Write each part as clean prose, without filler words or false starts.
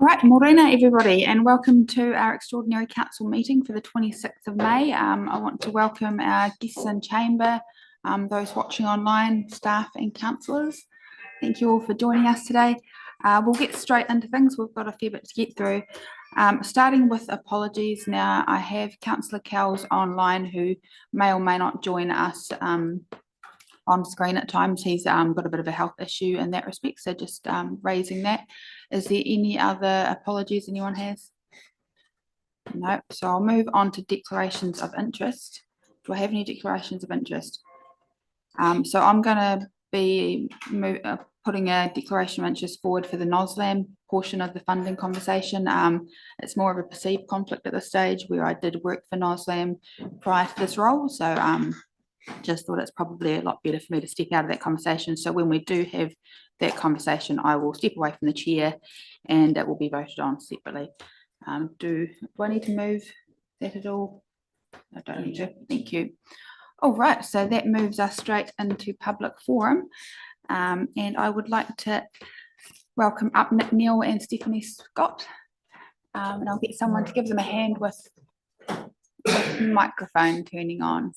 Right, morena everybody, and welcome to our extraordinary council meeting for the 26th of May. I want to welcome our guests in chamber, those watching online, staff and councillors. Thank you all for joining us today. We'll get straight into things. We've got a fair bit to get through. Starting with apologies now, I have Councillor Kells online who may or may not join us on screen at times. He's got a bit of a health issue in that respect, so just raising that. Is there any other apologies anyone has? No, so I'll move on to declarations of interest. Do I have any declarations of interest? So I'm going to be putting a declaration of interest forward for the NOSLAM portion of the funding conversation. It's more of a perceived conflict at this stage, where I did work for NOSLAM prior to this role, so just thought it's probably a lot better for me to step out of that conversation. So when we do have that conversation, I will step away from the chair and it will be voted on separately. Do I need to move that at all? I don't need to. Thank you. All right, so that moves us straight into public forum. And I would like to welcome up Nick Neal and Stephanie Scott. And I'll get someone to give them a hand with the microphone turning on.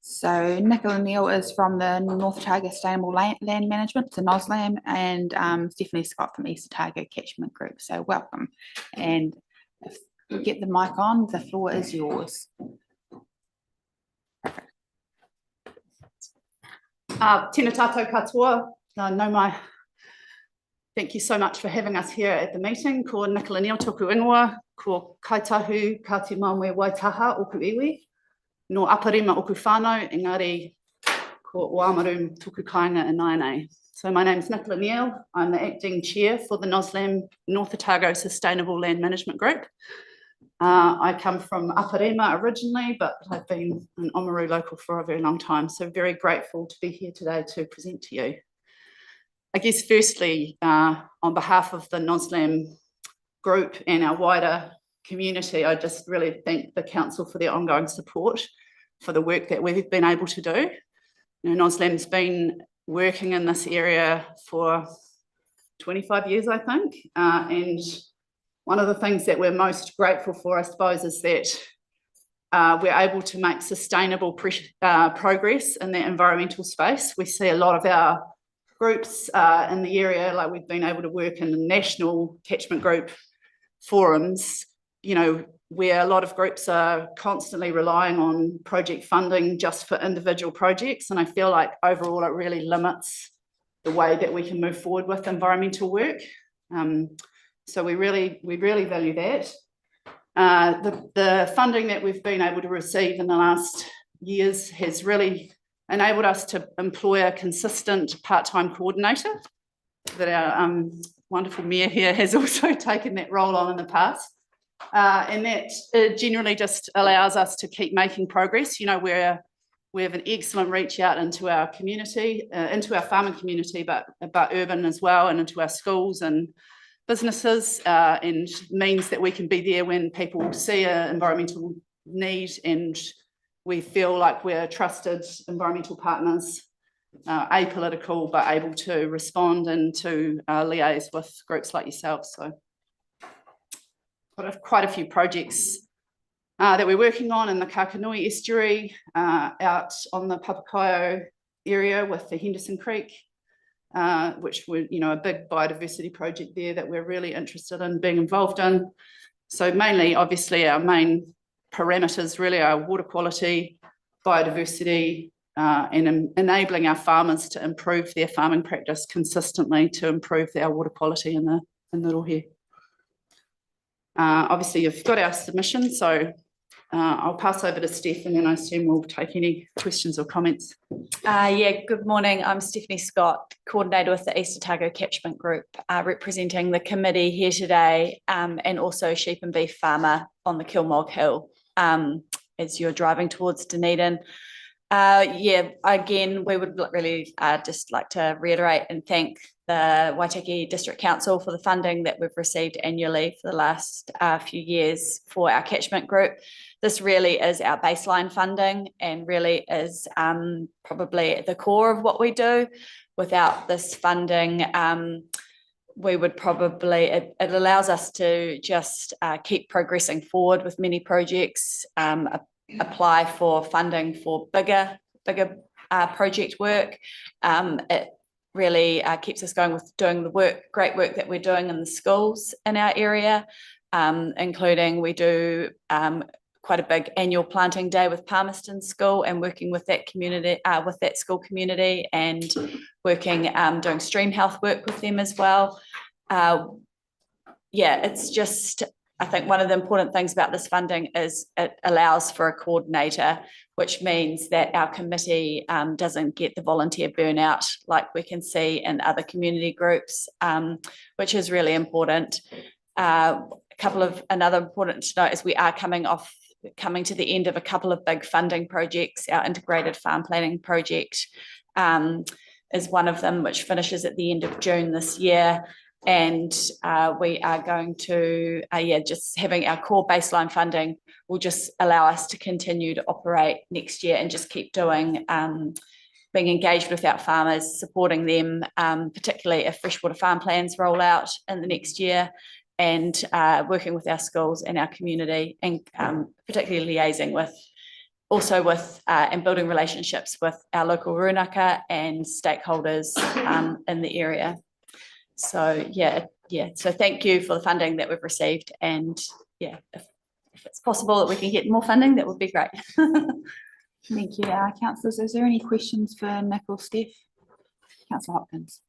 So Nicola Neal is from the North Otago Sustainable Land Management, so NOSLAM, and Stephanie Scott from East Otago Catchment Group. So welcome. And if we get the mic on, the floor is yours. Tēnā tātou katoa, nau mai. Thank you so much for having us here at the meeting. Ko Nicola Neal toku ingoa, ko kaitahu ka te maumea waitaha oku iwi. No aparima oku whānau, engari ko Oamaru tuku kāinga inainei. So my name is Nicola Neal. I'm the acting chair for the NOSLAM North Otago Sustainable Land Management Group. I come from Aparima originally, but I've been an Oamaru local for a very long time. So very grateful to be here today to present to you. I guess firstly, on behalf of the NOSLAM group and our wider community, I just really thank the council for their ongoing support for the work that we've been able to do. You know, NOSLAM's been working in this area for 25 years, I think, and one of the things that we're most grateful for, I suppose, is that we're able to make sustainable progress in that environmental space. We see a lot of our groups in the area, like we've been able to work in the national catchment group forums, you know, where a lot of groups are constantly relying on project funding just for individual projects. And I feel like overall it really limits the way that we can move forward with environmental work. So we really value that. The funding that we've been able to receive in the last years has really enabled us to employ a consistent part-time coordinator that our wonderful mayor here has also taken that role on in the past. And that generally just allows us to keep making progress. You know, we have an excellent reach out into our community, into our farming community, but urban as well, and into our schools and businesses, and means that we can be there when people see an environmental need, and we feel like we're trusted environmental partners, apolitical, but able to respond and to liaise with groups like yourselves. So quite a few projects that we're working on in the Kakanui estuary, out on the Papakaio area with the Henderson Creek, which were, you know, a big biodiversity project there that we're really interested in being involved in. So mainly, obviously, our main parameters really are water quality, biodiversity, and enabling our farmers to improve their farming practice consistently to improve our water quality in the Rohe. Obviously, you've got our submission, so I'll pass over to Steph, and then I assume we'll take any questions or comments. Yeah, good morning. I'm Stephanie Scott, coordinator with the East Otago Catchment Group, representing the committee here today, and also sheep and beef farmer on the Kilmog Hill as you're driving towards Dunedin. Yeah, again, we would really just like to reiterate and thank the Waitaki District Council for the funding that we've received annually for the last few years for our catchment group. This really is our baseline funding and really is probably at the core of what we do. Without this funding, we would probably, it allows us to just keep progressing forward with many projects, apply for funding for bigger project work. It really keeps us going with doing the great work that we're doing in the schools in our area, including we do quite a big annual planting day with Palmerston School and working with that community, with that school community, and working, doing stream health work with them as well. Yeah, it's just, I think one of the important things about this funding is it allows for a coordinator, which means that our committee doesn't get the volunteer burnout like we can see in other community groups, which is really important. Another important to note is we are coming to the end of a couple of big funding projects. Our integrated farm planning project is one of them, which finishes at the end of June this year. And we are going to, just having our core baseline funding will just allow us to continue to operate next year and just keep doing, being engaged with our farmers, supporting them, particularly if freshwater farm plans roll out in the next year, and working with our schools and our community, and particularly liaising with and building relationships with our local rūnaka and stakeholders in the area. So so thank you for the funding that we've received, and if it's possible that we can get more funding, that would be great. Thank you, councillors. Is there any questions for Nick or Steph? Councillor Hopkins.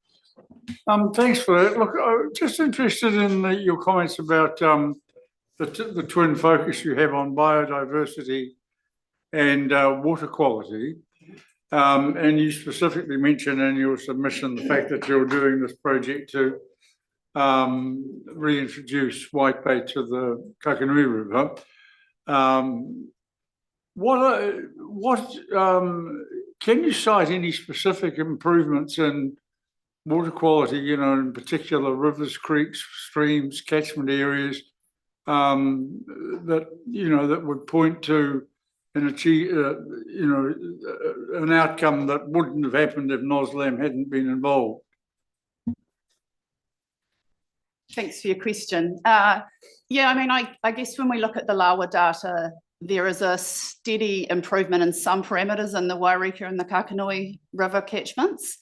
Thanks for that. Look, I'm just interested in your comments about the twin focus you have on biodiversity and water quality. And you specifically mentioned in your submission the fact that you're doing this project to reintroduce whitebait to the Kakanui River. Can you cite any specific improvements in water quality, in particular rivers, creeks, streams, catchment areas, that would point to an outcome that wouldn't have happened if NOSLAM hadn't been involved? Thanks for your question. I guess when we look at the Lawa data, there is a steady improvement in some parameters in the Wairika and the Kakanui River catchments.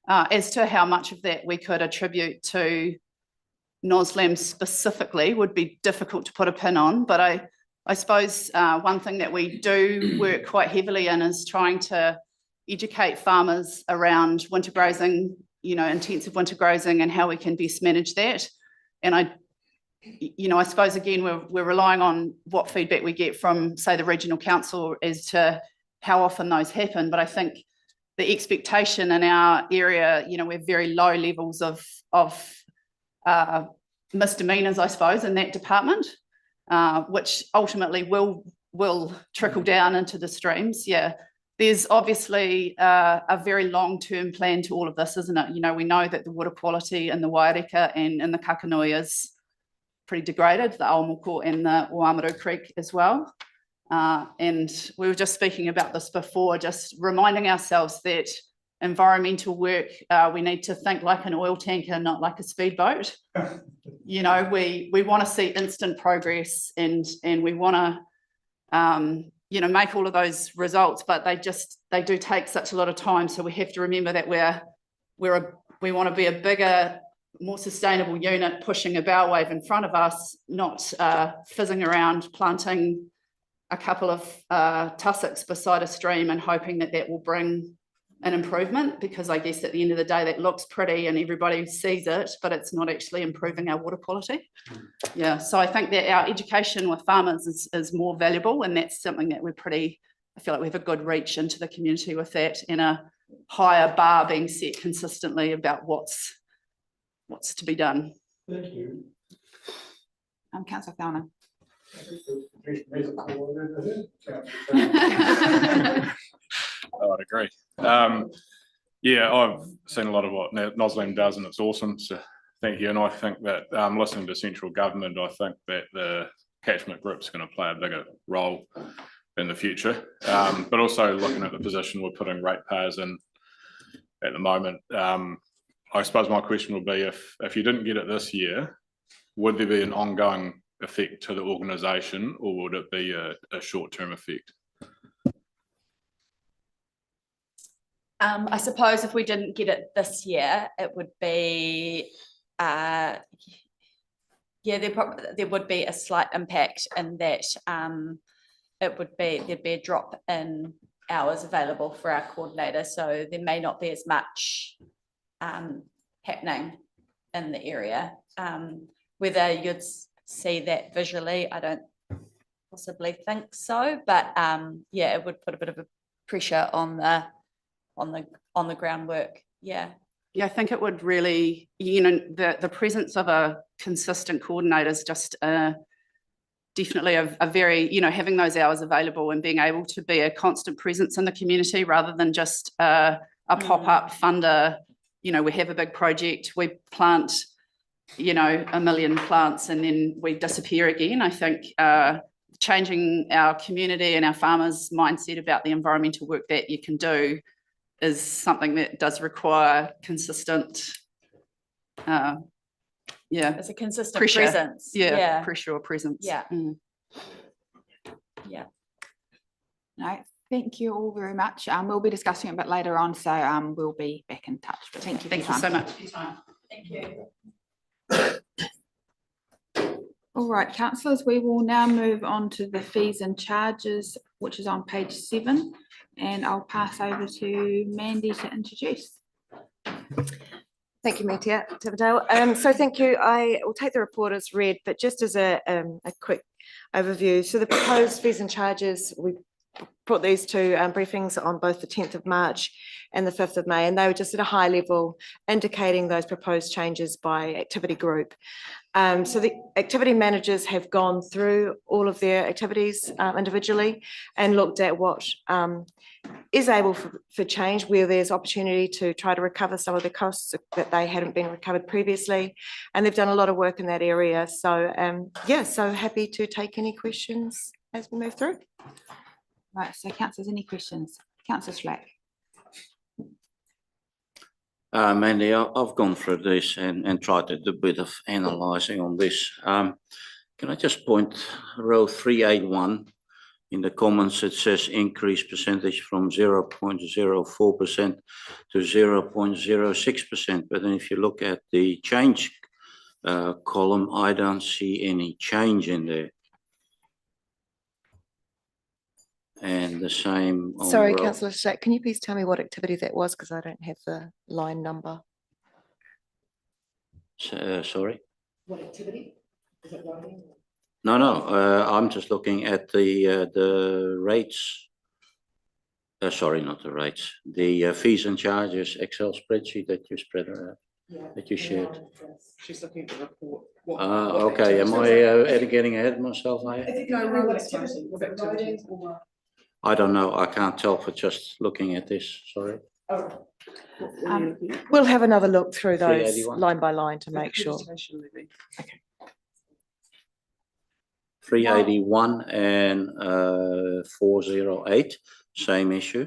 As to how much of that we could attribute to NOSLAM specifically would be difficult to put a pin on, but I suppose one thing that we do work quite heavily in is trying to educate farmers around winter grazing, intensive winter grazing, and how we can best manage that. And I suppose again we're relying on what feedback we get from, say, the regional council as to how often those happen. But I think the expectation in our area, we have very low levels of misdemeanors, I suppose, in that department, which ultimately will trickle down into the streams. Yeah, there's obviously a very long-term plan to all of this, isn't it? We know that the water quality in the Wairika and in the Kakanui is pretty degraded, the Aomoko and the Oamaru Creek as well. And we were just speaking about this before, just reminding ourselves that environmental work, we need to think like an oil tanker, not like a speedboat. We want to see instant progress, and we want to make all of those results, but they do take such a lot of time. So we have to remember that we want to be a bigger, more sustainable unit, pushing a bow wave in front of us, not fizzing around planting a couple of tussocks beside a stream and hoping that will bring an improvement, because I guess at the end of the day that looks pretty and everybody sees it, but it's not actually improving our water quality. Yeah, so I think that our education with farmers is more valuable, and that's something that I feel like we have a good reach into the community with that, and a higher bar being set consistently about what's to be done. Thank you. Councillor Fellner. I'd agree. Yeah, I've seen a lot of what Noslam does, and it's awesome. So thank you. And I think that listening to central government, I think that the catchment group's going to play a bigger role in the future. But also looking at the position we're putting ratepayers in at the moment. I suppose my question would be if you didn't get it this year, would there be an ongoing effect to the organisation, or would it be a short-term effect? I suppose if we didn't get it this year, it would be, yeah, there would be a slight impact in that there'd be a drop in hours available for our coordinator. So there may not be as much happening in the area. Whether you'd see that visually, I don't possibly think so, but yeah, it would put a bit of a pressure on the groundwork. Yeah. Yeah, I think it would really, the presence of a consistent coordinator is just definitely a very, having those hours available and being able to be a constant presence in the community rather than just a pop-up funder. We have a big project, we plant, 1 million plants and then we disappear again. I think changing our community and our farmers' mindset about the environmental work that you can do is something that does require consistent, It's a consistent pressure. presence. Yeah, pressure or presence. Yeah. Yeah. No, thank you all very much. We'll be discussing it a bit later on, so we'll be back in touch. But thank you. Thank you so much for your time. Thank you. All right, councillors, we will now move on to the fees and charges, which is on page 7, and I'll pass over to Mandy to introduce. Thank you, Metia Tividale. So thank you. I will take the report as read, but just as a quick overview. So the proposed fees and charges, we brought these two briefings on both the 10th of March and the 5th of May, and they were just at a high level indicating those proposed changes by activity group. So the activity managers have gone through all of their activities individually and looked at what is able for change, where there's opportunity to try to recover some of the costs that they hadn't been recovered previously. And they've done a lot of work in that area. So yeah, so happy to take any questions as we move through. Right, so councillors, any questions? Councillor Slack. Mandy, I've gone through this and tried to do a bit of analysing on this. Can I just point row 381 in the comments? It says increase percentage from 0.04% to 0.06%. But then if you look at the change column, I don't see any change in there. And the same on Sorry, row. Councillor Slack, can you please tell me what activity that was? Because I don't have the line number. Sorry? What activity? Is it writing? No, I'm just looking at the rates. Sorry, not the rates. The fees and charges Excel spreadsheet that you spread around, that you shared. She's looking at the report. Okay, am I getting ahead of myself? I don't know. I can't tell for just looking at this. Sorry. We'll have another look through those 381. line by line to make sure. Okay. 381 and 408, same issue.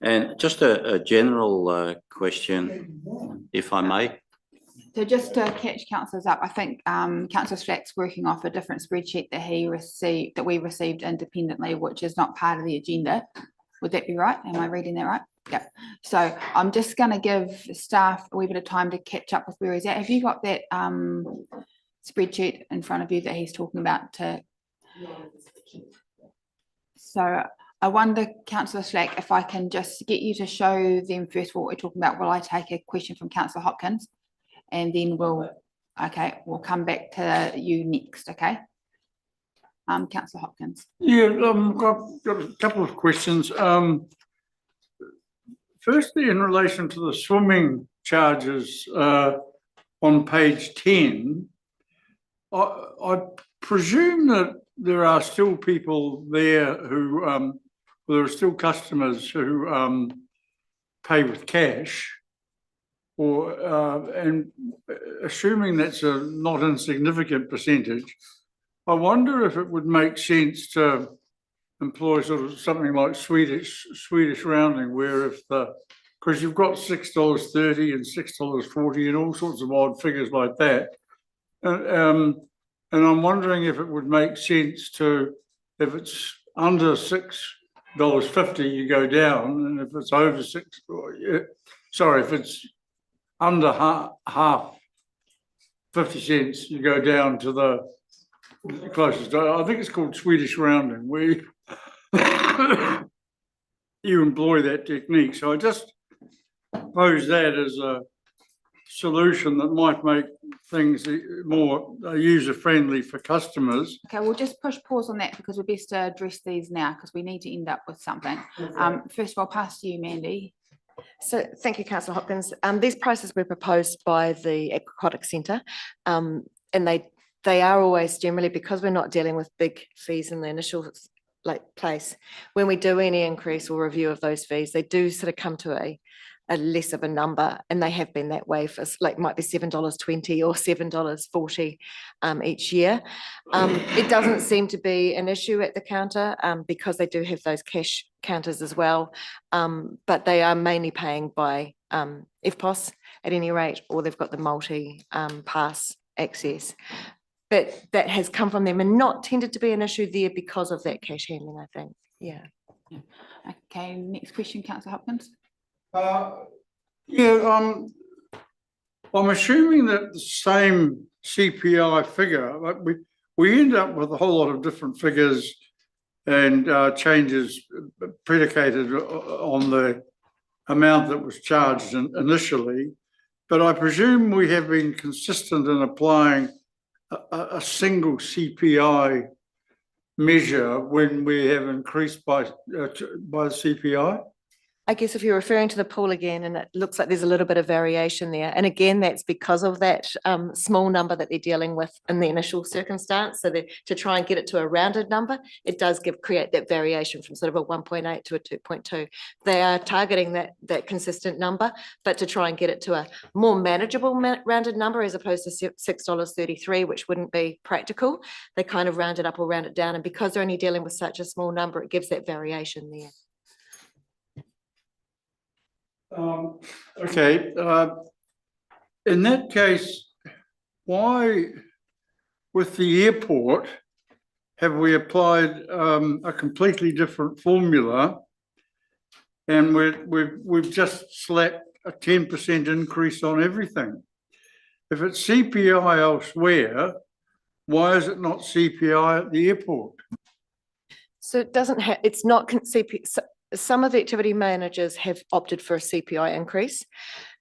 And just a general question, if I may. So just to catch councillors up, I think Councillor Slack's working off a different spreadsheet that we received independently, which is not part of the agenda. Would that be right? Am I reading that right? Yeah. So I'm just going to give staff a wee bit of time to catch up with where he's at. Have you got that spreadsheet in front of you that he's talking about? So I wonder, Councillor Slack, if I can just get you to show them first what we're talking about while I take a question from Councillor Hopkins. And then we'll come back to you next, okay? Councillor Hopkins. Yeah, I've got a couple of questions. Firstly, in relation to the swimming charges on page 10, I presume that there are still people there who, there are still customers who pay with cash, or and assuming that's a not insignificant percentage, I wonder if it would make sense to employ sort of something like Swedish rounding, where if because you've got $6.30 and $6.40 and all sorts of odd figures like that. And I'm wondering if it would make sense to, if it's under $6.50, you go down, and if it's over if it's under half 50 cents, you go down to the closest. I think it's called Swedish rounding, where you employ that technique. So I just pose that as a solution that might make things more user-friendly for customers. Okay, we'll just push pause on that because we're best to address these now because we need to end up with something. First of all, pass to you, Mandy. So thank you, Councillor Hopkins. These prices were proposed by the Aquatic Centre, and they are always generally, because we're not dealing with big fees in the initial place. When we do any increase or review of those fees, they do sort of come to a less of a number, and they have been that way for might be $7.20 or $7.40 each year. It doesn't seem to be an issue at the counter because they do have those cash counters as well, but they are mainly paying by FPOS at any rate, or they've got the multi-pass access. But that has come from them and not tended to be an issue there because of that cash handling, I think. Yeah. Okay, next question, Councillor Hopkins. I'm assuming that the same CPI figure, like we end up with a whole lot of different figures and changes predicated on the amount that was charged initially, but I presume we have been consistent in applying a single CPI measure when we have increased by CPI? I guess if you're referring to the pool again, and it looks like there's a little bit of variation there. And again, that's because of that small number that they're dealing with in the initial circumstance. So to try and get it to a rounded number, it does create that variation from sort of a 1.8 to a 2.2. They are targeting that consistent number, but to try and get it to a more manageable rounded number as opposed to $6.33, which wouldn't be practical. They kind of round it up or round it down. And because they're only dealing with such a small number, it gives that variation there. Okay, in that case, why with the airport have we applied a completely different formula, and we've just slapped a 10% increase on everything? If it's CPI elsewhere, why is it not CPI at the airport? So it doesn't have, it's not CPI. Some of the activity managers have opted for a CPI increase.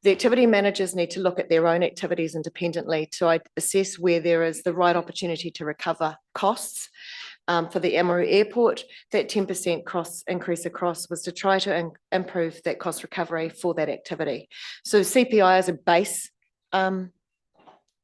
The activity managers need to look at their own activities independently to assess where there is the right opportunity to recover costs. For the Amaru Airport, that 10% increase across was to try to improve that cost recovery for that activity. So CPI is a base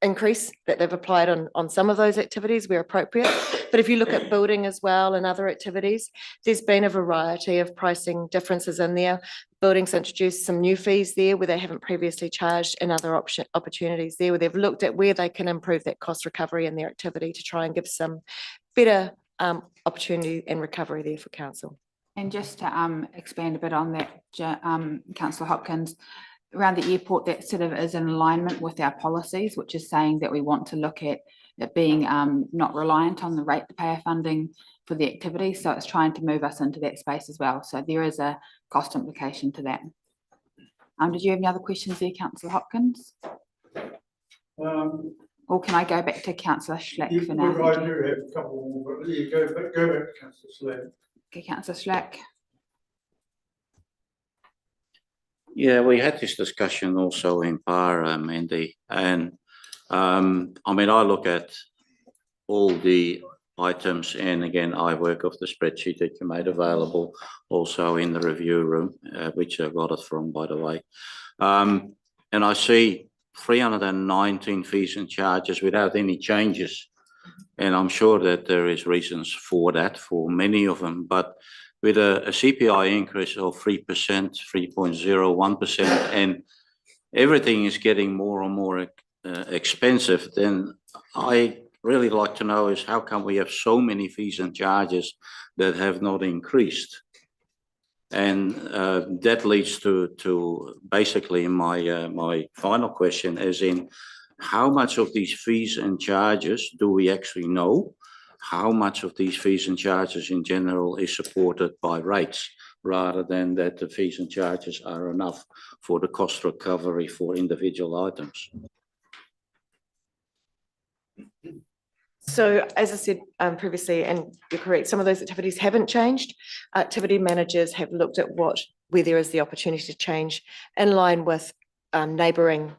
increase that they've applied on some of those activities where appropriate. But if you look at building as well and other activities, there's been a variety of pricing differences in there. Buildings introduced some new fees there where they haven't previously charged, and other opportunities there where they've looked at where they can improve that cost recovery in their activity to try and give some better opportunity and recovery there for council. And just to expand a bit on that, Councillor Hopkins, around the airport, that sort of is in alignment with our policies, which is saying that we want to look at it being not reliant on the ratepayer funding for the activity. So it's trying to move us into that space as well. So there is a cost implication to that. Did you have any other questions there, Councillor Hopkins? Or can I go back to Councillor Schlack for now? I do have a couple more, but you go back to Councillor Schlack. Okay, Councillor Schlack. Yeah, we had this discussion also in PAR, Mandy, and I mean, I look at all the items, and again, I work off the spreadsheet that you made available also in the review room, which I got it from, by the way. And I see 319 fees and charges without any changes. And I'm sure that there is reasons for that, for many of them, but with a CPI increase of 3%, 3.01%, and everything is getting more and more expensive, then I really like to know is how come we have so many fees and charges that have not increased? And that leads to basically my final question, as in how much of these fees and charges do we actually know? How much of these fees and charges in general is supported by rates, rather than that the fees and charges are enough for the cost recovery for individual items? So as I said previously, and you're correct, some of those activities haven't changed. Activity managers have looked at where there is the opportunity to change in line with neighbouring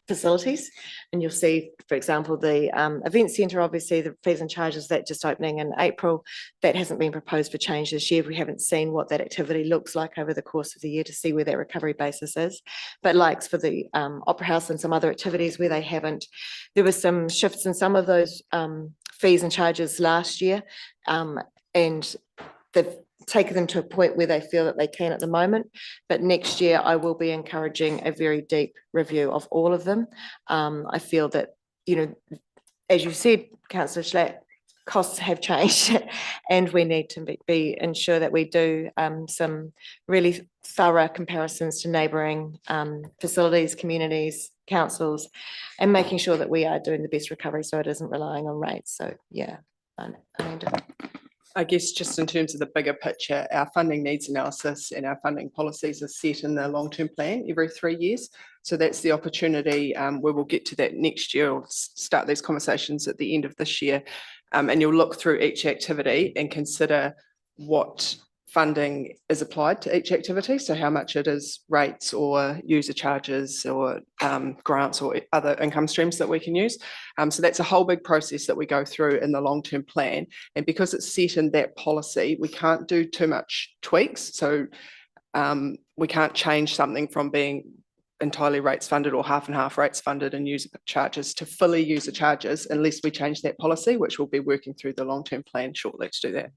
facilities. And you'll see, for example, the event centre, obviously the fees and charges that just opening in April, that hasn't been proposed for change this year. We haven't seen what that activity looks like over the course of the year to see where that recovery basis is. But likes for the Opera House and some other activities where they haven't, there was some shifts in some of those fees and charges last year, and they've taken them to a point where they feel that they can at the moment. But next year I will be encouraging a very deep review of all of them. I feel that, you know, as you said, Councillor Schlatt, costs have changed and we need to ensure that we do some really thorough comparisons to neighbouring facilities, communities, councils, and making sure that we are doing the best recovery so it isn't relying on rates. So yeah, Amanda. I guess just in terms of the bigger picture, our funding needs analysis and our funding policies are set in the long-term plan every 3 years. So that's the opportunity where we'll get to that next year. We'll start these conversations at the end of this year. And you'll look through each activity and consider what funding is applied to each activity. So how much it is rates or user charges or grants or other income streams that we can use. So that's a whole big process that we go through in the long-term plan. And because it's set in that policy, we can't do too much tweaks. So we can't change something from being entirely rates funded or half and half rates funded and user charges to fully user charges unless we change that policy, which we'll be working through the long-term plan shortly to do that.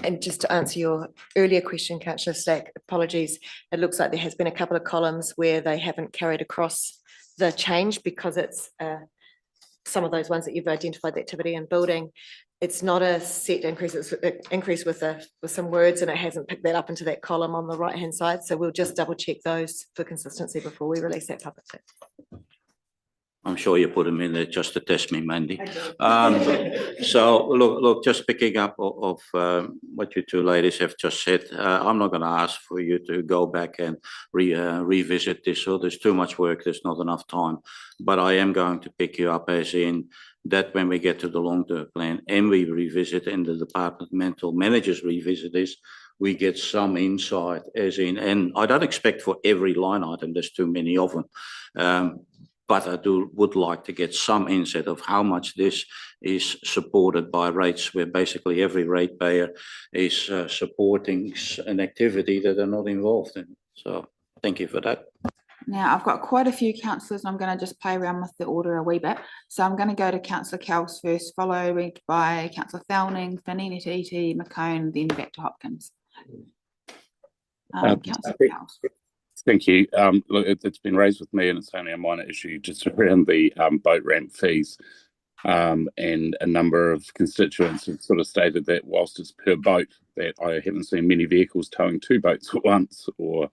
And just to answer your earlier question, Councillor Stack, apologies. It looks like there has been a couple of columns where they haven't carried across the change because it's some of those ones that you've identified, the activity and building. It's not a set increase, it's an increase with some words, and it hasn't picked that up into that column on the right-hand side. So we'll just double check those for consistency before we release that publicly. I'm sure you put them in there just to test me, Mandy. So look, just picking up of what you two ladies have just said, I'm not going to ask for you to go back and revisit this. So there's too much work, there's not enough time. But I am going to pick you up as in that when we get to the long-term plan and we revisit and the departmental managers revisit this, we get some insight as in, and I don't expect for every line item, there's too many of them. But I would like to get some insight of how much this is supported by rates, where basically every ratepayer is supporting an activity that they're not involved in. So thank you for that. Now, I've got quite a few councillors. I'm going to just play around with the order a wee bit. So I'm going to go to Councillor Kells first, followed by Councillor Thowning, Fanini Titi, McCone, then back to Hopkins. Councillor Kells. Thank you. Look, it's been raised with me, and it's only a minor issue just around the boat ramp fees. And a number of constituents have sort of stated that whilst it's per boat, that I haven't seen many vehicles towing two boats at once, or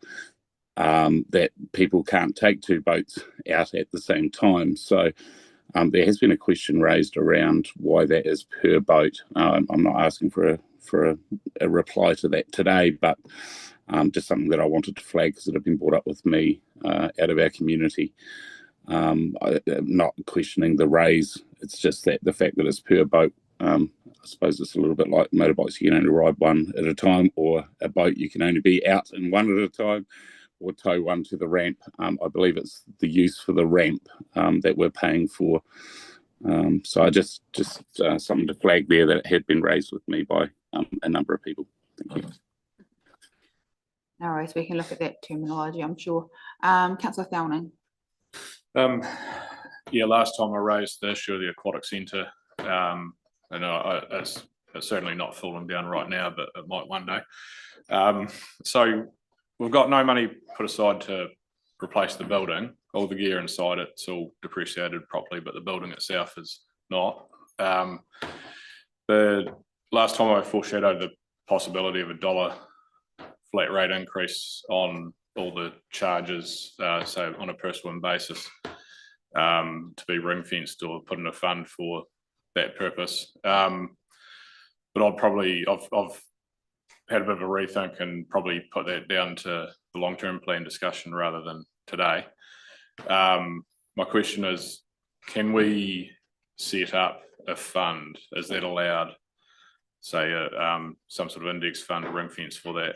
that people can't take two boats out at the same time. So there has been a question raised around why that is per boat. I'm not asking for a reply to that today, but just something that I wanted to flag because it had been brought up with me out of our community. I'm not questioning the raise. It's just that the fact that it's per boat. I suppose it's a little bit like motorbikes. You can only ride one at a time, or a boat you can only be out in one at a time, or tow one to the ramp. I believe it's the use for the ramp that we're paying for. So I just something to flag there that had been raised with me by a number of people. Thank you. No worries, we can look at that terminology, I'm sure. Councillor Thowning. Yeah, last time I raised the issue of the aquatic centre, and it's It's certainly not falling down right now, but it might one day. So we've got no money put aside to replace the building. All the gear inside it's all depreciated properly, but the building itself is not. The last time I foreshadowed the possibility of $1 flat rate increase on all the charges, so on a per swim basis, to be ring fenced or put in a fund for that purpose. But I've had a bit of a rethink and probably put that down to the long-term plan discussion rather than today. My question is, can we set up a fund? Is that allowed? Say some sort of index fund, ring fence for that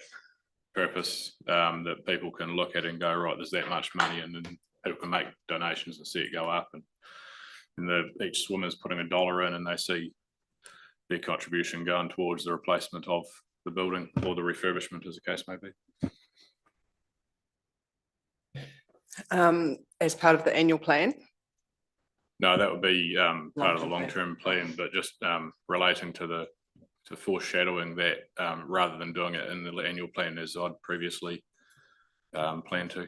purpose, that people can look at and go, right, there's that much money, and then people can make donations and see it go up, and each swimmer's putting $1 in and they see their contribution going towards the replacement of the building or the refurbishment, as the case may be. As part of the annual plan. No, that would be part of the long-term plan, but just relating to foreshadowing that, rather than doing it in the annual plan as I'd previously planned to.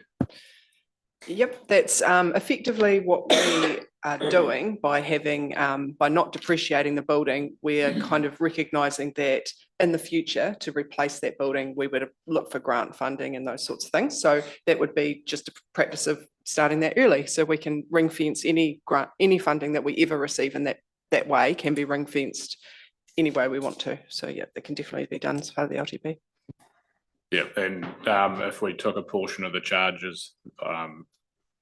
Yep, that's effectively what we are doing by having, by not depreciating the building. We're kind of recognising that in the future, to replace that building, we would look for grant funding and those sorts of things. So that would be just a practice of starting that early, so we can ring fence any grant, any funding that we ever receive in that way can be ring fenced any way we want to. So yeah, that can definitely be done as part of the LTP. Yeah, and if we took a portion of the charges,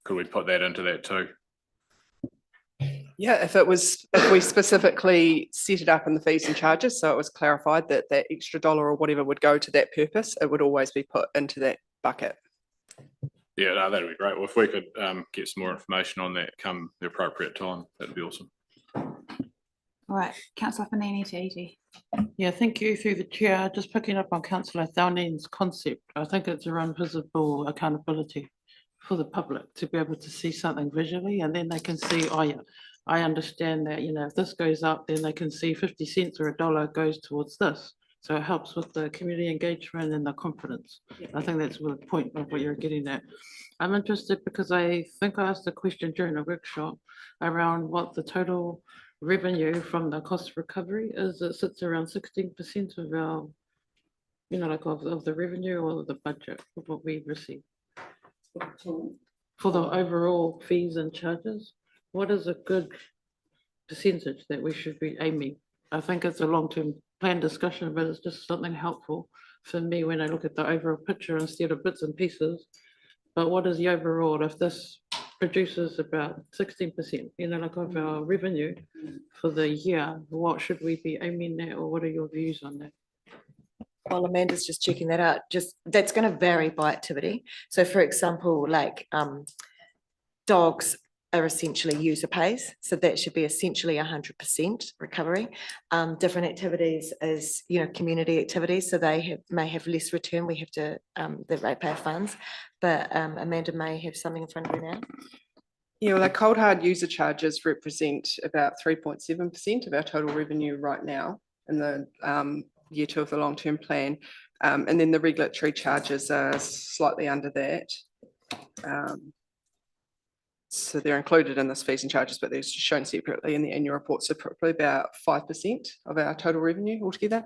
could we put that into that too? Yeah, if we specifically set it up in the fees and charges, so it was clarified that that extra $1 or whatever would go to that purpose, it would always be put into that bucket. Yeah, no, that'd be great. Well, if we could get some more information on that come the appropriate time, that'd be awesome. All right, Councillor Fanini to Edie. Yeah, thank you through the chair. Just picking up on Councillor Thaunen's concept, I think it's around visible accountability for the public to be able to see something visually, and then they can see, oh yeah, I understand that, you know, if this goes up, then they can see 50 cents or $1 goes towards this. So it helps with the community engagement and the confidence. I think that's the point of what you're getting at. I'm interested because I think I asked a question during a workshop around what the total revenue from the cost recovery is. It sits around 16% of our, you know, like of the revenue or the budget of what we receive. For the overall fees and charges, what is a good percentage that we should be aiming? I think it's a long-term plan discussion, but it's just something helpful for me when I look at the overall picture instead of bits and pieces. But what is the overall, if this produces about 16%, you know, like of our revenue for the year, what should we be aiming at, or what are your views on that? While Amanda's just checking that out, just that's going to vary by activity. So for example, like dogs are essentially user pays, so that should be essentially 100% recovery. Different activities is, you know, community activities, so they may have less return. We have to the ratepayer funds, but Amanda may have something in front of her now. Yeah, well, our cold hard user charges represent about 3.7% of our total revenue right now in the year 2 of the long-term plan, and then the regulatory charges are slightly under that. So they're included in this fees and charges, but they're shown separately in the annual report. So probably about 5% of our total revenue altogether.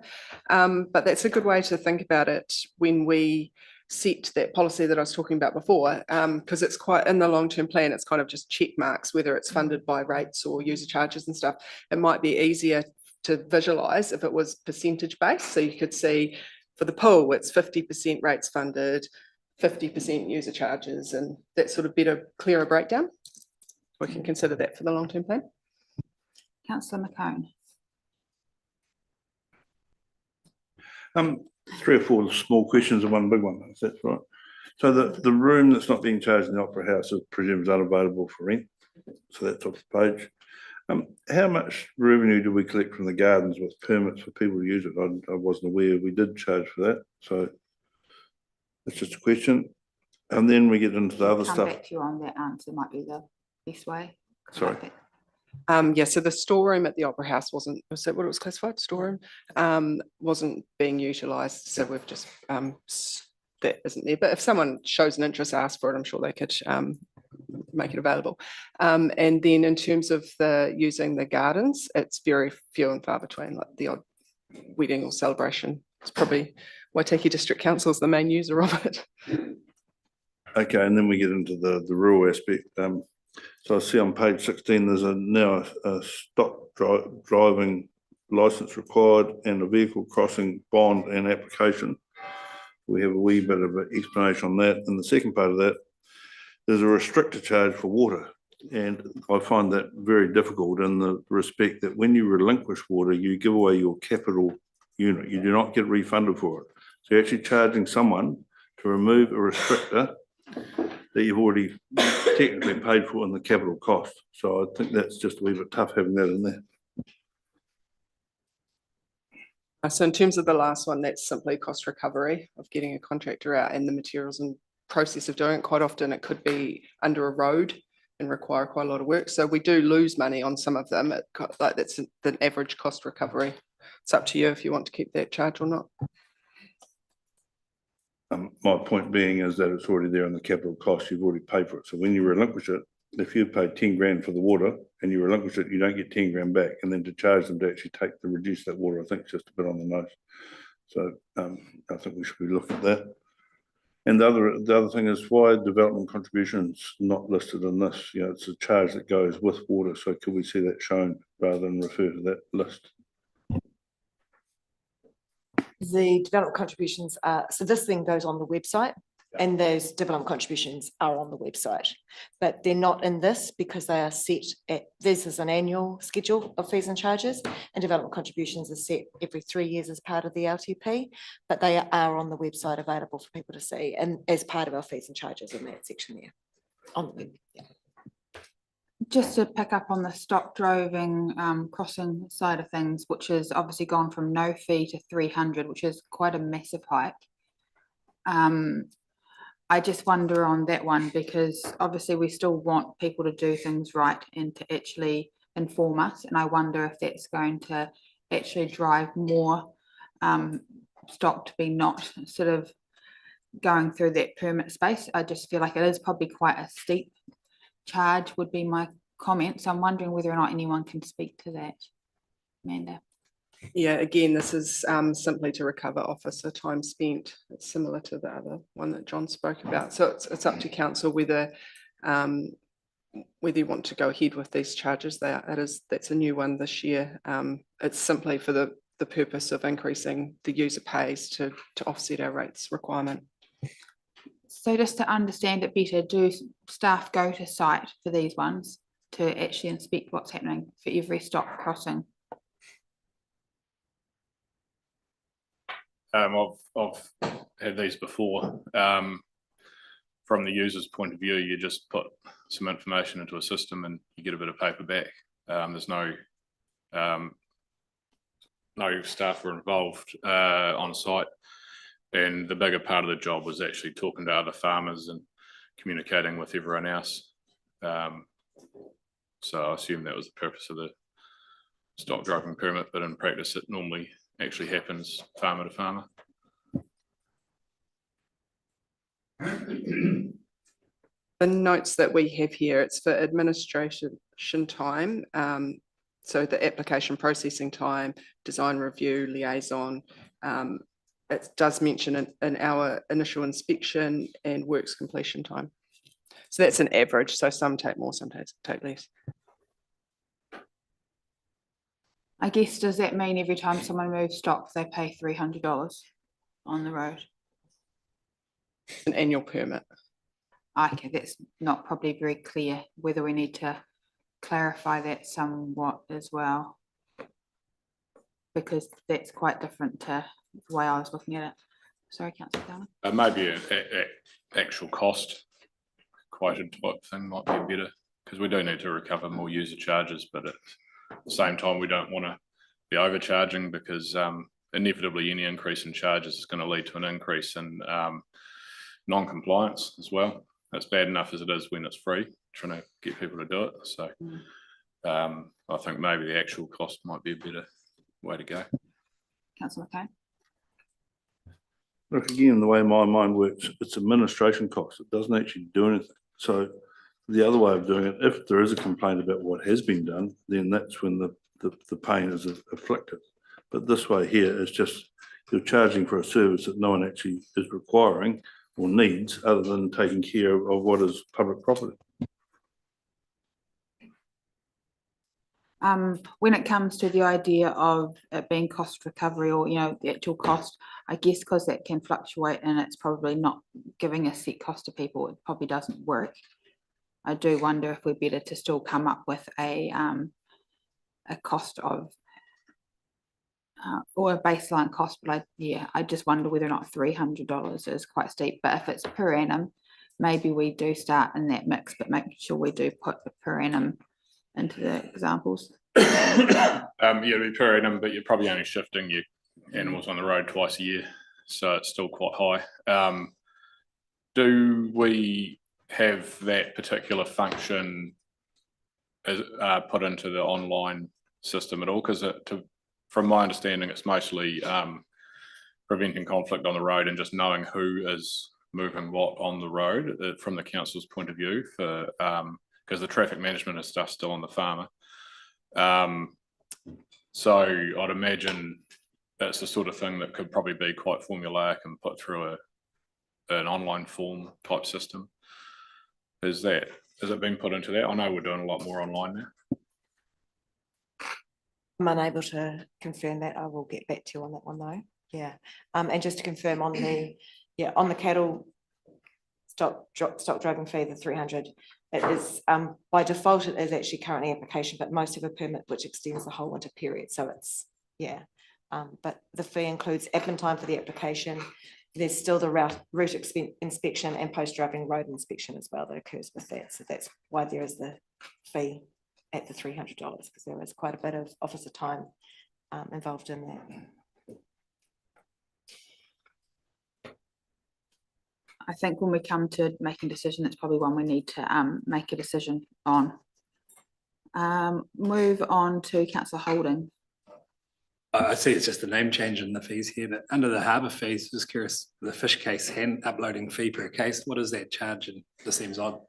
But that's a good way to think about it when we set that policy that I was talking about before, because it's quite in the long-term plan, it's kind of just check marks, whether it's funded by rates or user charges and stuff. It might be easier to visualize if it was percentage based. So you could see for the pool, it's 50% rates funded, 50% user charges, and that sort of better, clearer breakdown. We can consider that for the long-term plan. Councillor McCone. 3 or 4 small questions and one big one, if that's right. So the room that's not being charged in the Opera House is presumed unavailable for rent. So that's off the page. How much revenue do we collect from the gardens with permits for people to use it? I wasn't aware we did charge for that. So that's just a question. And then we get into the other stuff. Come back to you on that answer, might be the best way. Sorry. Yeah, so the storeroom at the Opera House wasn't, was that what it was classified, storeroom? Wasn't being utilised, so we've just, that isn't there, but if someone shows an interest, ask for it, I'm sure they could make it available. And then in terms of the using the gardens, it's very few and far between, like the odd wedding or celebration. It's probably Waitaki District Council is the main user of it. Okay, and then we get into the rural aspect. So I see on page 16, there's now a stop driving licence required and a vehicle crossing bond and application. We have a wee bit of an explanation on that. And the second part of that, there's a restrictor charge for water. And I find that very difficult in the respect that when you relinquish water, you give away your capital unit. You do not get refunded for it. So you're actually charging someone to remove a restrictor that you've already technically paid for in the capital cost. So I think that's just a wee bit tough having that in there. So in terms of the last one, that's simply cost recovery of getting a contractor out and the materials and process of doing it. Quite often it could be under a road and require quite a lot of work. So we do lose money on some of them. Like that's the average cost recovery. It's up to you if you want to keep that charge or not. My point being is that it's already there in the capital cost. You've already paid for it. So when you relinquish it, if you paid 10 grand for the water and you relinquish it, you don't get 10 grand back. And then to charge them to actually reduce that water, I think it's just a bit on the nose. So I think we should be looking at that. And the other thing is why development contributions not listed in this? You know, it's a charge that goes with water. So could we see that shown rather than refer to that list? The development contributions are, so this thing goes on the website and those development contributions are on the website, but they're not in this because they are set at, this is an annual schedule of fees and charges, and development contributions are set every 3 years as part of the LTP, but they are on the website available for people to see and as part of our fees and charges in that section there on the web. Yeah. Just to pick up on the stop driving crossing side of things, which has obviously gone from no fee to 300, which is quite a massive hike. I just wonder on that one, because obviously we still want people to do things right and to actually inform us. And I wonder if that's going to actually drive more stock to be not sort of going through that permit space. I just feel like it is probably quite a steep charge would be my comment. So I'm wondering whether or not anyone can speak to that. Amanda. Yeah, again, this is simply to recover officer time spent. It's similar to the other one that John spoke about. So it's up to council whether you want to go ahead with these charges. That's a new one this year. It's simply for the purpose of increasing the user pays to offset our rates requirement. So just to understand it better, do staff go to site for these ones to actually inspect what's happening for every stop crossing? I've had these before. From the user's point of view, you just put some information into a system and you get a bit of paper back. There's no staff were involved on site, and the bigger part of the job was actually talking to other farmers and communicating with everyone else. So I assume that was the purpose of the stop driving permit, but in practice it normally actually happens farmer to farmer. The notes that we have here, it's for administration time. So the application processing time, design review, liaison. It does mention in our initial inspection and works completion time. So that's an average. So some take more, some take less. I guess, does that mean every time someone moves stock, they pay $300 on the road? An annual permit. Okay, that's not probably very clear whether we need to clarify that somewhat as well, because that's quite different to the way I was looking at it. Sorry, Councillor Downer. Maybe an actual cost quoted type thing might be better, because we do need to recover more user charges, but at the same time we don't want to be overcharging, because inevitably any increase in charges is going to lead to an increase in non-compliance as well. It's bad enough as it is when it's free, trying to get people to do it. So I think maybe the actual cost might be a better way to go. Councillor Kane. Look, again, the way my mind works, it's administration costs. It doesn't actually do anything. So the other way of doing it, if there is a complaint about what has been done, then that's when the pain is afflicted. But this way here is just, you're charging for a service that no one actually is requiring or needs other than taking care of what is public property. When it comes to the idea of it being cost recovery or, you know, the actual cost, I guess because that can fluctuate and it's probably not giving a set cost to people, it probably doesn't work. I do wonder if we're better to still come up with a cost of or a baseline cost, but I just wonder whether or not $300 is quite steep. But if it's per annum, maybe we do start in that mix, but make sure we do put the per annum into the examples. Yeah, it'd be per annum, but you're probably only shifting your animals on the road twice a year, so it's still quite high. Do we have that particular function as put into the online system at all? Because from my understanding, it's mostly preventing conflict on the road and just knowing who is moving what on the road from the council's point of view, for because the traffic management and stuff still on the farmer. So I'd imagine that's the sort of thing that could probably be quite formulaic and put through an online form type system. Has it been put into that? I know we're doing a lot more online now. I'm unable to confirm that. I will get back to you on that one though. Yeah. And just to confirm on the cattle stock driving fee, the 300, it is by default it is actually currently application, but most have a permit which extends the whole winter period. So it's but the fee includes admin time for the application. There's still the route inspection and post-driving road inspection as well that occurs with that. So that's why there is the fee at the $300, because there is quite a bit of officer time involved in that. I think when we come to making a decision, it's probably one we need to make a decision on. Move on to Councillor Holding. I see it's just a name change in the fees here, but under the harbour fees, just curious, the fish case hand uploading fee per case, what is that charge? And this seems odd.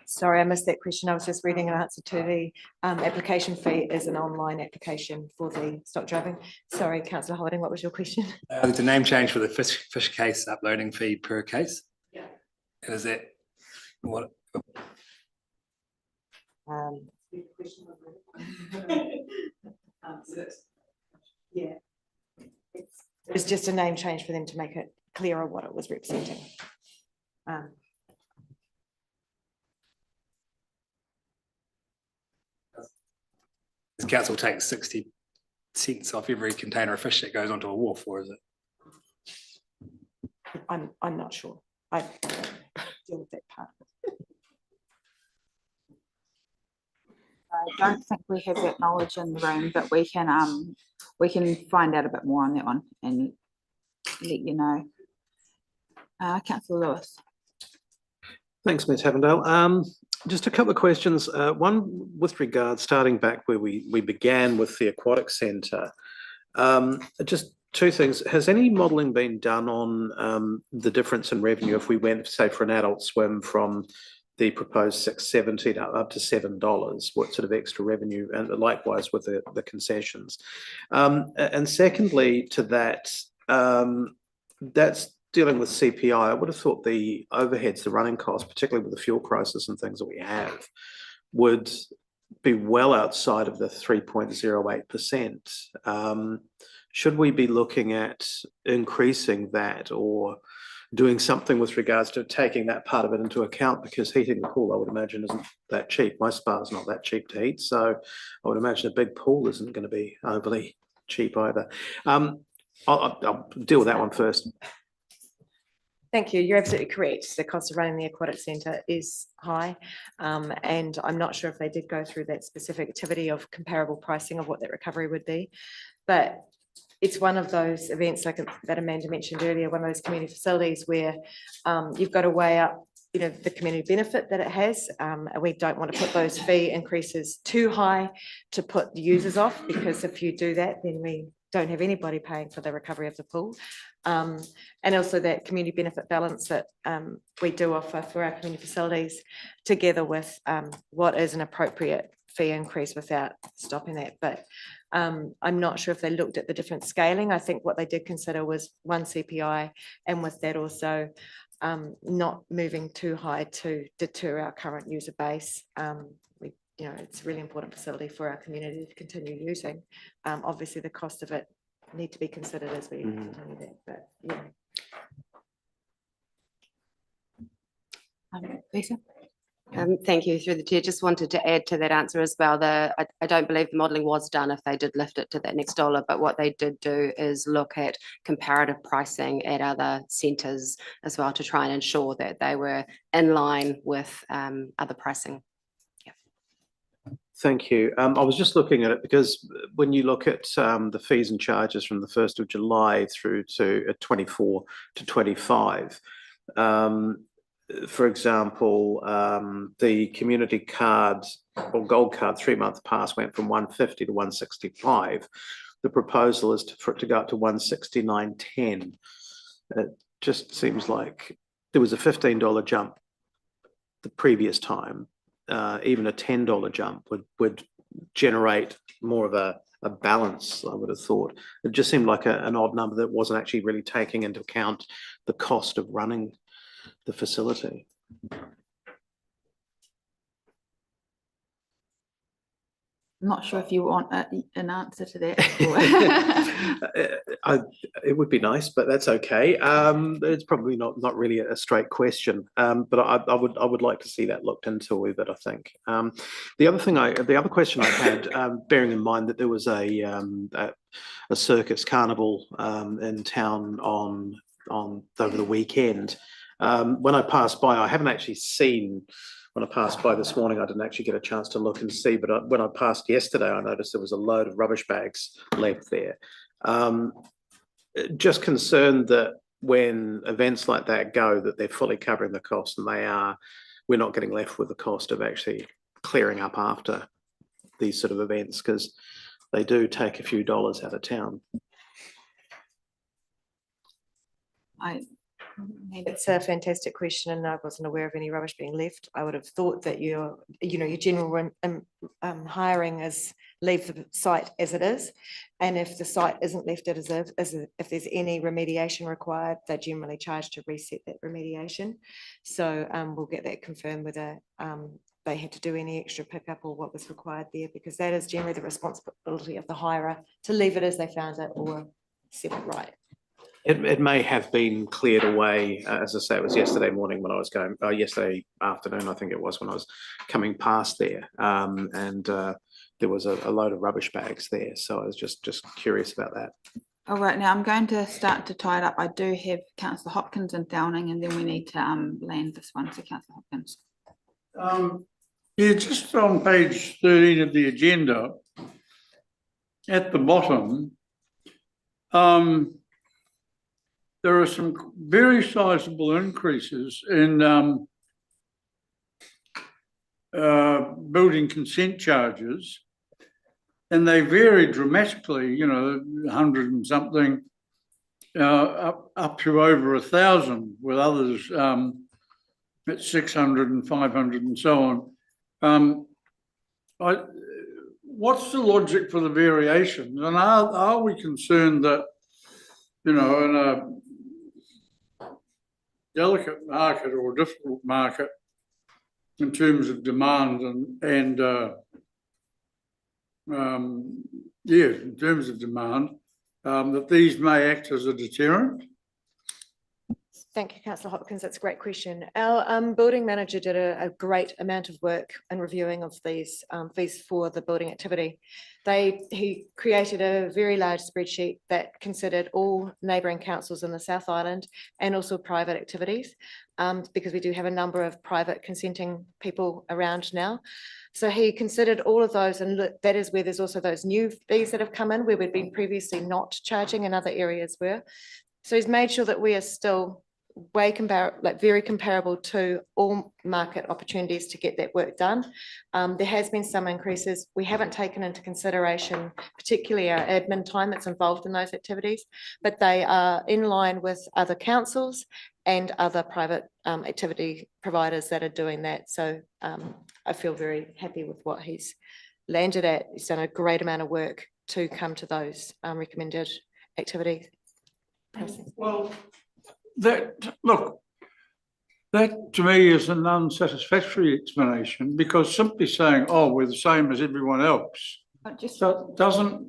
Sorry, I missed that question. I was just reading an answer to the application fee is an online application for the stock driving. Sorry, Councillor Holding, what was your question? It's a name change for the fish case uploading fee per case. Yeah. And is that what? Yeah, it's just a name change for them to make it clearer what it was representing. Does council take 60 cents off every container of fish that goes onto a wharf, or is it? I'm not sure. I deal with that part. I don't think we have that knowledge in the room, but we can find out a bit more on that one and let you know. Councillor Lewis. Thanks, Ms. Havendale. Just a couple of questions. One with regard, starting back where we began with the aquatic centre. Just two things. Has any modelling been done on the difference in revenue if we went, say, for an adult swim from the proposed $6.70 up to $7? What sort of extra revenue, and likewise with the concessions? And secondly, to that, that's dealing with CPI. I would have thought the overheads, the running costs, particularly with the fuel crisis and things that we have, would be well outside of the 3.08%. Should we be looking at increasing that or doing something with regards to taking that part of it into account? Because heating the pool, I would imagine, isn't that cheap. My spa is not that cheap to heat, so I would imagine a big pool isn't going to be overly cheap either. I'll deal with that one first. Thank you. You're absolutely correct. The cost of running the aquatic centre is high, and I'm not sure if they did go through that specific activity of comparable pricing of what that recovery would be, but it's one of those events like that Amanda mentioned earlier, one of those community facilities where you've got to weigh up you know, the community benefit that it has. We don't want to put those fee increases too high to put the users off, because if you do that, then we don't have anybody paying for the recovery of the pool. And also that community benefit balance that we do offer for our community facilities, together with what is an appropriate fee increase without stopping that. But I'm not sure if they looked at the different scaling. I think what they did consider was one CPI, and with that also not moving too high to deter our current user base. You know, it's a really important facility for our community to continue using. Obviously, the cost of it need to be considered as we continue that, but yeah. Lisa? Thank you, through the chair. Just wanted to add to that answer as well. I don't believe the modelling was done if they did lift it to that next dollar, but what they did do is look at comparative pricing at other centres as well, to try and ensure that they were in line with other pricing. Thank you. I was just looking at it because when you look at the fees and charges from the 1st of July through to 24 to 25, for example, the community card or gold card 3-month pass went from 150 to 165. The proposal is for it to go up to 169.10. It just seems like there was a $15 jump the previous time. Even a $10 jump would generate more of a balance, I would have thought. It just seemed like an odd number that wasn't actually really taking into account the cost of running the facility. I'm not sure if you want an answer to that. It would be nice, but that's okay. It's probably not really a straight question, but I would like to see that looked into a wee bit, I think. The other question I had, bearing in mind that there was a circus carnival in town on over the weekend. When I passed by, I haven't actually seen. When I passed by this morning, I didn't actually get a chance to look and see, but when I passed yesterday, I noticed there was a load of rubbish bags left there. Just concerned that when events like that go, that they're fully covering the cost, and we're not getting left with the cost of actually clearing up after these sort of events, because they do take a few dollars out of town. It's a fantastic question, and I wasn't aware of any rubbish being left. I would have thought that your general hiring is leave the site as it is, and if the site isn't left as if there's any remediation required, they're generally charged to reset that remediation. So we'll get that confirmed whether they had to do any extra pickup or what was required there, because that is generally the responsibility of the hirer to leave it as they found it or set it right. It may have been cleared away, as I say, it was yesterday morning when I was going, yesterday afternoon, I think it was, when I was coming past there, and there was a load of rubbish bags there. So I was just curious about that. All right, now I'm going to start to tie it up. I do have Councillor Hopkins and Downing, and then we need to land this one. So Councillor Hopkins. Yeah, just on page 13 of the agenda, at the bottom, there are some very sizable increases in building consent charges, and they vary dramatically, 100 and something, up to over 1,000, with others at 600 and 500 and so on. What's the logic for the variations, and are we concerned that, in a delicate market or a difficult market in terms of demand in terms of demand, that these may act as a deterrent? Thank you, Councillor Hopkins. That's a great question. Our building manager did a great amount of work in reviewing of these fees for the building activity. He created a very large spreadsheet that considered all neighbouring councils in the South Island and also private activities, because we do have a number of private consenting people around now. So he considered all of those, and look, that is where there's also those new fees that have come in, where we've been previously not charging and other areas were. So he's made sure that we are still very comparable to all market opportunities to get that work done. There has been some increases. We haven't taken into consideration particularly our admin time that's involved in those activities, but they are in line with other councils and other private activity providers that are doing that. So I feel very happy with what he's landed at. He's done a great amount of work to come to those recommended activities. Well, that to me is an unsatisfactory explanation, because simply saying, oh, we're the same as everyone else, so doesn't,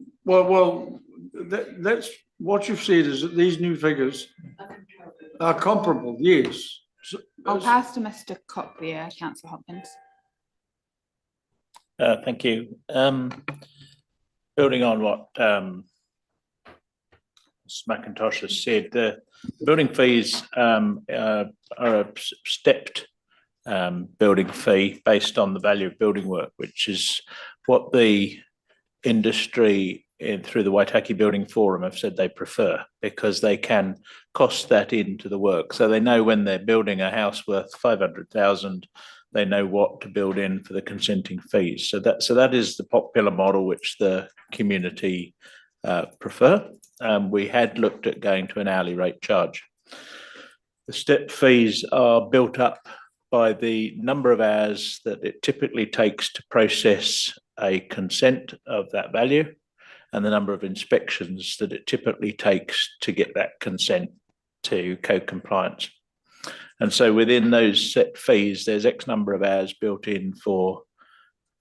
that's what you've said, is that these new figures are comparable, yes. I'll pass to Mr. Cock there, Councillor Hopkins. Thank you. Building on what Ms. McIntosh has said, the building fees are a stepped building fee based on the value of building work, which is what the industry through the Waitaki Building Forum have said they prefer, because they can cost that into the work. So they know when they're building a house worth 500,000, they know what to build in for the consenting fees. So that is the popular model which the community prefer. We had looked at going to an hourly rate charge. The step fees are built up by the number of hours that it typically takes to process a consent of that value, and the number of inspections that it typically takes to get that consent to code compliance. And so within those set fees, there's X number of hours built in for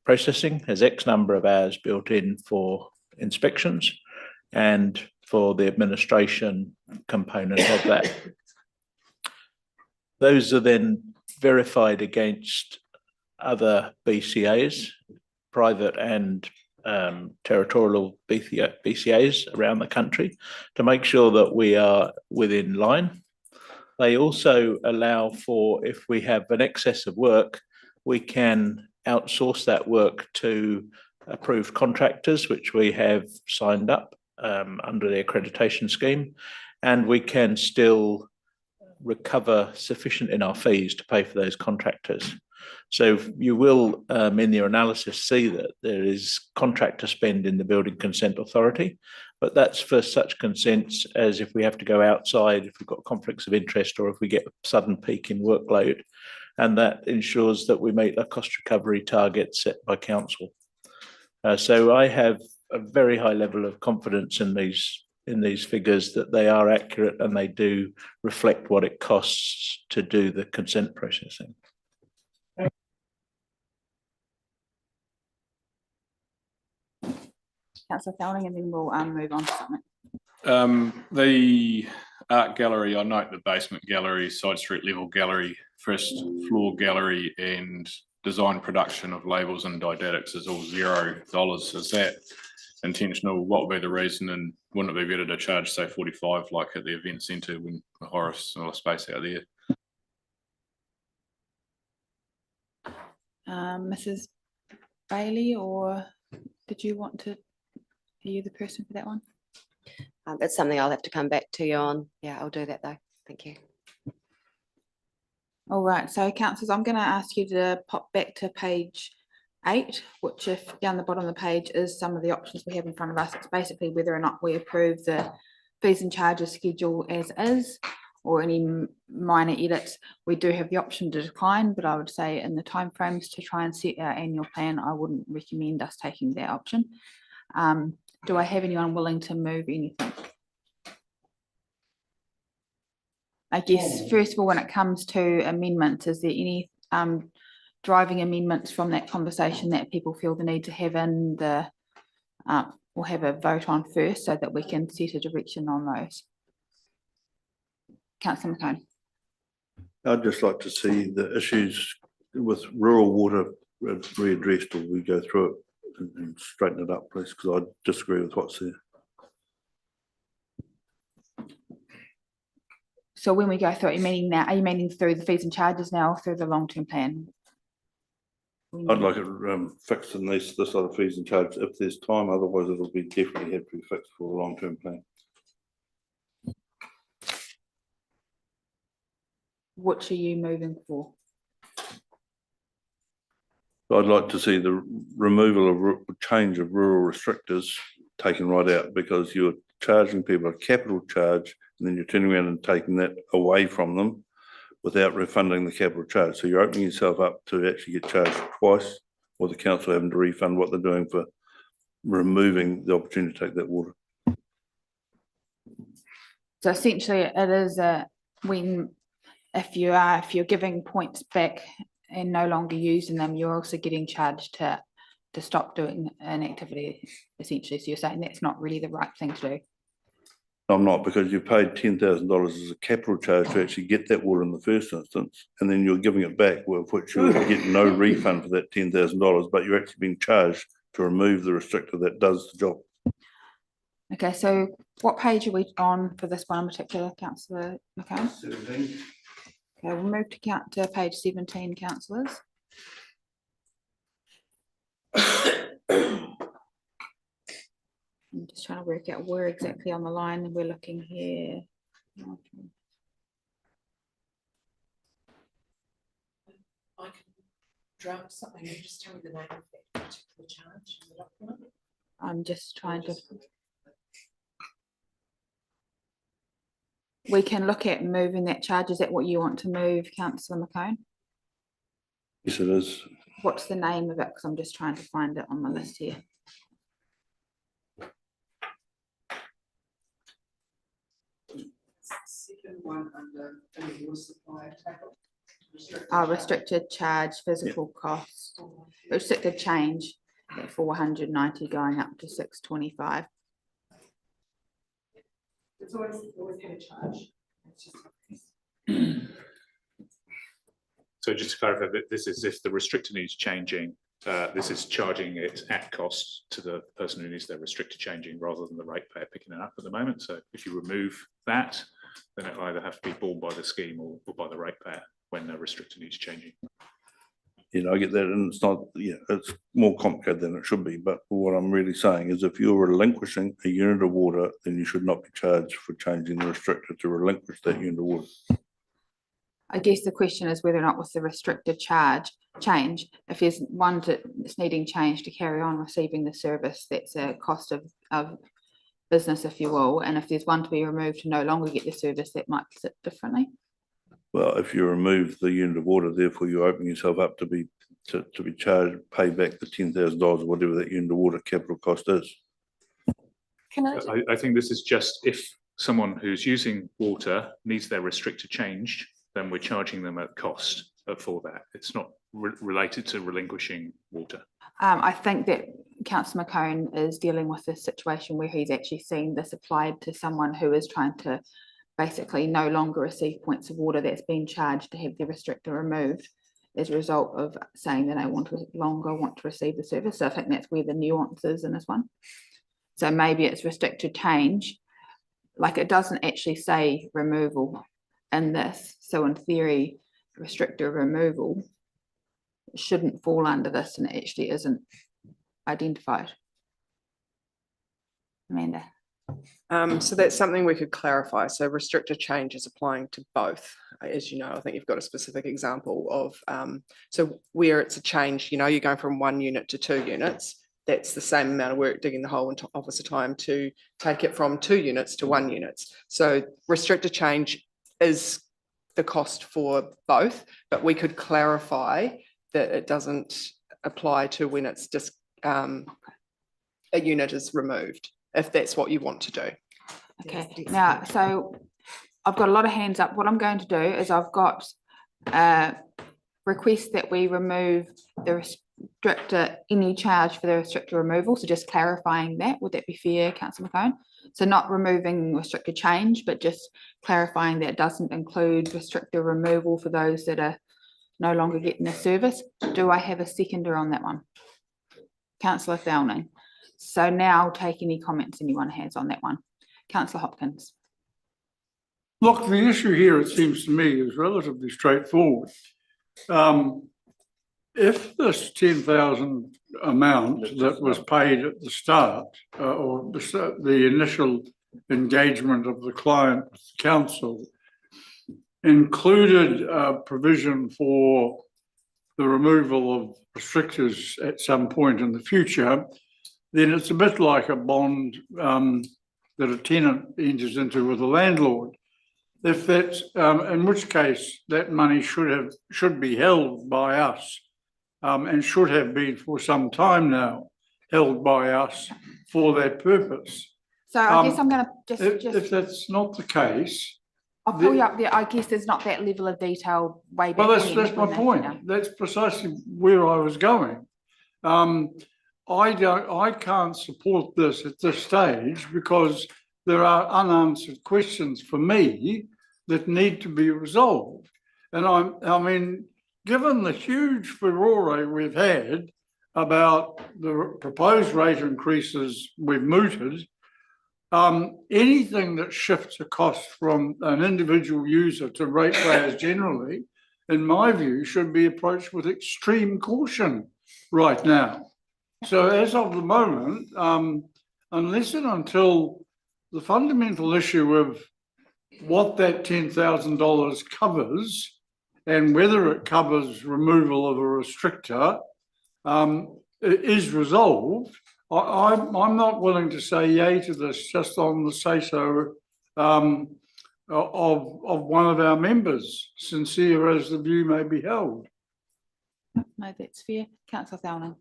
processing, there's X number of hours built in for inspections, and for the administration component of that. Those are then verified against other BCAs, private and territorial BCAs around the country, to make sure that we are within line. They also allow for, if we have an excess of work, we can outsource that work to approved contractors, which we have signed up under the accreditation scheme, and we can still recover sufficient in our fees to pay for those contractors. So you will, in your analysis, see that there is contractor spend in the Building Consent Authority, but that's for such consents as if we have to go outside, if we've got conflicts of interest, or if we get a sudden peak in workload, and that ensures that we meet the cost recovery target set by council. So I have a very high level of confidence in these figures, that they are accurate and they do reflect what it costs to do the consent processing. Councillor Fowling, and then we'll move on to something. The art gallery, I note the basement gallery, side street level gallery, first floor gallery, and design production of labels and didactics is all $0. Is that intentional? What would be the reason, and wouldn't it be better to charge, say, 45 like at the event centre when the Horace similar space out there? Mrs. Bailey, or did you want to, are you the person for that one? It's something I'll have to come back to you on. Yeah, I'll do that though. Thank you. All right, so councillors, I'm going to ask you to pop back to page 8, which, if down the bottom of the page, is some of the options we have in front of us. It's basically whether or not we approve the fees and charges schedule as is, or any minor edits. We do have the option to decline, but I would say in the timeframes to try and set our annual plan, I wouldn't recommend us taking that option. Do I have anyone willing to move anything? I guess, first of all, when it comes to amendments, is there any driving amendments from that conversation that people feel the need to have in the, or have a vote on first, so that we can set a direction on those? Councillor McCone. I'd just like to see the issues with rural water readdressed, or we go through it and straighten it up, please, because I disagree with what's there. So when we go through it, you meaning now, are you meaning through the fees and charges now, or through the long-term plan? I'd like it fixed in this other fees and charges if there's time, otherwise it'll be definitely have to be fixed for a long-term plan. which are you moving for? I'd like to see the removal of change of rural restrictors taken right out, because you're charging people a capital charge and then you're turning around and taking that away from them without refunding the capital charge. So you're opening yourself up to actually get charged twice, or the council having to refund what they're doing for removing the opportunity to take that water. So essentially it is if you're giving points back and no longer using them, you're also getting charged to stop doing an activity, essentially. So you're saying that's not really the right thing to do. I'm not, because you paid $10,000 as a capital charge to actually get that water in the first instance, and then you're giving it back, with which you get no refund for that $10,000, but you're actually being charged to remove the restrictor that does the job. Okay, so what page are we on for this one in particular, Councillor McCone? 17. Okay, we'll move to page 17, councillors. I'm just trying to work out where exactly on the line we're looking here. I can draft something and just tell me the name of that particular charge in the document. I'm just trying to. We can look at moving that charge. Is that what you want to move, Councillor McCone? Yes, it is. What's the name of it? Because I'm just trying to find it on the list here. Second one under water supply tackle. Restricted charge, physical costs, restricted change at 490 going up to 625. It's always been a charge. So just to clarify, that this is if the restrictor needs changing, this is charging it at cost to the person who needs their restrictor changing, rather than the ratepayer picking it up at the moment. So if you remove that, then it'll either have to be borne by the scheme or by the ratepayer when the restrictor needs changing. You know, I get that, and it's not, it's more complicated than it should be. But what I'm really saying is, if you're relinquishing a unit of water, then you should not be charged for changing the restrictor to relinquish that unit of water. I guess the question is whether or not with the restricted change, if there's one that's needing change to carry on receiving the service, that's a cost of business, if you will. And if there's one to be removed to no longer get the service, that might sit differently. Well, if you remove the unit of water, therefore you're opening yourself up to be charged, pay back the $10,000 or whatever that unit of water capital cost is. I think this is just if someone who's using water needs their restrictor changed, then we're charging them at cost for that. It's not related to relinquishing water. I think that Councillor McCone is dealing with this situation where he's actually seen this applied to someone who is trying to basically no longer receive points of water that's been charged to have the restrictor removed as a result of saying that I want to receive the service. So I think that's where the nuance is in this one. So maybe it's restricted change, like it doesn't actually say removal in this. So in theory, restrictor removal shouldn't fall under this, and it actually isn't identified. Amanda. So that's something we could clarify. So restricted change is applying to both. As you know, I think you've got a specific example of, so where it's a change, you're going from 1 unit to 2 units, that's the same amount of work digging the hole into officer time to take it from 2 units to 1 unit. So restricted change is the cost for both, but we could clarify that it doesn't apply to when it's just a unit is removed, if that's what you want to do. Okay, now, so I've got a lot of hands up. What I'm going to do is I've got a request that we remove the restrictor, any charge for the restrictor removal. So just clarifying that, would that be fair, Councillor McCone? So not removing restricted change, but just clarifying that it doesn't include restrictor removal for those that are no longer getting the service. Do I have a seconder on that one? Councillor Thowning. So now I'll take any comments anyone has on that one. Councillor Hopkins. Look, the issue here, it seems to me, is relatively straightforward. If this 10,000 amount that was paid at the start, or the initial engagement of the client with the council, included a provision for the removal of restrictors at some point in the future, then it's a bit like a bond that a tenant enters into with a landlord. If that's, in which case that money should be held by us and should have been for some time now held by us for that purpose. So I guess I'm going to If that's not the case, I'll pull you up there. I guess there's not that level of detail way back. well, that's my point. That's precisely where I was going. I can't support this at this stage because there are unanswered questions for me that need to be resolved. And I mean, given the huge furore we've had about the proposed rate increases we've mooted, anything that shifts a cost from an individual user to ratepayers generally, in my view, should be approached with extreme caution right now. So as of the moment, unless and until the fundamental issue of what that $10,000 covers and whether it covers removal of a restrictor is resolved, I'm not willing to say yay to this just on the say-so of one of our members, sincere as the view may be held. No, that's fair. Councillor Thowning.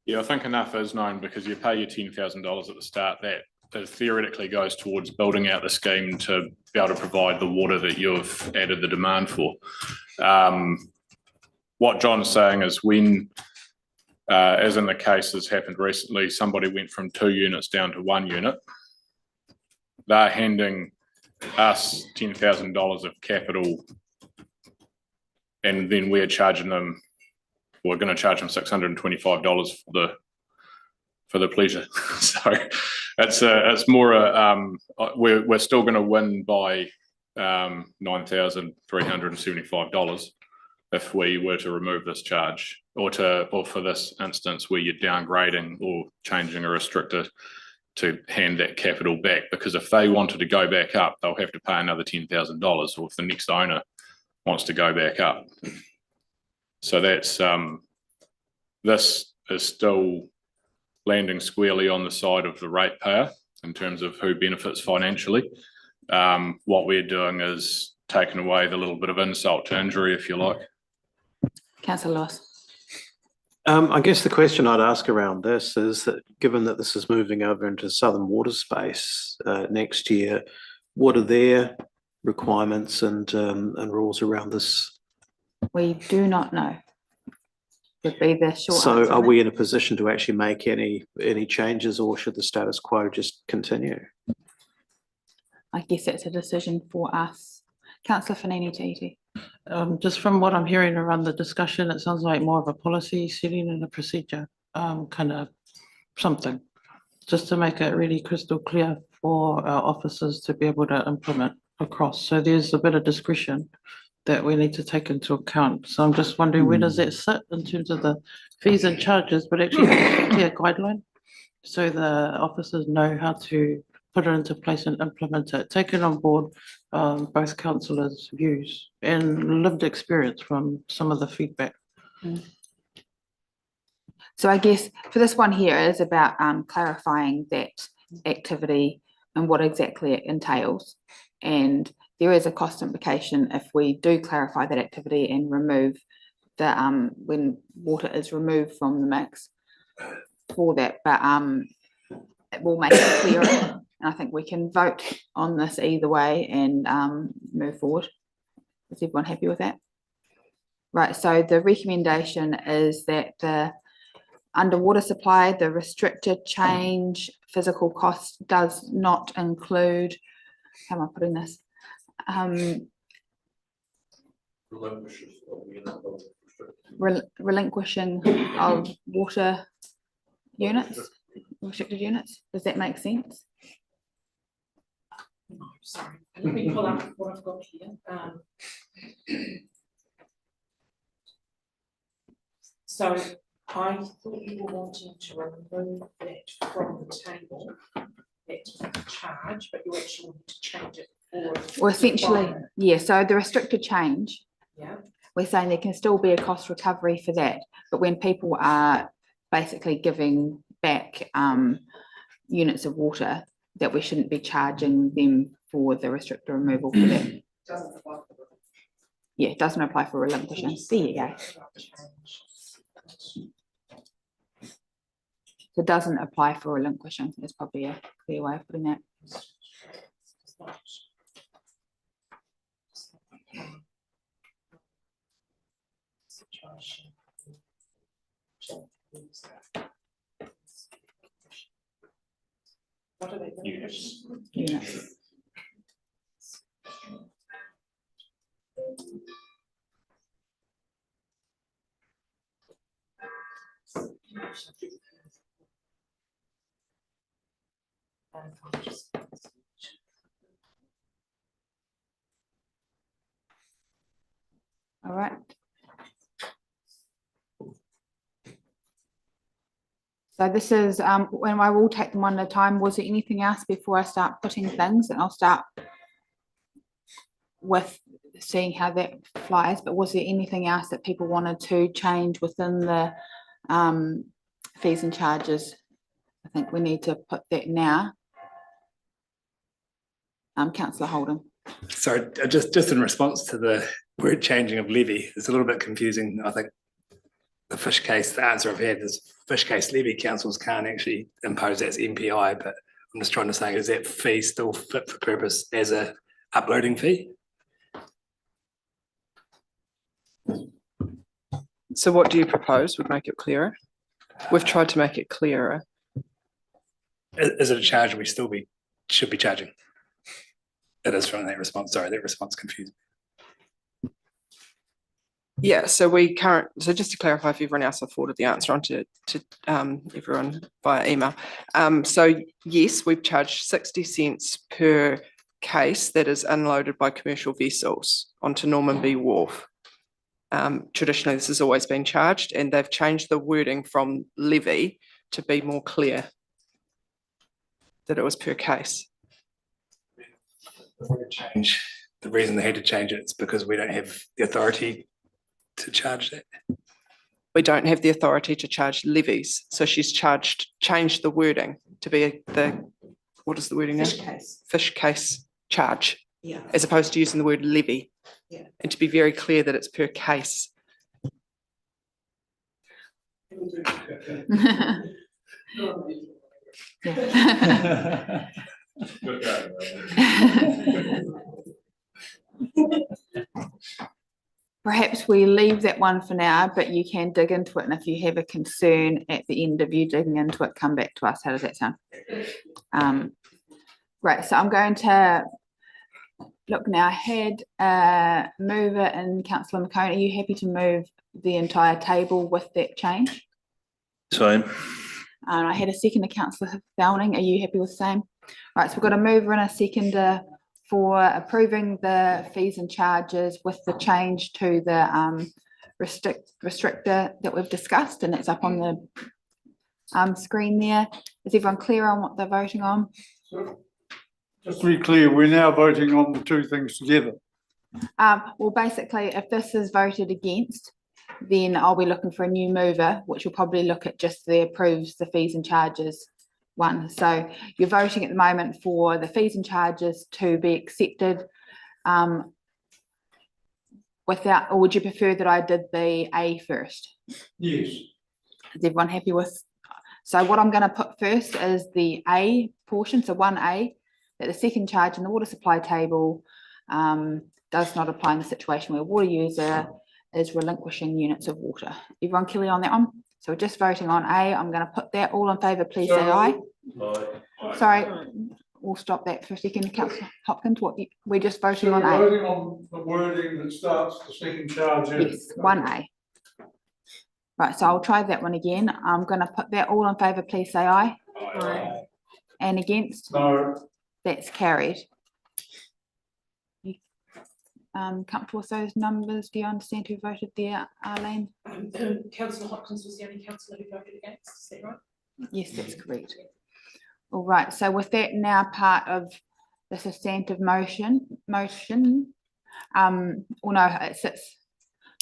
Yeah, I think enough is known because you pay your $10,000 at the start. That theoretically goes towards building out the scheme to be able to provide the water that you've added the demand for. What John's saying is when, as in the case that's happened recently, somebody went from 2 units down to 1 unit, they're handing us $10,000 of capital and then we're charging them, we're going to charge them $625 for the pleasure. So it's more we're still going to win by $9,375 if we were to remove this charge, or for this instance where you're downgrading or changing a restrictor to hand that capital back, because if they wanted to go back up, they'll have to pay another $10,000, or if the next owner wants to go back up. So that's this is still landing squarely on the side of the ratepayer in terms of who benefits financially. What we're doing is taking away the little bit of insult to injury, if you like. Councillor Lewis. I guess the question I'd ask around this is that given that this is moving over into southern water space next year, what are their requirements and rules around this? We do not know. Would be the short So answer. are we in a position to actually make any changes, or should the status quo just continue? I guess that's a decision for us. Councillor Fanini Titi. Just from what I'm hearing around the discussion, it sounds like more of a policy setting and a procedure, kind of something, just to make it really crystal clear for our officers to be able to implement across. So there's a bit of discretion that we need to take into account. So I'm just wondering where does that sit in terms of the fees and charges, but actually a clear guideline so the officers know how to put it into place and implement it, taking on board both councillors' views and lived experience from some of the feedback. So I guess for this one here is about clarifying that activity and what exactly it entails. And there is a cost implication if we do clarify that activity and remove the when water is removed from the mix for that, but it will make it clearer. And I think we can vote on this either way and move forward. Is everyone happy with that? Right, so the recommendation is that the underwater supply, the restricted change physical cost does not include, how am I putting this? Relinquishing of water units, restricted units. Does that make sense? Sorry, let me pull up what I've got here. So I thought you were wanting to remove that from the table, that charge, but you actually wanted to change it Well, essentially, yeah, so the restricted change, Yeah. we're saying there can still be a cost recovery for that, but when people are basically giving back units of water, that we shouldn't be charging them for the restricted removal for that. Yeah, it doesn't apply for relinquishing. There you go. So it doesn't apply for relinquishing. That's probably a clear way of putting that. Units. Units. All right. So this is when I will take them one at a time. Was there anything else before I start putting things? And I'll start with seeing how that flies. But was there anything else that people wanted to change within the fees and charges? I think we need to put that now. Councillor Holden. Sorry, just in response to the word changing of levy, it's a little bit confusing. I think the fish case, the answer I've had is fish case levy councils can't actually impose that as MPI, but I'm just trying to say, is that fee still fit for purpose as a uploading fee? So what do you propose would make it clearer? We've tried to make it clearer. Is it a charge we should be charging? It is from that response. Sorry, that response confused me. Yeah, so just to clarify, if everyone else, I forwarded the answer on to everyone via email. So yes, we've charged 60 cents per case that is unloaded by commercial vessels onto Norman B. Wharf. Traditionally, this has always been charged, and they've changed the wording from levy to be more clear that it was per case. The reason they had to change it is because we don't have the authority to charge that. We don't have the authority to charge levies, so she's changed the wording to be what is the wording now? Fish case. Fish case charge. Yeah. As opposed to using the word levy. Yeah. And to be very clear that it's per case. Perhaps we leave that one for now, but you can dig into it. And if you have a concern at the end of you digging into it, come back to us. How does that sound? Right, so I'm going to look now. I had a mover and Councillor McCone. Are you happy to move the entire table with that change? Same. And I had a second to Councillor Downing. Are you happy with the same? Right, so we've got a mover and a seconder for approving the fees and charges with the change to the restrictor that we've discussed, and it's up on the screen there. Is everyone clear on what they're voting on? Just to be clear, we're now voting on the two things together. Well, basically, if this is voted against, then I'll be looking for a new mover, which will probably look at just the approves the fees and charges one. So you're voting at the moment for the fees and charges to be accepted without, or would you prefer that I did the A first? Yes. Is everyone happy with? So what I'm going to put first is the A portion, so 1A, that the second charge in the water supply table does not apply in the situation where a water user is relinquishing units of water. Everyone clear on that one? So we're just voting on A. I'm going to put that. All in favour, please say aye. Aye. Sorry, we'll stop that for a second. Councillor Hopkins, we're just voting on A. Voting on the wording that starts the second charge. Yes, 1A. Right, so I'll try that one again. I'm going to put that. All in favour, please say aye. Aye. And against? No. That's carried. Comfortable with those numbers? Do you understand who voted there, Arlene? Councillor Hopkins was the only councillor who voted against, is that right? Yes, that's correct. All right, so with that now part of the substantive motion, or no, it sits,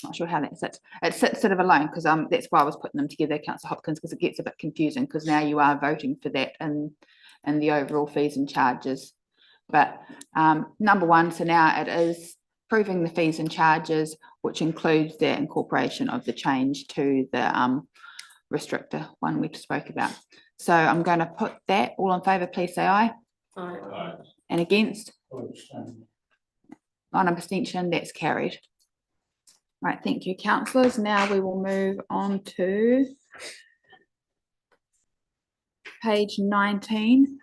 not sure how that sits. It sits sort of alone because that's why I was putting them together, Councillor Hopkins, because it gets a bit confusing because now you are voting for that in the overall fees and charges. But number one, so now it is approving the fees and charges, which includes the incorporation of the change to the restrictor one we spoke about. So I'm going to put that. All in favour, please say aye. Aye. And against? On abstention, that's carried. Right, thank you, councillors. Now we will move on to page 19.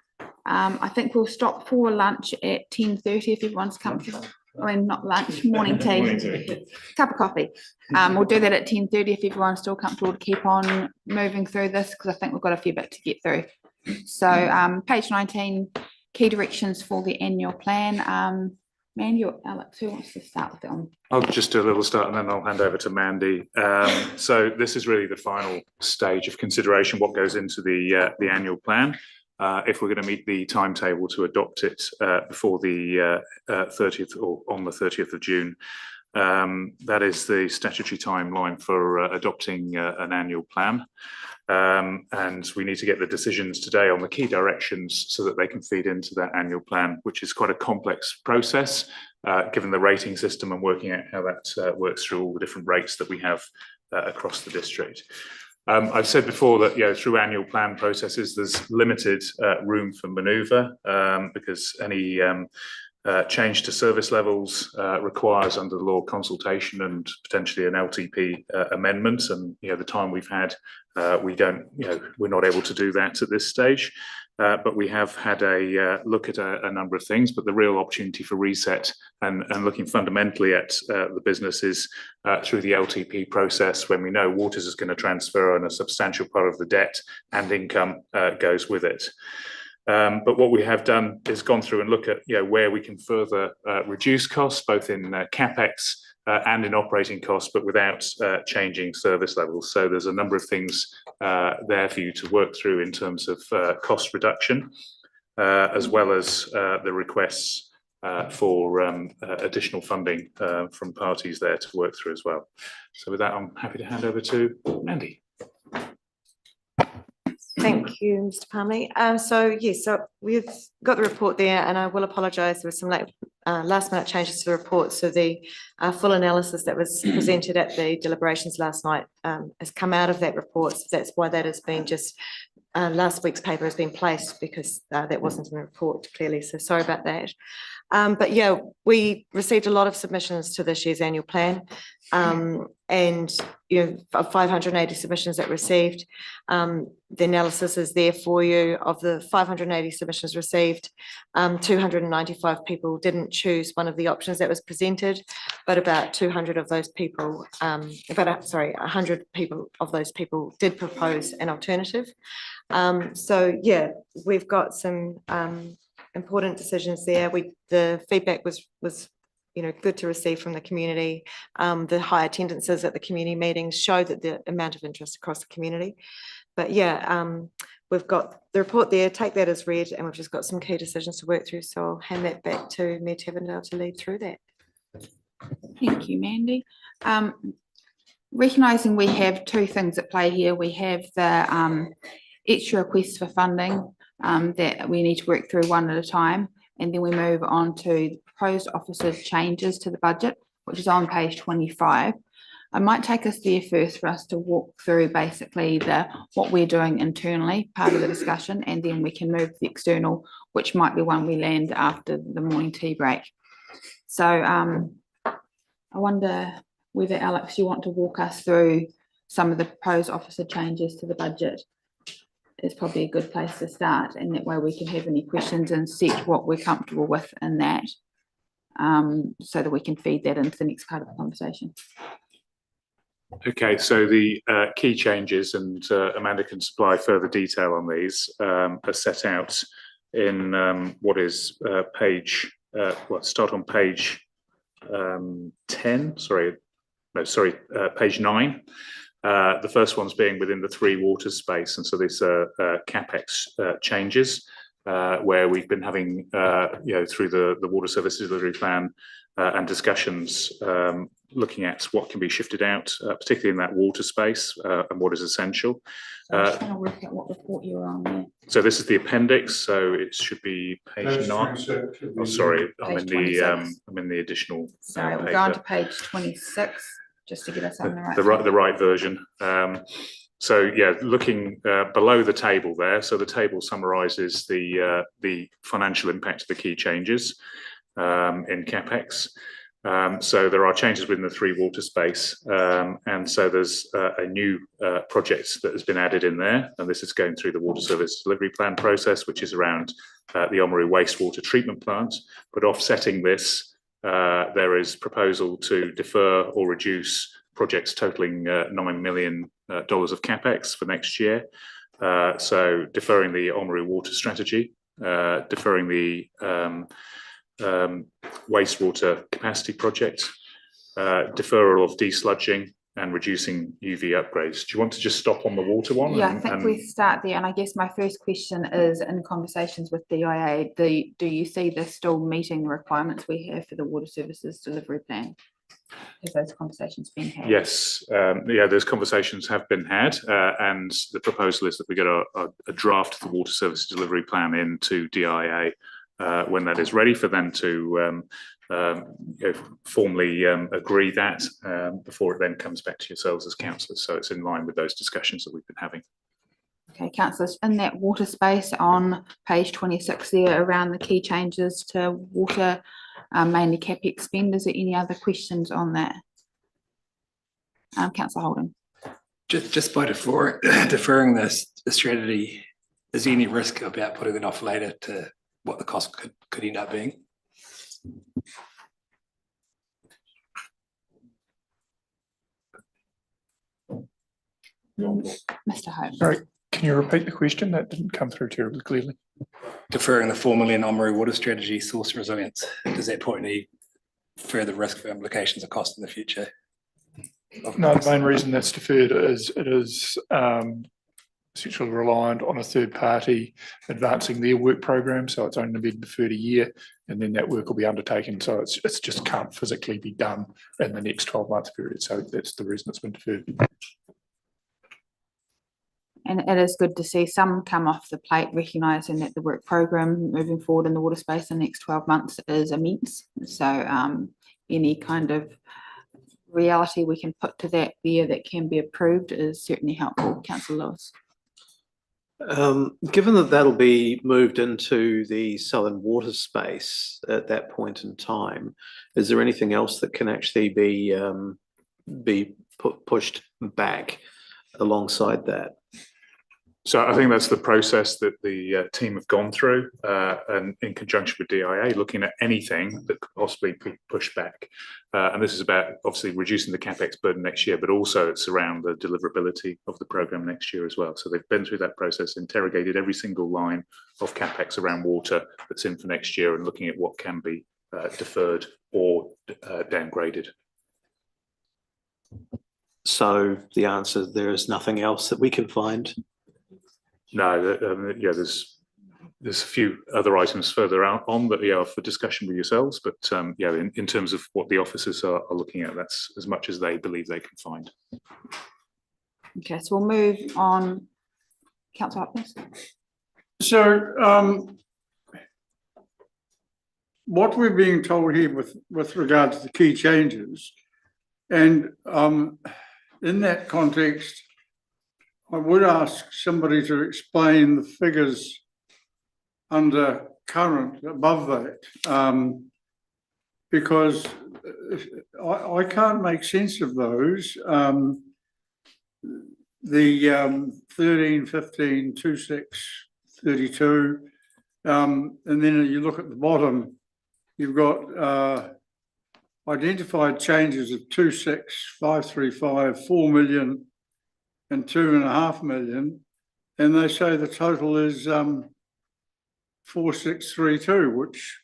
I think we'll stop for lunch at 10:30 if everyone's comfortable. I mean, not lunch, morning tea, cup of coffee. We'll do that at 10:30 if everyone's still comfortable to keep on moving through this, because I think we've got a fair bit to get through. So page 19, key directions for the annual plan. Mandy or Alex, who wants to start with that one? I'll just do a little start and then I'll hand over to Mandy. So this is really the final stage of consideration, what goes into the annual plan. If we're going to meet the timetable to adopt it before the 30th or on the 30th of June, that is the statutory timeline for adopting an annual plan. And we need to get the decisions today on the key directions so that they can feed into that annual plan, which is quite a complex process, given the rating system and working out how that works through all the different rates that we have across the district. I've said before that, through annual plan processes, there's limited room for manoeuvre because any change to service levels requires under the law consultation and potentially an LTP amendment. And the time we've had, we're not able to do that at this stage. But we have had a look at a number of things, but the real opportunity for reset and looking fundamentally at the business is through the LTP process, when we know Waters is going to transfer and a substantial part of the debt and income goes with it. But what we have done is gone through and look at where we can further reduce costs, both in CapEx and in operating costs, but without changing service levels. So there's a number of things there for you to work through in terms of cost reduction, as well as the requests for additional funding from parties there to work through as well. So with that, I'm happy to hand over to Mandy. Thank you, Mr. Palmy. So we've got the report there, and I will apologise, there was some last minute changes to the report. So the full analysis that was presented at the deliberations last night has come out of that report. So that's why that has been just last week's paper has been placed, because that wasn't in the report clearly. So sorry about that. But yeah, we received a lot of submissions to this year's annual plan, and 580 submissions that received. The analysis is there for you. Of the 580 submissions received, 295 people didn't choose one of the options that was presented, but about 200 of those people, 100 people of those people did propose an alternative. So yeah, we've got some important decisions there. The feedback was good to receive from the community. The high attendances at the community meetings showed that the amount of interest across the community. But yeah, we've got the report there, take that as read, and we've just got some key decisions to work through. So I'll hand that back to Mayor Tavendale to lead through that. Thank you, Mandy. Recognising we have two things at play here. We have the extra requests for funding that we need to work through one at a time, and then we move on to the proposed officers' changes to the budget, which is on page 25. I might take us there first for us to walk through basically what we're doing internally, part of the discussion, and then we can move to the external, which might be one we land after the morning tea break. So I wonder whether, Alex, you want to walk us through some of the proposed officer changes to the budget. It's probably a good place to start, and that way we can have any questions and set what we're comfortable with in that, so that we can feed that into the next part of the conversation. Okay, so the key changes, and Amanda can supply further detail on these, are set out in what is page, start on page 10, page 9. The first one's being within the 3 water space, and so these are CapEx changes. where we've been having, through the water services delivery plan and discussions, looking at what can be shifted out, particularly in that water space and what is essential. I'm just trying to work out what report you're on there. So this is the appendix, so it should be page 9. Oh, sorry, I'm in the additional. Sorry, we're going to page 26, just to get us on the right. The right version. So yeah, looking below the table there. So the table summarises the financial impact of the key changes in CapEx. So there are changes within the 3 water space, and so there's a new project that has been added in there, and this is going through the water service delivery plan process, which is around the Oamaru wastewater treatment plant. But offsetting this, there is proposal to defer or reduce projects totaling $9 million of CapEx for next year. So deferring the Oamaru water strategy, deferring the wastewater capacity project, deferral of desludging, and reducing UV upgrades. Do you want to just stop on the water one? Yeah, I think we start there. And I guess my first question is, in conversations with DIA, do you see this still meeting the requirements we have for the water services delivery plan? Have those conversations been had? Yes, those conversations have been had, and the proposal is that we get a draft of the water services delivery plan into DIA when that is ready for them to formally agree that before it then comes back to yourselves as councillors. So it's in line with those discussions that we've been having. Okay, councillors, in that water space on page 26 there, around the key changes to water, mainly CapEx spend, is there any other questions on that? Councillor Holden. Just by deferring this strategy, is there any risk about putting it off later to what the cost could end up being? Mr. Hope. Sorry, can you repeat the question? That didn't come through terribly clearly. Deferring the $4 million Oamaru water strategy source resilience, does that put any further risk for implications of cost in the future? No, the main reason that's deferred is it is essentially reliant on a third party advancing their work program, so it's only been deferred a year, and then that work will be undertaken. So it's just can't physically be done in the next 12-month period. So that's the reason it's been deferred. And it is good to see some come off the plate, recognising that the work program moving forward in the water space in the next 12 months is immense. So any kind of reality we can put to that there that can be approved is certainly helpful. Councillor Lewis. Given that that'll be moved into the southern water space at that point in time, is there anything else that can actually be pushed back alongside that? So I think that's the process that the team have gone through, and in conjunction with DIA, looking at anything that could possibly be pushed back. And this is about obviously reducing the CapEx burden next year, but also it's around the deliverability of the programme next year as well. So they've been through that process, interrogated every single line of CapEx around water that's in for next year, and looking at what can be deferred or downgraded. So the answer, there is nothing else that we can find? No, there's a few other items further out on that are for discussion with yourselves, but in terms of what the officers are looking at, that's as much as they believe they can find. Okay, so we'll move on. Councillor Hopkins. So what we're being told here with regard to the key changes, and in that context, I would ask somebody to explain the figures under current above that, because I can't make sense of those. The 13, 15, 26, 32, and then you look at the bottom, you've got identified changes of 26, 535, 4 million, and 2.5 million, and they say the total is 4632, which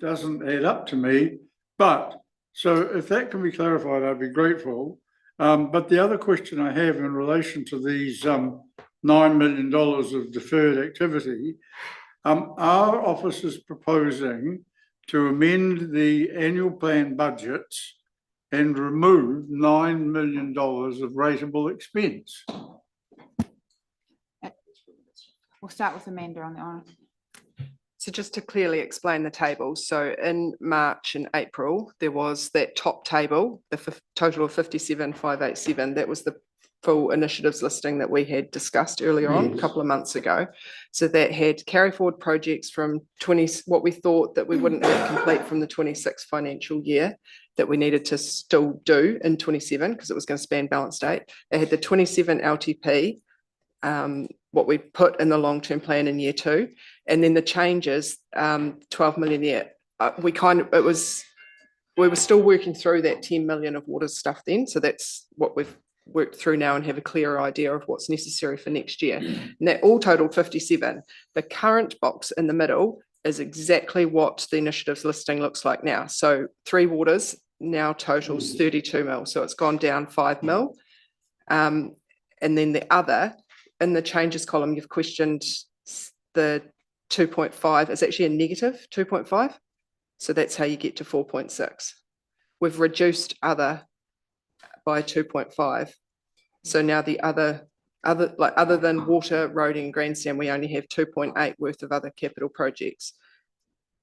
doesn't add up to me. But so if that can be clarified, I'd be grateful. But the other question I have in relation to these $9 million of deferred activity Our office is proposing to amend the annual plan budgets and remove $9 million of rateable expense. We'll start with Amanda on that one. So just to clearly explain the table, so in March and April, there was that top table, the total of 57,587, that was the full initiatives listing that we had discussed earlier on, a couple of months ago. So that had carry forward projects from what we thought that we wouldn't have complete from the 26 financial year that we needed to still do in 27 because it was going to span balance date. It had the 27 LTP, what we put in the long-term plan in year 2, and then the changes, 12 million year. We were still working through that 10 million of water stuff then. So that's what we've worked through now and have a clearer idea of what's necessary for next year. And that all totaled 57. The current box in the middle is exactly what the initiatives listing looks like now. So 3 waters now totals 32 mil. So it's gone down 5 mil. And then the other, in the changes column, you've questioned the 2.5 is actually a negative 2.5. So that's how you get to 4.6. We've reduced other by 2.5. So now the other than water, road and grandstand, we only have 2.8 worth of other capital projects.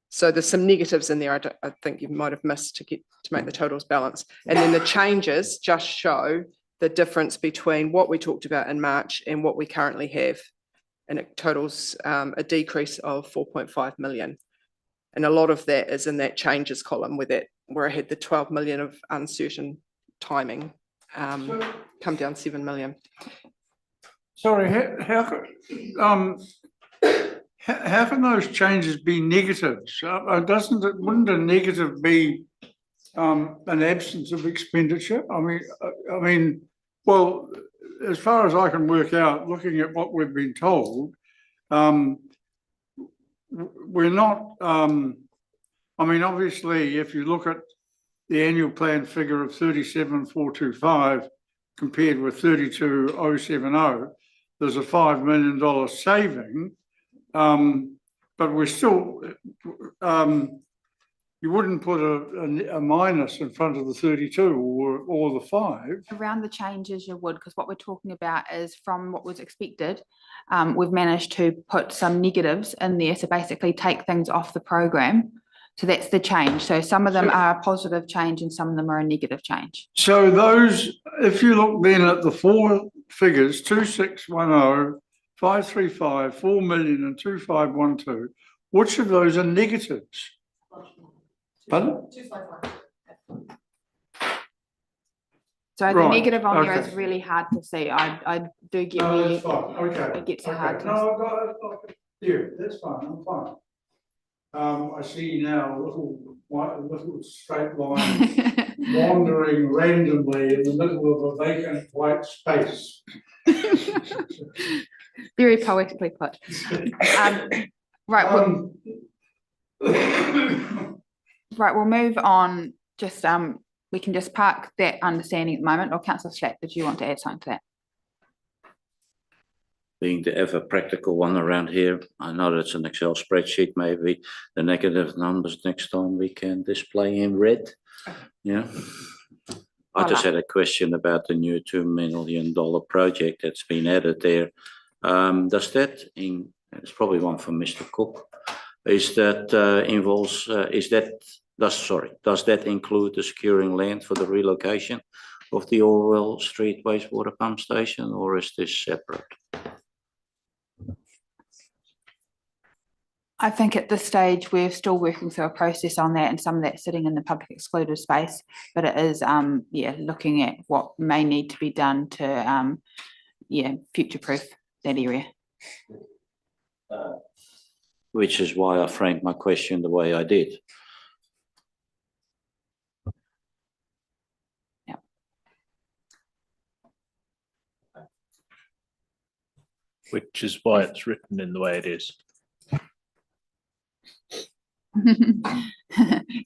So there's some negatives in there I think you might have missed to make the totals balance. And then the changes just show the difference between what we talked about in March and what we currently have. And it totals a decrease of 4.5 million. And a lot of that is in that changes column where I had the 12 million of uncertain timing come down 7 million. Sorry, how can those changes be negatives? Wouldn't a negative be an absence of expenditure? I mean, well, as far as I can work out, looking at what we've been told, we're not, obviously, if you look at the annual plan figure of 37,425 compared with 32,070, there's a $5 million saving, but we're still, you wouldn't put a minus in front of the 32 or the 5. Around the changes you would, because what we're talking about is from what was expected, we've managed to put some negatives in there, so basically take things off the program. So that's the change. So some of them are a positive change and some of them are a negative change. So those, if you look then at the 4 figures, 2610, 535, 4 million and 2512, which of those are negatives? Pardon? So the negative on there is really hard to see. I do get no, that's fine. Okay. It gets hard to see. No, I've got it. Yeah, that's fine. I'm fine. I see now a little straight line wandering randomly in the middle of a vacant white space. Very poetically put. Right. Right, we'll move on. Just we can just park that understanding at the moment. Or Councillor Slack, did you want to add something to that? Being the ever practical one around here, I know that's an Excel spreadsheet. Maybe the negative numbers next time we can display in red. Yeah. I just had a question about the new $2 million project that's been added there. Does that, it's probably one for Mr. Cook, does that include the securing land for the relocation of the Orwell Street wastewater pump station, or is this separate? I think at this stage we're still working through a process on that, and some of that's sitting in the public excluded space, but it is looking at what may need to be done to future-proof that area. Which is why I framed my question the way I did. Yeah. Which is why it's written in the way it is.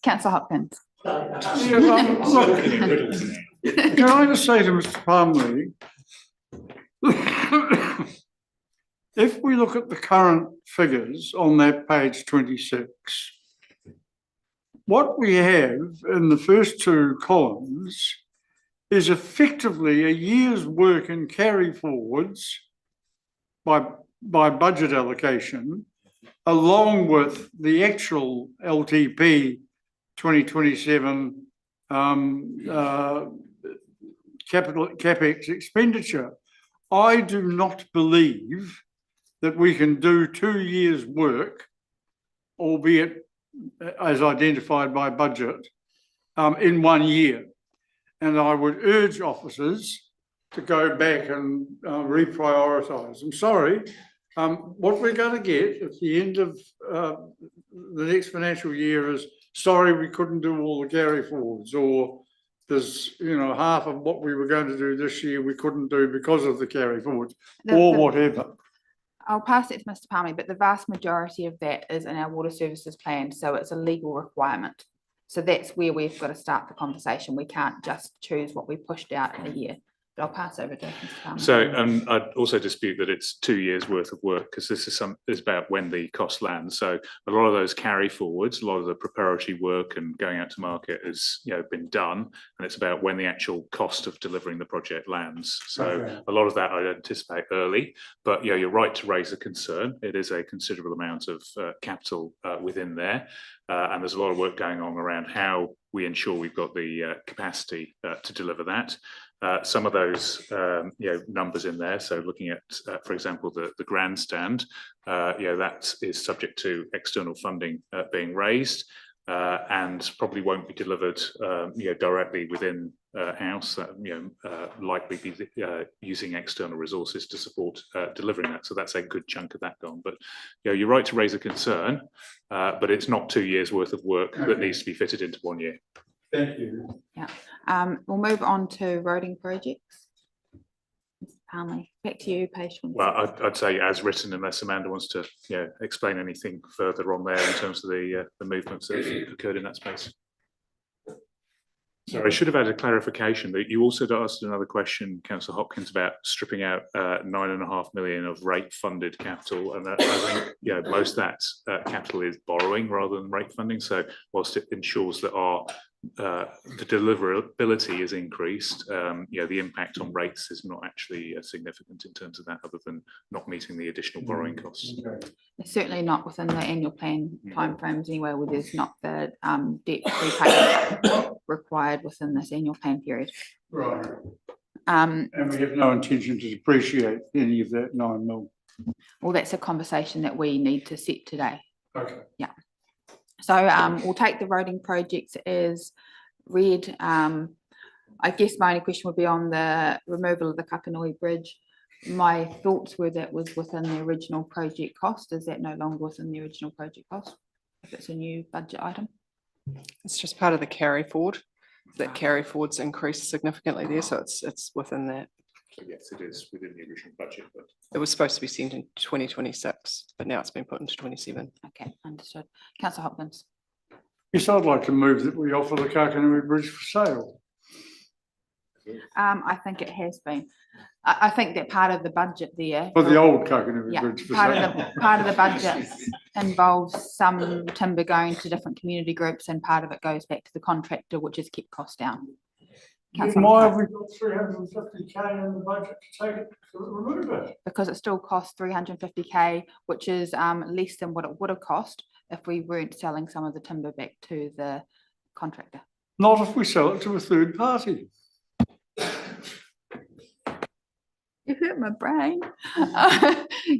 Councillor Hopkins. Can I just say to Mr. Palmley, if we look at the current figures on that page 26, what we have in the first two columns is effectively a year's work in carry forwards by budget allocation, along with the actual LTP 2027 capital CapEx expenditure. I do not believe that we can do 2 years' work, albeit as identified by budget, in 1 year. And I would urge officers to go back and reprioritise. I'm sorry, what we're going to get at the end of the next financial year is, sorry, we couldn't do all the carry forwards, or there's, half of what we were going to do this year we couldn't do because of the carry forwards, or whatever. I'll pass it to Mr. Palmy, but the vast majority of that is in our water services plan, so it's a legal requirement. So that's where we've got to start the conversation. We can't just choose what we pushed out in a year. But I'll pass over to Mr. Palmer. So I'd also dispute that it's 2 years worth of work, because this is about when the cost lands. So a lot of those carry forwards, a lot of the preparatory work and going out to market has been done, and it's about when the actual cost of delivering the project lands. So a lot of that I anticipate early, but you're right to raise a concern. It is a considerable amount of capital within there, and there's a lot of work going on around how we ensure we've got the capacity to deliver that. Some of those numbers in there, so looking at, for example, the grandstand, that is subject to external funding being raised, and probably won't be delivered directly within house. Likely be using external resources to support delivering that. So that's a good chunk of that gone. But you're right to raise a concern, but it's not 2 years worth of work that needs to be fitted into 1 year. Thank you. Yeah. We'll move on to roading projects. Mr. Palmer, back to you, patient. Well, I'd say as written, unless Amanda wants to explain anything further on there in terms of the movements that have occurred in that space. Sorry, I should have added a clarification that you also asked another question, Councillor Hopkins, about stripping out 9.5 million of rate funded capital, and that, I think most of that capital is borrowing rather than rate funding. So whilst it ensures that our the deliverability is increased, the impact on rates is not actually significant in terms of that, other than not meeting the additional borrowing costs. It's certainly not within the annual plan timeframes anyway, where there's not the debt repayment required within this annual plan period. Right. And we have no intention to depreciate any of that 9 mil. Well, that's a conversation that we need to set today. Okay. Yeah. So we'll take the roading projects as read. I guess my only question would be on the removal of the Kakanui Bridge. My thoughts were that was within the original project cost. Is that no longer within the original project cost if it's a new budget item? It's just part of the carry forward. That carry forwards increased significantly there, so it's within that. So yes, it is within the original budget, but it was supposed to be sent in 2026, but now it's been put into 27. Okay, understood. Councillor Hopkins. Yes, I'd like to move that we offer the Kakanui Bridge for sale. I think it has been. I think that part of the budget there. For the old Kakanui Bridge for part sale. Part of the budget involves some timber going to different community groups, and part of it goes back to the contractor, which has kept costs down. Then why have we got 350k in the budget to take it to remove it? Because it still costs 350k, which is less than what it would have cost if we weren't selling some of the timber back to the contractor. Not if we sell it to a third party. You hurt my brain.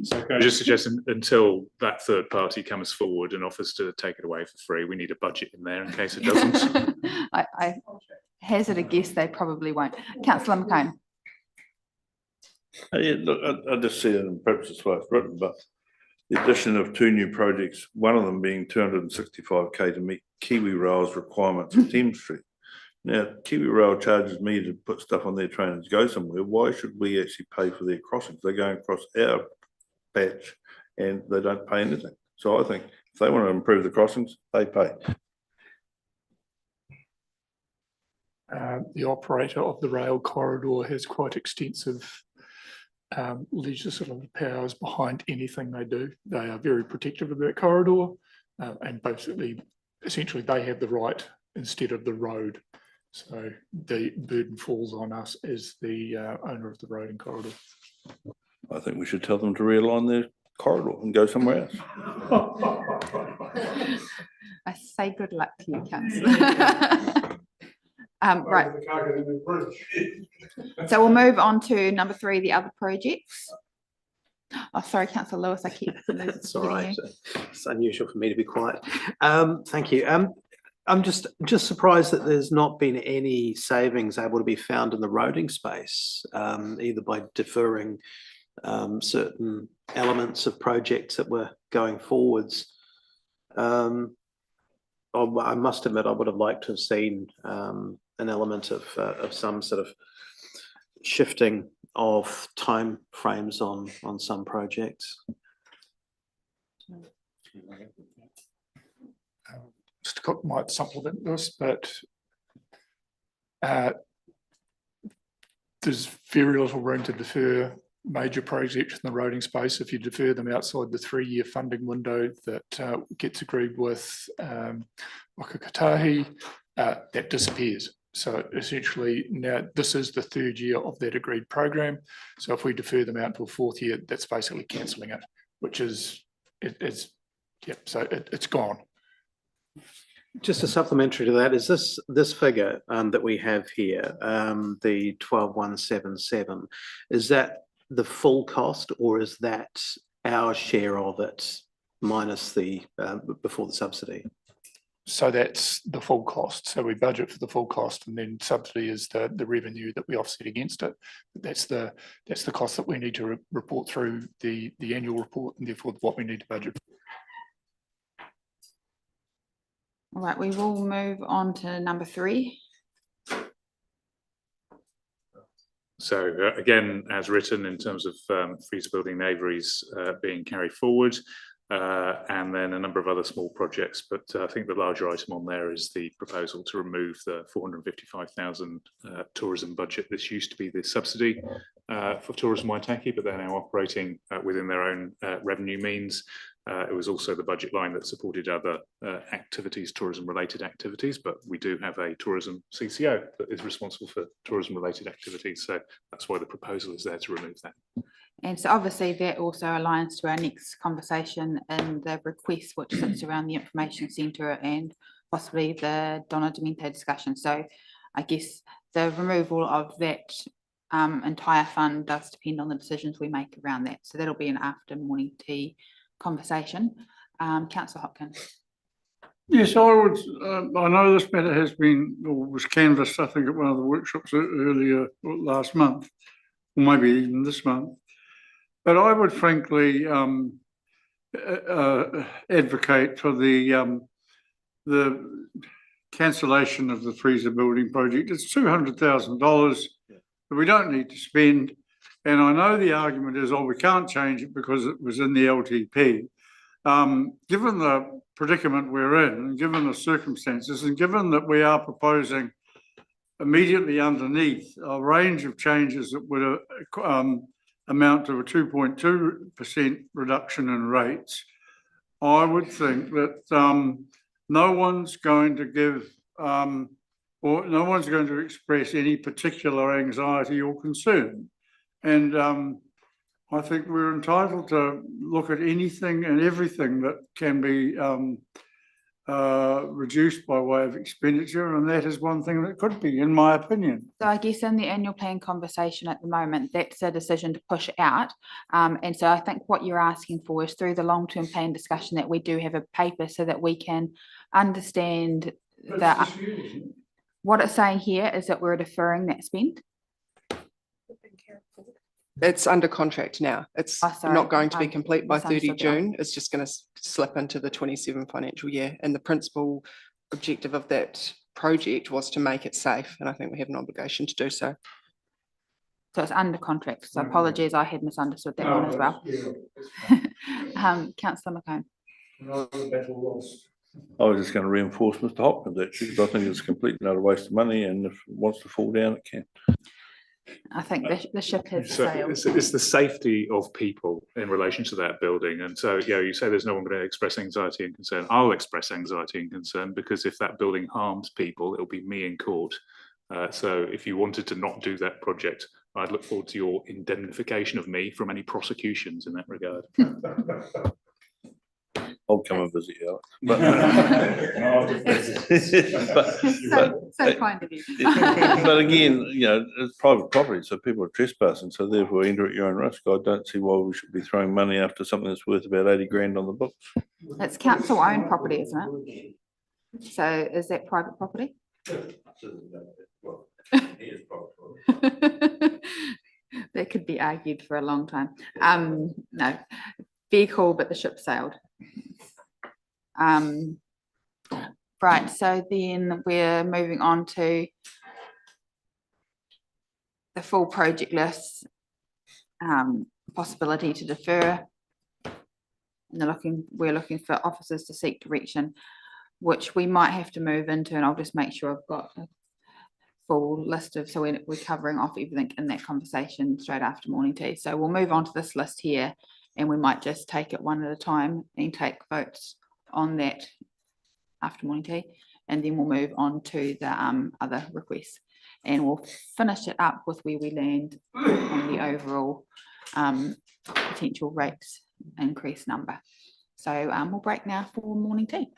So can I just suggest until that third party comes forward and offers to take it away for free, we need a budget in there in case it doesn't. I hazard a guess they probably won't. Councillor McCone. Yeah, look, I just see it, and perhaps it's why it's written, but the addition of 2 new projects, one of them being 265k to meet Kiwi Rail's requirements for Thames Street. Now, Kiwi Rail charges me to put stuff on their train to go somewhere. Why should we actually pay for their crossings? They're going across our patch and they don't pay anything. So I think if they want to improve the crossings, they pay. The operator of the rail corridor has quite extensive legislative powers behind anything they do. They are very protective of that corridor, and basically, essentially, they have the right instead of the road. So the burden falls on us as the owner of the road and corridor. I think we should tell them to realign their corridor and go somewhere else. I say good luck to you, councillor. Right. So we'll move on to number 3, the other projects. Oh, sorry, councillor Lewis, I keep. It's all right. It's unusual for me to be quiet. Thank you. I'm just surprised that there's not been any savings able to be found in the roading space, either by deferring certain elements of projects that were going forwards. I must admit, I would have liked to have seen an element of some sort of shifting of time frames on some projects. Scott might supplement this, but there's very little room to defer major projects in the roading space. If you defer them outside the 3-year funding window that gets agreed with Waitaki, that disappears. So essentially now this is the 3rd year of that agreed program. So if we defer them out to a 4th year, that's basically cancelling it, which is, it's gone. Just a supplementary to that, is this figure that we have here, the 12,177, is that the full cost, or is that our share of it minus the before the subsidy? So that's the full cost. So we budget for the full cost, and then subsidy is the revenue that we offset against it. That's the cost that we need to report through the annual report, and therefore what we need to budget. All right, we will move on to number 3. So again, as written in terms of freezer building Naveries being carried forward, and then a number of other small projects. But I think the larger item on there is the proposal to remove the 455,000 tourism budget. This used to be the subsidy for Tourism Waitaki, but they're now operating within their own revenue means. It was also the budget line that supported other activities, tourism-related activities, but we do have a tourism CCO that is responsible for tourism-related activities. So that's why the proposal is there to remove that. And so obviously that also aligns to our next conversation and the request which sits around the information centre and possibly the Donna Demento discussion. So I guess the removal of that entire fund does depend on the decisions we make around that. So that'll be an after morning tea conversation. Councillor Hopkins. Yes, I would. I know this matter has been, or was canvassed, I think, at one of the workshops earlier last month, or maybe even this month. But I would frankly advocate for the cancellation of the freezer building project. It's $200,000 that we don't need to spend. And I know the argument is, oh, we can't change it because it was in the LTP. Given the predicament we're in, and given the circumstances, and given that we are proposing immediately underneath a range of changes that would amount to a 2.2% reduction in rates, I would think that no one's going to give or no one's going to express any particular anxiety or concern. And I think we're entitled to look at anything and everything that can be reduced by way of expenditure, and that is one thing that could be, in my opinion. So I guess in the annual plan conversation at the moment, that's a decision to push out. And so I think what you're asking for is through the long-term plan discussion that we do have a paper so that we can understand that what it's saying here is that we're deferring that spend. It's under contract now. It's not going to be complete by 30 June. It's just going to slip into the 27 financial year. And the principal objective of that project was to make it safe. And I think we have an obligation to do so. So it's under contract. So apologies, I had misunderstood that one as well. Councillor McCone. I was just going to reinforce Mr. Hopkins actually, because I think it's completely not a waste of money, and if it wants to fall down, it can. I think the ship has So sailed. it's the safety of people in relation to that building. And so, yeah, you say there's no one going to express anxiety and concern. I'll express anxiety and concern because if that building harms people, it'll be me in court. So if you wanted to not do that project, I'd look forward to your indemnification of me from any prosecutions in that regard. I'll come and visit you, Alex. So kind of you. But again, you know, it's private property, so people are trespassing, so therefore enter at your own risk. I don't see why we should be throwing money after something that's worth about 80 grand on the books. It's council owned property, isn't it? So is that private property? That could be argued for a long time. No, vehicle, but the ship sailed. Right, so then we're moving on to the full project list, possibility to defer. And we're looking for officers to seek direction, which we might have to move into, and I'll just make sure I've got a full list of, so we're covering off everything in that conversation straight after morning tea. So we'll move on to this list here, and we might just take it one at a time and take votes on that after morning tea, and then we'll move on to the other requests, and we'll finish it up with where we land on the overall potential rates increase number. So we'll break now for morning tea.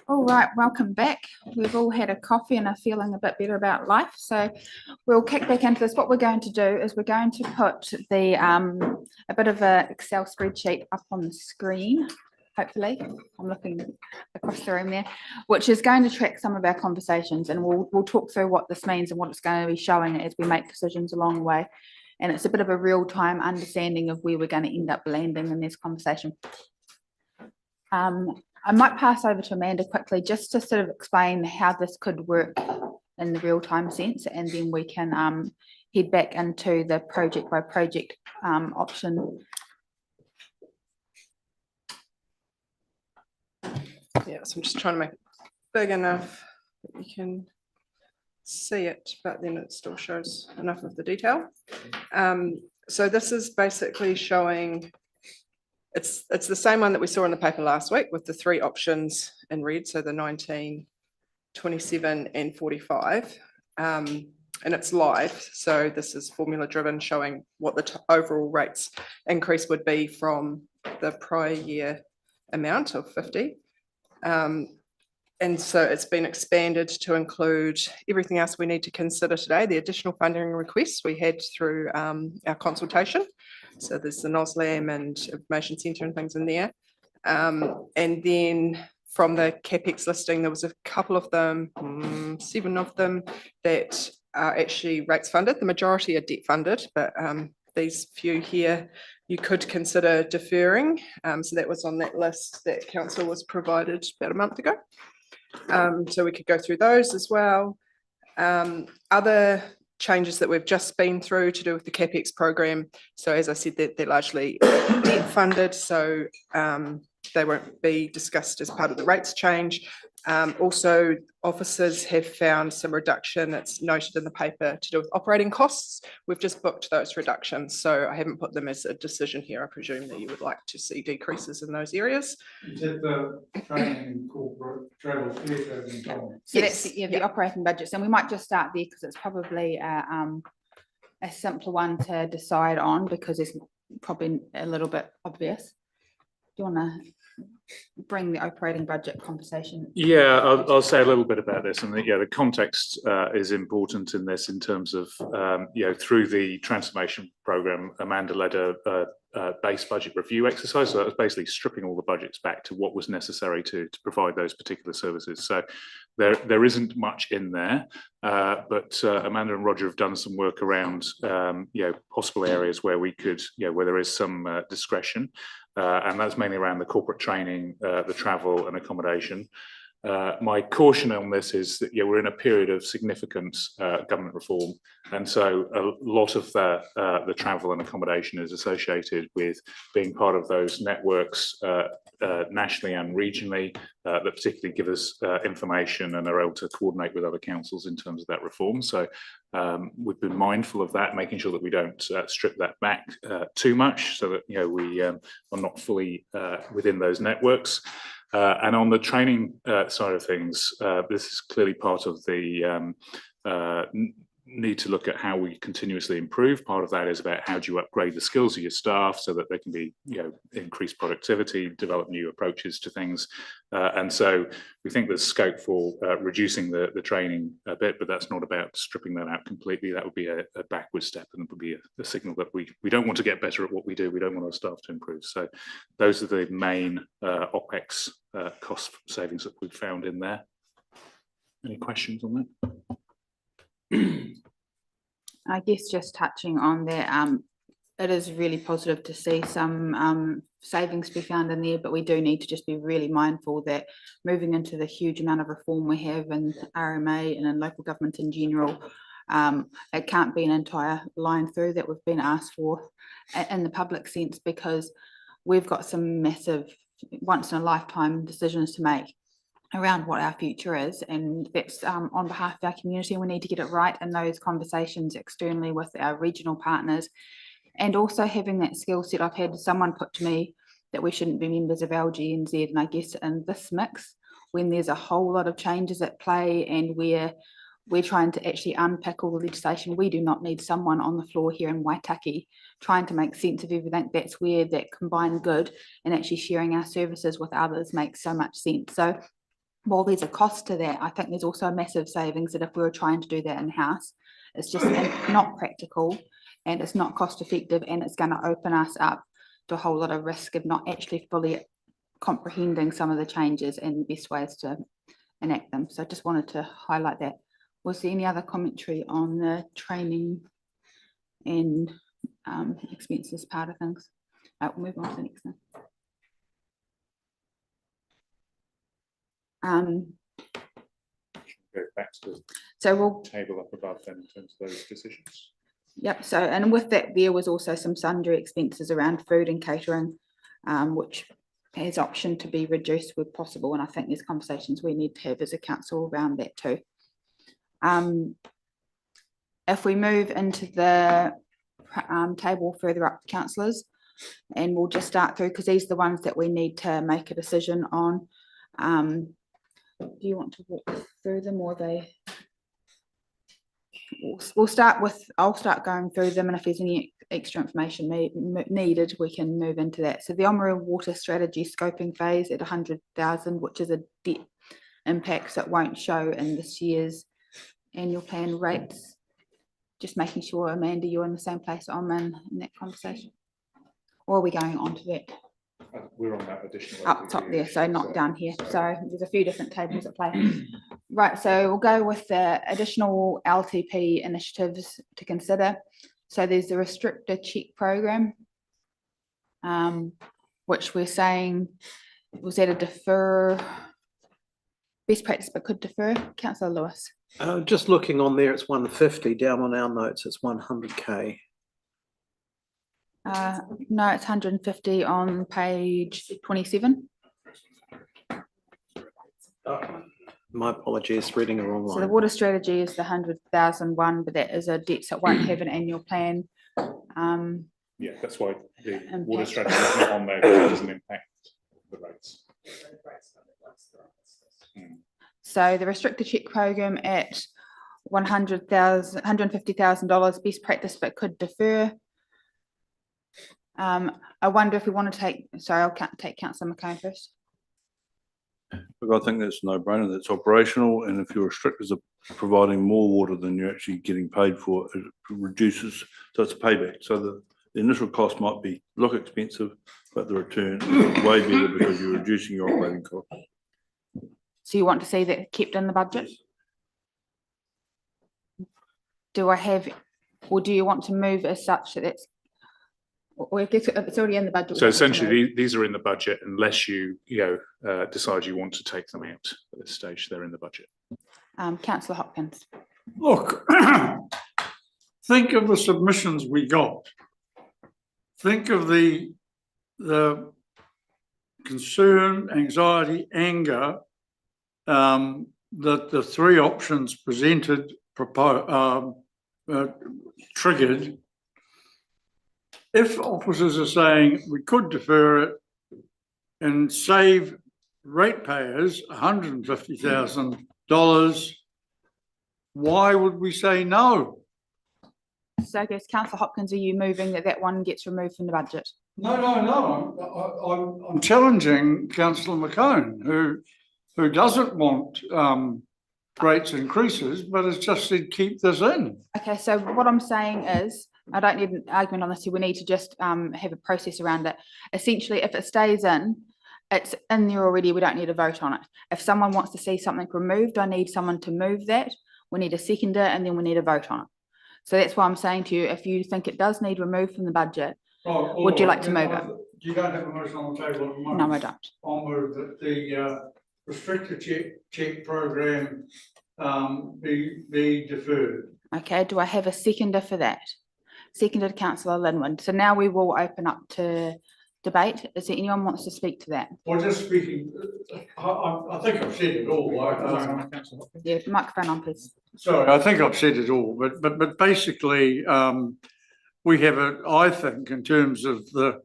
All right, welcome back. We've all had a coffee and are feeling a bit better about life. So we'll kick back into this. What we're going to do is we're going to put the a bit of a Excel spreadsheet up on the screen. Hopefully, I'm looking across the room there, which is going to track some of our conversations, and we'll talk through what this means and what it's going to be showing as we make decisions along the way. And it's a bit of a real-time understanding of where we're going to end up landing in this conversation. I might pass over to Amanda quickly just to sort of explain how this could work in the real-time sense, and then we can head back into the project by project option. Yeah, so I'm just trying to make it big enough that you can see it, but then it still shows enough of the detail. So this is basically showing, it's the same one that we saw in the paper last week with the three options in red, so the 19, 27 and 45. And it's live, so this is formula driven, showing what the overall rates increase would be from the prior year amount of 50. And so it's been expanded to include everything else we need to consider today, the additional funding requests we had through our consultation. So there's the NOSLAM and Information Centre and things in there. And then from the CapEx listing, there was a couple of them, 7 of them, that are actually rates funded. The majority are debt funded, but these few here you could consider deferring. So that was on that list that council was provided about a month ago. So we could go through those as well. Other changes that we've just been through to do with the CapEx program. So as I said, they're largely debt funded, so they won't be discussed as part of the rates change. Also, officers have found some reduction that's noted in the paper to do with operating costs. We've just booked those reductions, so I haven't put them as a decision here. I presume that you would like to see decreases in those areas. Is it the training and corporate travel, theatre and so on? So that's the operating budgets, and we might just start there because it's probably a simpler one to decide on because it's probably a little bit obvious. Do you want to bring the operating budget conversation? Yeah, I'll say a little bit about this, and the context is important in this in terms of through the transformation program, Amanda led a base budget review exercise. So that was basically stripping all the budgets back to what was necessary to provide those particular services. So there isn't much in there, but Amanda and Roger have done some work around possible areas where we could where there is some discretion. And that's mainly around the corporate training, the travel and accommodation. My caution on this is that we're in a period of significant government reform, and so a lot of the travel and accommodation is associated with being part of those networks nationally and regionally that particularly give us information and are able to coordinate with other councils in terms of that reform. So we've been mindful of that, making sure that we don't strip that back too much, so that we are not fully within those networks. And on the training side of things, this is clearly part of the need to look at how we continuously improve. Part of that is about how do you upgrade the skills of your staff so that they can be, increase productivity, develop new approaches to things. And so we think there's scope for reducing the training a bit, but that's not about stripping that out completely. That would be a backward step, and it would be a signal that we don't want to get better at what we do. We don't want our staff to improve. So those are the main OPEX cost savings that we've found in there. Any questions on that? I guess just touching on that, it is really positive to see some savings be found in there, but we do need to just be really mindful that moving into the huge amount of reform we have in RMA and in local government in general, it can't be an entire line through that we've been asked for in the public sense, because we've got some massive once in a lifetime decisions to make around what our future is, and that's on behalf of our community. We need to get it right in those conversations externally with our regional partners, and also having that skill set. I've had someone put to me that we shouldn't be members of LGNZ, and I guess in this mix, when there's a whole lot of changes at play and we're trying to actually unpick all the legislation, we do not need someone on the floor here in Waitaki trying to make sense of everything. That's where that combined good and actually sharing our services with others makes so much sense. So while there's a cost to that, I think there's also a massive savings that if we were trying to do that in-house, it's just not practical and it's not cost effective, and it's going to open us up to a whole lot of risk of not actually fully comprehending some of the changes and the best ways to enact them. So I just wanted to highlight that. Was there any other commentary on the training and expenses part of things? We'll move on to the next one. Go back to the So we'll table up above then in terms of those decisions. Yep. So, and with that, there was also some sundry expenses around food and catering, which has option to be reduced where possible. And I think there's conversations we need to have as a council around that too. If we move into the table further up, councillors, and we'll just start through because these are the ones that we need to make a decision on. Do you want to walk through them, or they? We'll start with, I'll start going through them, and if there's any extra information needed, we can move into that. So the Oamaru water strategy scoping phase at 100,000, which is a debt impact that won't show in this year's annual plan rates. Just making sure, Amanda, you're in the same place I'm in that conversation. Or are we going on to that? We're on that additional. Up top there, so not down here. So there's a few different tables at play. Right, so we'll go with the additional LTP initiatives to consider. So there's the restrictor check program, which we're saying was that a defer best practice but could defer. Councillor Lewis. Just looking on there, it's 150. Down on our notes, it's 100K. No, it's 150 on page 27. My apologies, reading the wrong line. So the water strategy is the 100,000 one, but that is a debt that won't have an annual plan. Yeah, that's why the water strategy is not on there, because it doesn't impact the rates. So the restricted check program at $150,000 best practice, but could defer. I wonder if we want to take, sorry, I'll take Councillor McCone first. Look, I think that's a no-brainer. That's operational, and if your restrictors are providing more water than you're actually getting paid for, it reduces, so it's a payback. So the initial cost might look expensive, but the return is way better because you're reducing your operating costs. So you want to see that kept in the budget? Do I have, or do you want to move as such that it's, or it's already in the budget? So essentially, these are in the budget unless you decide you want to take them out at this stage. They're in the budget. Councillor Hopkins. Look, think of the submissions we got. Think of the concern, anxiety, anger that the three options presented triggered. If officers are saying we could defer it and save ratepayers $150,000, why would we say no? So I guess Councillor Hopkins, are you moving that one gets removed from the budget? No. I'm challenging Councillor McCone, who doesn't want rates increases, but has just said keep this in. Okay, so what I'm saying is, I don't need an argument on this here. We need to just have a process around it. Essentially, if it stays in, it's in there already. We don't need a vote on it. If someone wants to see something removed, I need someone to move that. We need a seconder, and then we need a vote on it. So that's why I'm saying to you, if you think it does need removed from the budget, would you like to move it? You don't have a motion on the table at the moment. No, I don't. I'll move that the restricted check program be deferred. Okay, do I have a seconder for that? Seconded Councillor Linwood. So now we will open up to debate. Is there anyone wants to speak to that? Well, just speaking, I think I've said it all. Yeah, microphone on, please. Sorry, I think I've said it all, but basically, we have I think, in terms of the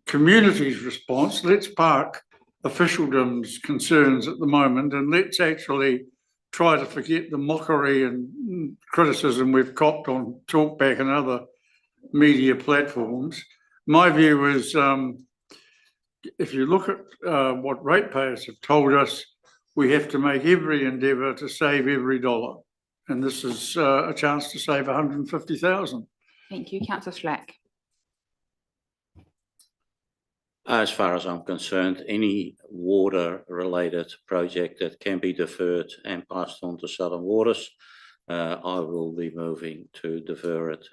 community's response, let's park officialdom's concerns at the moment, and let's actually try to forget the mockery and criticism we've copped on Talkback and other media platforms. My view is, if you look at what ratepayers have told us, we have to make every endeavour to save every dollar. And this is a chance to save 150,000. Thank you, councillor Slack. As far as I'm concerned, any water-related project that can be deferred and passed on to Southern Waters, I will be moving to defer it.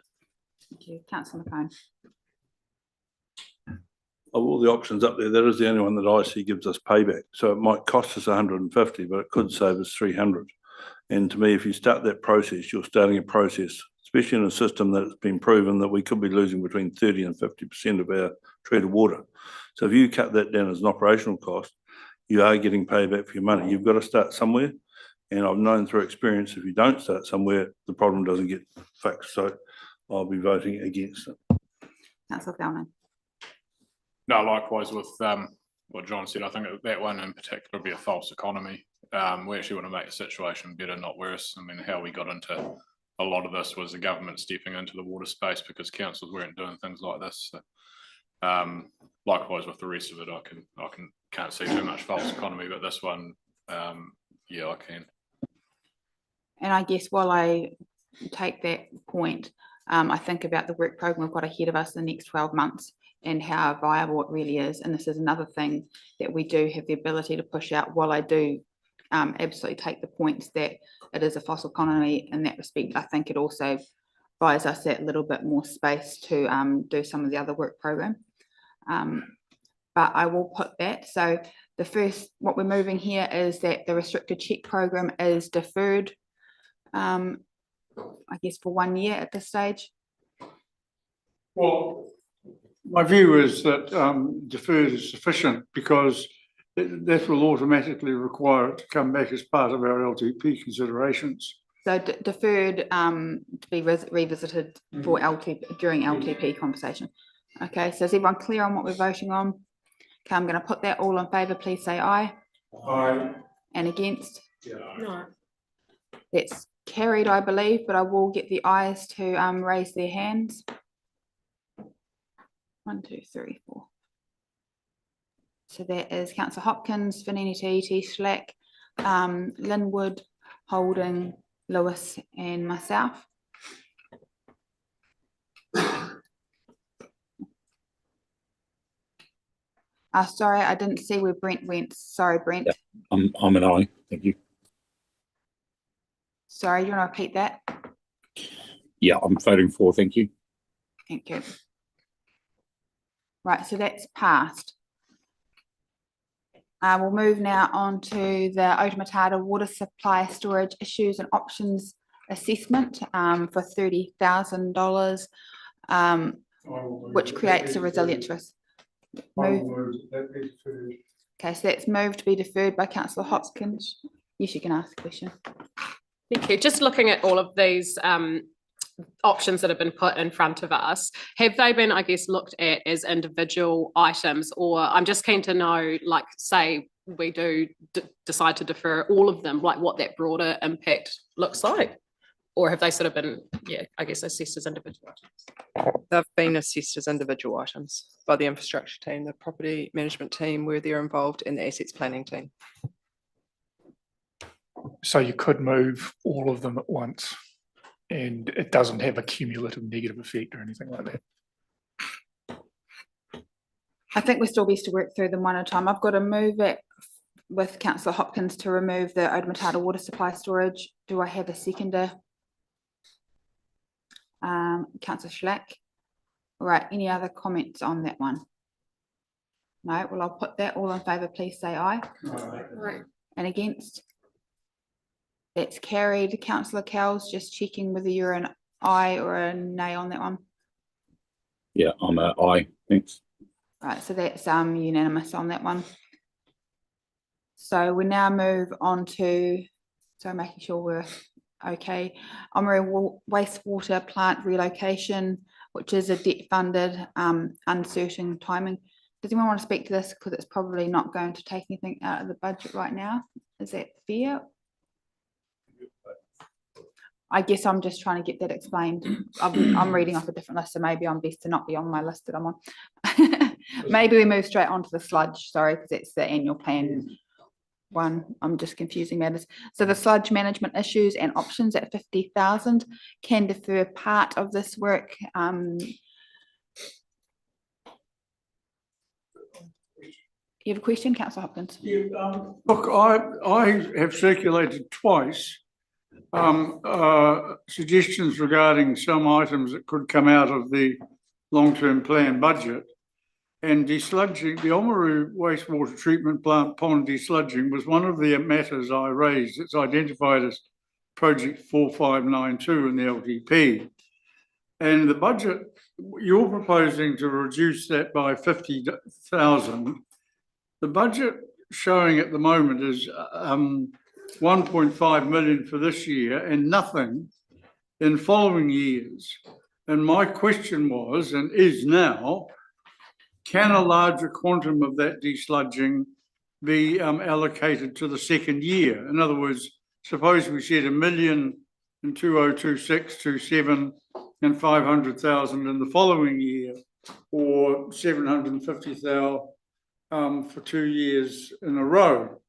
Thank you, councillor McCone. Of all the options up there, that is the only one that I see gives us payback. So it might cost us 150, but it could save us 300. And to me, if you start that process, you're starting a process, especially in a system that it's been proven that we could be losing between 30 and 50% of our treated water. So if you cut that down as an operational cost, you are getting payback for your money. You've got to start somewhere. And I've known through experience, if you don't start somewhere, the problem doesn't get fixed. So I'll be voting against it. Councillor Fellman. No, likewise with what John said, I think that one in particular would be a false economy. We actually want to make the situation better, not worse. I mean, how we got into a lot of this was the government stepping into the water space because councils weren't doing things like this. So, likewise with the rest of it, I can't see too much false economy, but this one, yeah, I can. And I guess while I take that point, I think about the work program we've got ahead of us in the next 12 months and how viable it really is. And this is another thing that we do have the ability to push out. While I do absolutely take the points that it is a fossil economy in that respect, I think it also buys us that little bit more space to do some of the other work program. But I will put that. So the first, what we're moving here is that the restricted check program is deferred, I guess for 1 year at this stage. Well, my view is that deferred is sufficient because that will automatically require it to come back as part of our LTP considerations. So deferred to be revisited for LTP during LTP conversation. Okay, so is everyone clear on what we're voting on? Okay, I'm going to put that. All in favour, please say aye. Aye. And against? No. That's carried, I believe, but I will get the ayes to raise their hands. 1, 2, 3, 4. So that is Councillor Hopkins, Vanini T, Slack, Linwood, Holding, Lewis and myself. Sorry, I didn't see where Brent went. Sorry, Brent. Yeah, I'm an aye. Thank you. Sorry, you want to repeat that? Yeah, I'm voting for. Thank you. Thank you. Right, so that's passed. We'll move now on to the Otamatata water supply storage issues and options assessment for $30,000, which creates a resilience risk. Okay, so that's moved to be deferred by Councillor Hopkins. Yes, you can ask a question. Thank you. Just looking at all of these options that have been put in front of us, have they been, I guess, looked at as individual items, or I'm just keen to know, like, say we do decide to defer all of them, like what that broader impact looks like, or have they sort of been, yeah, I guess, assessed as individual items? They've been assessed as individual items by the infrastructure team, the property management team where they're involved, and the assets planning team. So you could move all of them at once and it doesn't have a cumulative negative effect or anything like that. I think we're still best to work through them one at a time. I've got to move it with Councillor Hopkins to remove the Otamatata water supply storage. Do I have a seconder? Councillor Schlack. All right, any other comments on that one? No, well, I'll put that. All in favour, please say aye. Right. And against? That's carried. Councillor Cowles, just checking whether you're an aye or a nay on that one. Yeah, I'm an aye. Thanks. Right, so that's unanimous on that one. So we now move on to, so making sure we're okay. Oamaru wastewater plant relocation, which is a debt funded, uncertain timing. Does anyone want to speak to this? Because it's probably not going to take anything out of the budget right now. Is that fair? I guess I'm just trying to get that explained. I'm reading off a different list, so maybe I'm best to not be on my list that I'm on. Maybe we move straight on to the sludge, sorry, because it's the annual plan. I'm just confusing matters. So the sludge management issues and options at 50,000 can defer part of this work. You have a question, Councillor Hopkins? Look, I have circulated twice suggestions regarding some items that could come out of the long-term plan budget. And desludging, the Oamaru wastewater treatment plant pond desludging was one of the matters I raised. It's identified as project 4592 in the LTP. And the budget, you're proposing to reduce that by 50,000. The budget showing at the moment is 1.5 million for this year and nothing in following years. And my question was, and is now, can a larger quantum of that desludging be allocated to the second year? In other words, suppose we said 1 million in 2026, 27 and 500,000 in the following year, or 750,000 for 2 years in a row.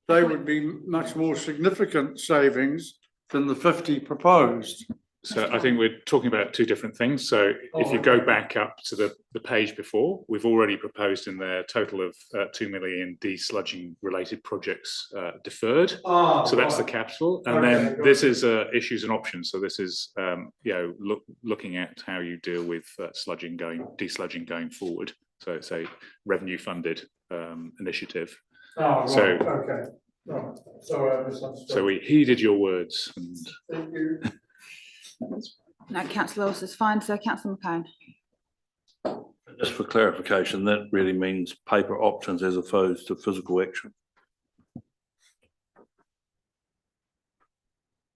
They would be much more significant savings than the 50 proposed. So I think we're talking about two different things. So if you go back up to the page before, we've already proposed in there a total of 2 million desludging related projects deferred. So that's the capital. And then this is issues and options. So this is looking at how you deal with desludging going forward. So it's a revenue funded initiative. Okay. Right. So we heeded your words. And thank you. No, Councillor Lewis is fine. So Councillor McCone. Just for clarification, that really means paper options as opposed to physical action.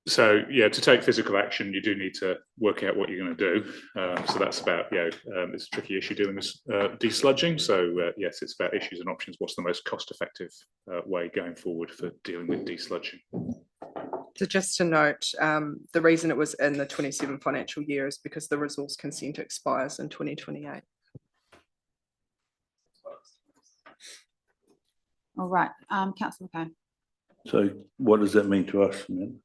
So yeah, to take physical action, you do need to work out what you're going to do. So that's about, it's a tricky issue dealing with desludging. So yes, it's about issues and options. What's the most cost-effective way going forward for dealing with desludging? So just to note, the reason it was in the 27 financial year is because the resource consent expires in 2028. All right, Councillor McCone. So what does that mean to us, man?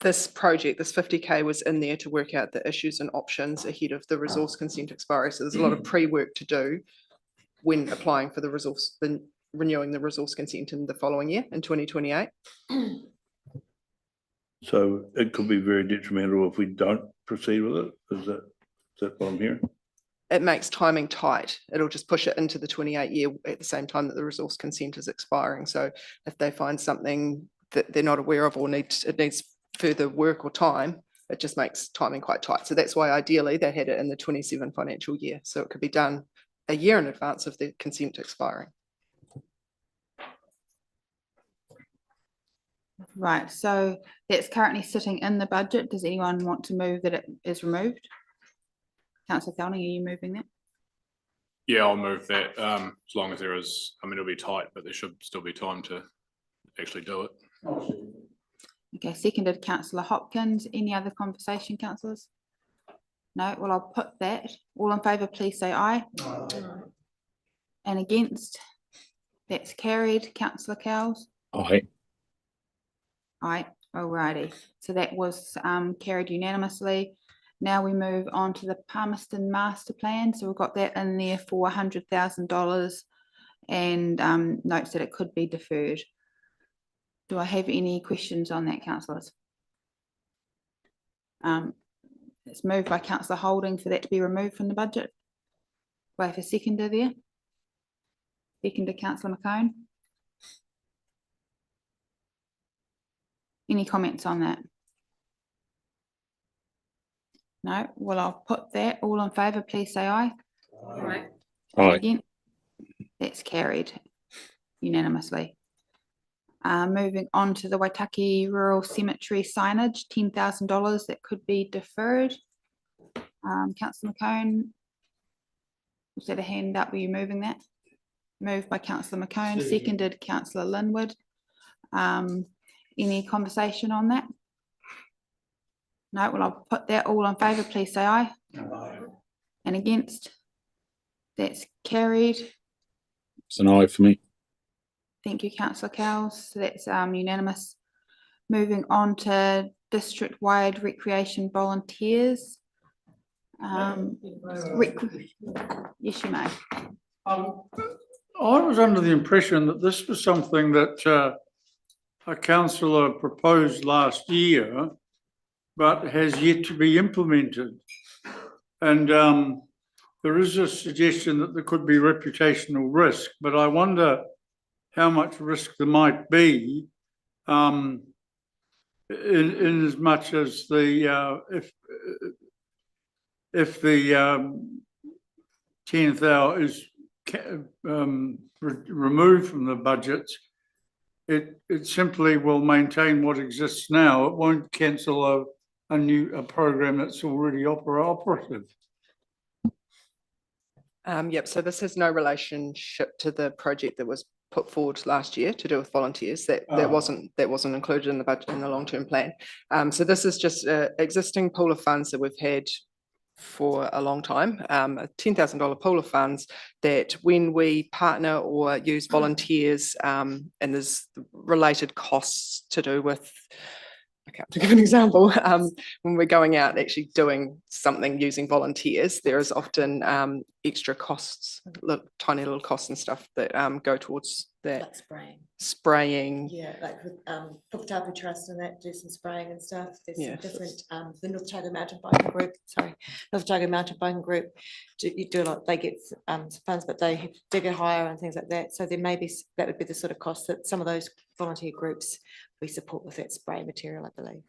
This project, this 50K was in there to work out the issues and options ahead of the resource consent expiry. So there's a lot of pre-work to do when applying for the resource, renewing the resource consent in the following year in 2028. So it could be very detrimental if we don't proceed with it. Is that what I'm hearing? It makes timing tight. It'll just push it into the 28 year at the same time that the resource consent is expiring. So if they find something that they're not aware of or it needs further work or time, it just makes timing quite tight. So that's why ideally they had it in the 27 financial year. So it could be done a year in advance of the consent expiring. Right, so it's currently sitting in the budget. Does anyone want to move that it is removed? Councillor Thorning, are you moving that? Yeah, I'll move that as long as there is, it'll be tight, but there should still be time to actually do it. Okay, seconded Councillor Hopkins. Any other conversation, councillors? No, well, I'll put that. All in favour, please say aye. Aye. And against? That's carried. Councillor Cowles? Aye. Aye, alrighty. So that was carried unanimously. Now we move on to the Palmerston Master Plan. So we've got that in there for $100,000 and notes that it could be deferred. Do I have any questions on that, councillors? It's moved by Councillor Holding for that to be removed from the budget. Do I have a seconder there? Seconder, Councillor McCone. Any comments on that? No, well, I'll put that. All in favour, please say aye. Aye. And again, that's carried unanimously. Moving on to the Waitaki Rural Cemetery signage, $10,000 that could be deferred. Councillor McCone, was that a hand up? Were you moving that? Moved by Councillor McCone, seconded Councillor Linwood. Any conversation on that? No, well, I'll put that. All in favour, please say aye. Aye. And against? That's carried It's an aye for me. Thank you, councillor Cowles. So that's unanimous. Moving on to district-wide recreation volunteers. Yes, you may. I was under the impression that this was something that a councillor proposed last year, but has yet to be implemented. And there is a suggestion that there could be reputational risk, but I wonder how much risk there might be in as much as the if the 10,000 is removed from the budget, it simply will maintain what exists now. It won't cancel a program that's already operative. Yep, so this has no relationship to the project that was put forward last year to do with volunteers. That wasn't included in the budget in the long-term plan. So this is just an existing pool of funds that we've had for a long time, a $10,000 pool of funds that when we partner or use volunteers, and there's related costs to do with, to give an example, when we're going out actually doing something using volunteers, there is often extra costs, tiny little costs and stuff that go towards that. Like Spraying. Yeah, like with for the Tapu Trust and that, do some spraying and stuff. There's some different the North Otago Mountain Biking Group, North Otago Mountain Biking Group, do a lot, they get some funds, but they have digger hire and things like that. So there may be, that would be the sort of cost that some of those volunteer groups we support with that spray material, I believe.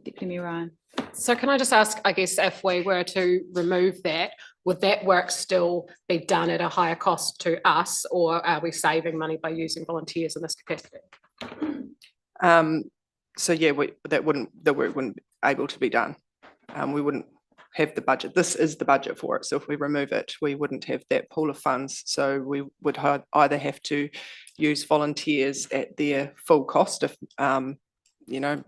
Deputy Mayor Ryan. So can I just ask, I guess, if we were to remove that, would that work still be done at a higher cost to us, or are we saving money by using volunteers in this capacity? So yeah, that wouldn't be able to be done. We wouldn't have the budget. This is the budget for it. So if we remove it, we wouldn't have that pool of funds. So we would either have to use volunteers at their full cost if, you know,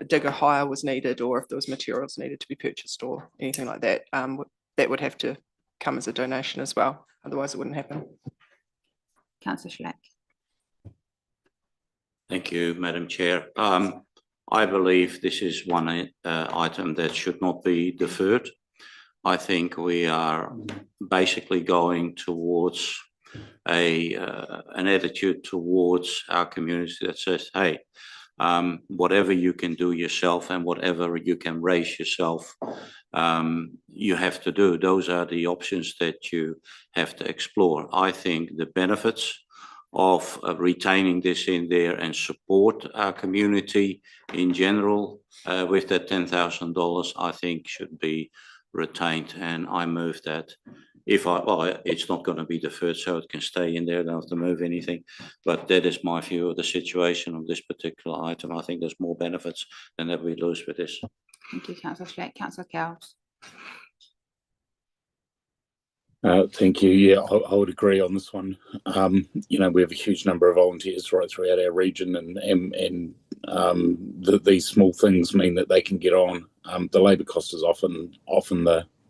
a digger hire was needed, or if there was materials needed to be purchased or anything like that, that would have to come as a donation as well. Otherwise it wouldn't happen. Councillor Schlack. Thank you, Madam Chair. I believe this is one item that should not be deferred. I think we are basically going towards an attitude towards our community that says, hey, whatever you can do yourself and whatever you can raise yourself, you have to do. Those are the options that you have to explore. I think the benefits of retaining this in there and support our community in general with that $10,000, I think should be retained. And I move that. It's not going to be deferred, so it can stay in there. Don't have to move anything. But that is my view of the situation of this particular item. I think there's more benefits than that we lose with this. Thank you, Councillor Schlack. Councillor Cowles. Thank you. Yeah, I would agree on this one. You know, we have a huge number of volunteers right throughout our region, and these small things mean that they can get on. The labour cost is often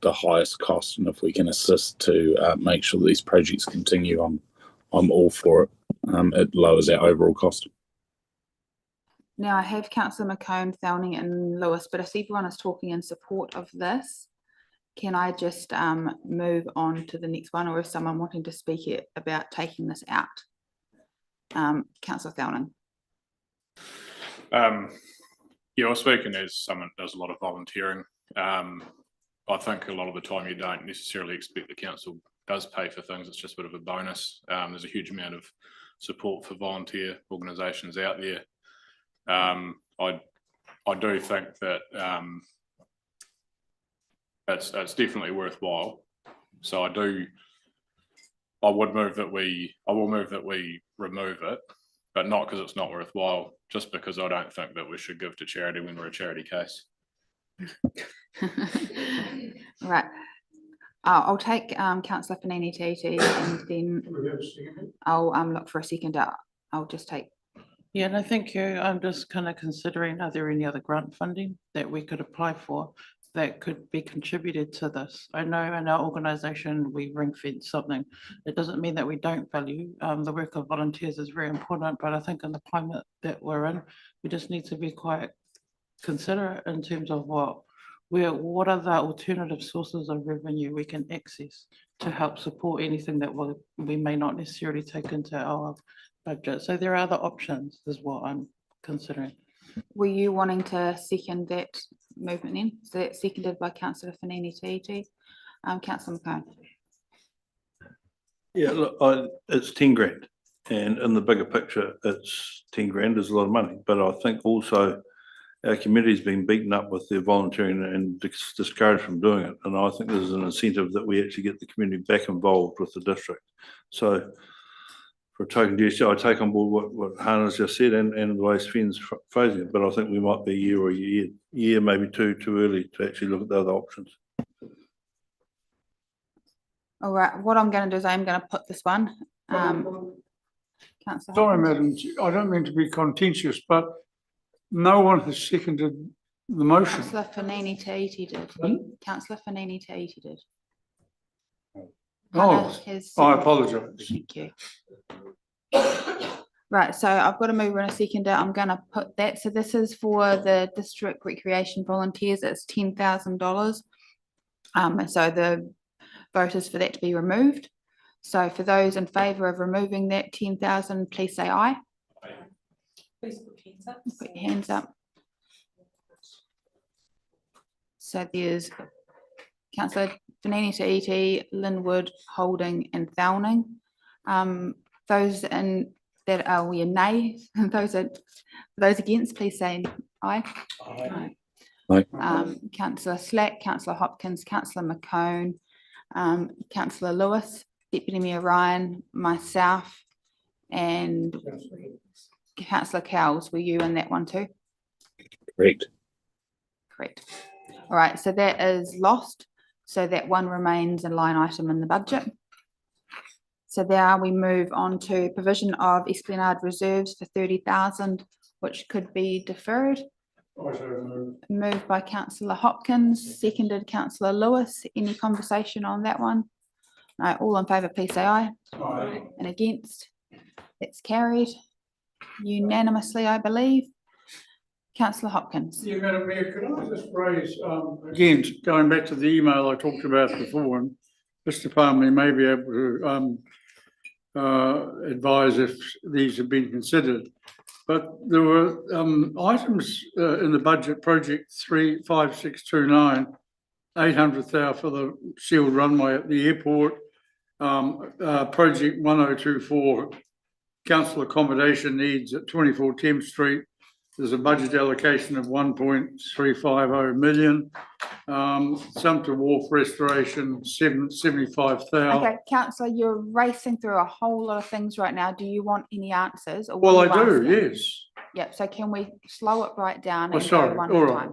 the highest cost, and if we can assist to make sure these projects continue, I'm all for it. It lowers our overall cost. Now I have Councillor McComb, Thowning and Lewis, but if everyone is talking in support of this, can I just move on to the next one, or is someone wanting to speak about taking this out? Councillor Thowning. Yeah, I'm speaking as someone that does a lot of volunteering. I think a lot of the time you don't necessarily expect the council does pay for things. It's just a bit of a bonus. There's a huge amount of support for volunteer organisations out there. I do think that it's definitely worthwhile. So I will move that we remove it, but not because it's not worthwhile, just because I don't think that we should give to charity when we're a charity case. Right. I'll take Councillor Fanini Titi, and then I'll look for a second. I'll just take. Yeah, no, thank you. I'm just kind of considering, are there any other grant funding that we could apply for that could be contributed to this. I know in our organisation, we ring fence something. It doesn't mean that we don't value, the work of volunteers is very important, but I think in the climate that we're in, we just need to be quite considerate in terms of what are the alternative sources of revenue we can access to help support anything that we may not necessarily take into our budget. So there are other options is what I'm considering. Were you wanting to second that movement in? So that's seconded by councillor Fanini Titi. Councillor McCone. Yeah, look, it's 10 grand, and in the bigger picture, it's 10 grand is a lot of money, but I think also our community's been beaten up with their volunteering and discouraged from doing it, and I think there's an incentive that we actually get the community back involved with the district. So for a token gesture, I take on board what Hannah's just said and the way Sven's phrasing it, but I think we might be a year or a year, maybe two too early to actually look at the other options. All right, what I'm going to do is I'm going to put this one. Councillor Sorry, Hopkins. Madam, I don't mean to be contentious, but no one has seconded the motion. Councillor Fanini Titi did. Councillor Fanini Titi did. Oh, I apologise. Thank you. Right, so I've got to move in a second. I'm going to put that. So this is for the district recreation volunteers. It's $10,000. And so the vote is for that to be removed. So for those in favour of removing that 10,000, please say aye. Please put your hands up. Put your hands up. So there's Councillor Fanini Ta'iti, Linwood, Holding and Thowning. Those in that are nay, those against, please say aye. Aye. Councillor Slack, Councillor Hopkins, Councillor McCone, Councillor Lewis, Deputy Mayor Ryan, myself, and Councillor Cowles. Were you in that one too? Correct. Correct. All right, so that is lost. So that one remains a line item in the budget. So there we move on to provision of Esplanade reserves for 30,000, which could be deferred. Moved by Councillor Hopkins, seconded Councillor Lewis. Any conversation on that one? No, all in favour, please say aye. Aye. And against? That's carried unanimously, I believe. Councillor Hopkins. Yeah, Madam Mayor, could I just raise, again, going back to the email I talked about before, and Mr. Palmer may be able to advise if these have been considered. But there were items in the budget, project 35629, 800,000 for the sealed runway at the airport, project 1024, council accommodation needs at 24 Thames Street. There's a budget allocation of 1.350 million. Sumter Wharf restoration, 75,000. Okay, councillor, you're racing through a whole lot of things right now. Do you want any answers? Or Well, what I are you do, asking? yes. Yep, so can we slow it right down Oh, and go sorry, one all at a right.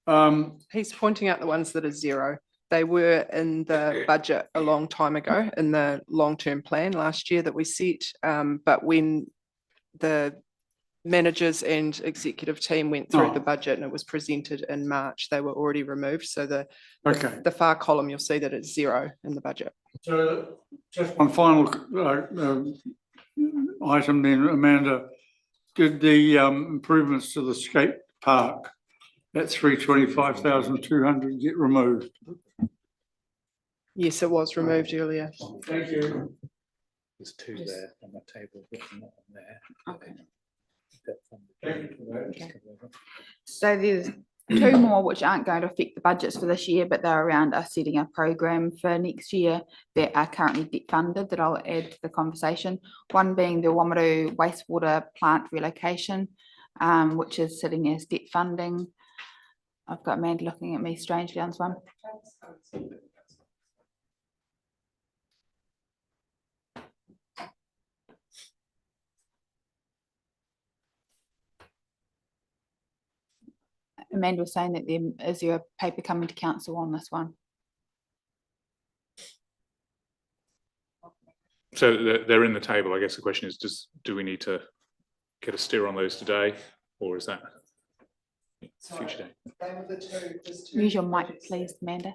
time? He's pointing out the ones that are zero. They were in the budget a long time ago in the long-term plan last year that we set. But when the managers and executive team went through the budget and it was presented in March, they were already removed. So the far column, you'll see that it's zero in the budget. So just one final item then, Amanda. Did the improvements to the skate park, that 325,200 get removed? Yes, it was removed earlier. Thank you. There's two there on the table, but not on there. Okay. Okay. So there's two more which aren't going to affect the budgets for this year, but they're around us setting a program for next year that are currently debt funded that I'll add to the conversation. One being the Wamuru wastewater plant relocation, which is sitting as debt funding. I've got Amanda looking at me strangely on this one. Amanda was saying that is there a paper coming to council on this one? So they're in the table. I guess the question is, do we need to get a steer on those today, or is that? future day. Use your mic, please, Amanda.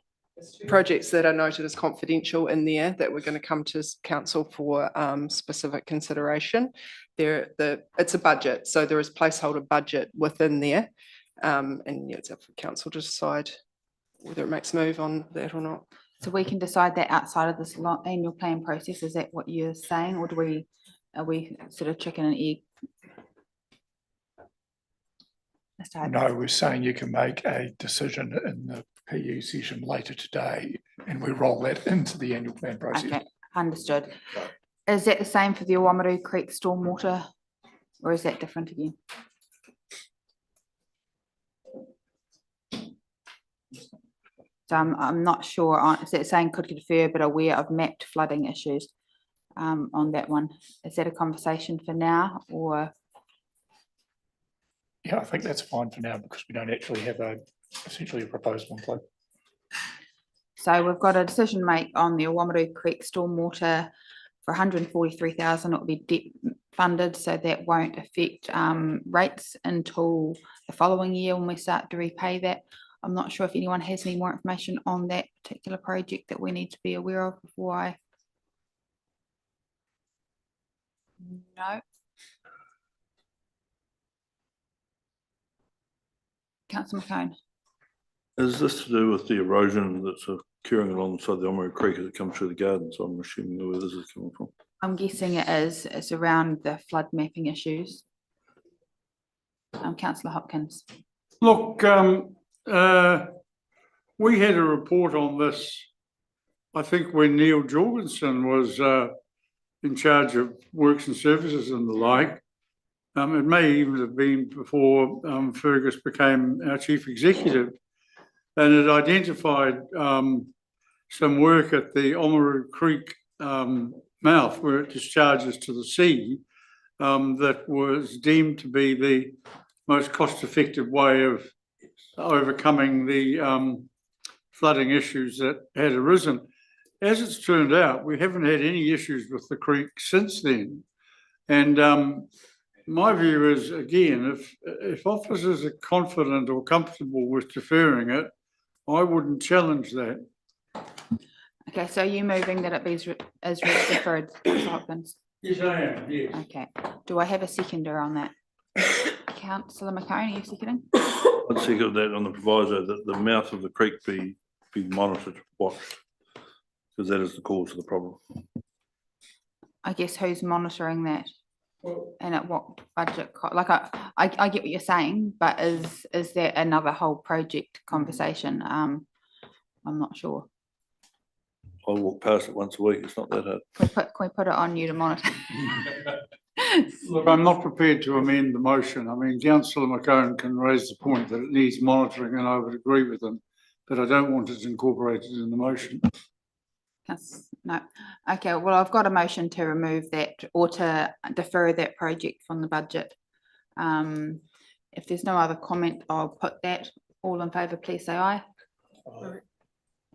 Projects that are noted as confidential in there that we're going to come to council for specific consideration. It's a budget, so there is placeholder budget within there. And yeah, it's up for council to decide whether it makes a move on that or not. So we can decide that outside of this annual plan process. Is that what you're saying, or are we sort of chicken and egg? No, we're saying you can make a decision in the PU session later today, and we roll that into the annual plan process. Okay, understood. Is that the same for the Oamaru Creek stormwater, or is that different again? So I'm not sure on, is that saying could defer but aware of mapped flooding issues on that one? Is that a conversation for now, or? Yeah, I think that's fine for now because we don't actually have essentially a proposal in place. So we've got a decision make on the Oamaru Creek stormwater for 143,000. It will be debt funded, so that won't affect rates until the following year when we start to repay that. I'm not sure if anyone has any more information on that particular project that we need to be aware of before I. No. Councillor McCone. Is this to do with the erosion that's occurring alongside the Oamaru Creek as it comes through the garden? So I'm assuming where this is coming from. I'm guessing it is. It's around the flood mapping issues. Councillor Hopkins. Look, we had a report on this, I think when Neil Jorgensen was in charge of works and services and the like. It may even have been before Fergus became our chief executive, and it identified some work at the Oamaru Creek mouth where it discharges to the sea that was deemed to be the most cost-effective way of overcoming the flooding issues that had arisen. As it's turned out, we haven't had any issues with the creek since then. And my view is, again, if officers are confident or comfortable with deferring it, I wouldn't challenge that. Okay, so are you moving that it be as deferred, Councillor Hopkins? Yes, I am, yes. Okay, do I have a seconder on that? Councillor McCone, are you seconding? I'd second that on the proviso that the mouth of the creek be monitored, watched, because that is the cause of the problem. I guess who's monitoring that? And at what budget? Like I get what you're saying, but is that another whole project conversation? I'm not sure. I walk past it once a week. It's not that hard. Can we put it on you to monitor? Look, I'm not prepared to amend the motion. I mean, Councillor McCone can raise the point that it needs monitoring, and I would agree with him, but I don't want it incorporated in the motion. No. Okay, well, I've got a motion to remove that or to defer that project from the budget. If there's no other comment, I'll put that. All in favour, please say aye. Aye.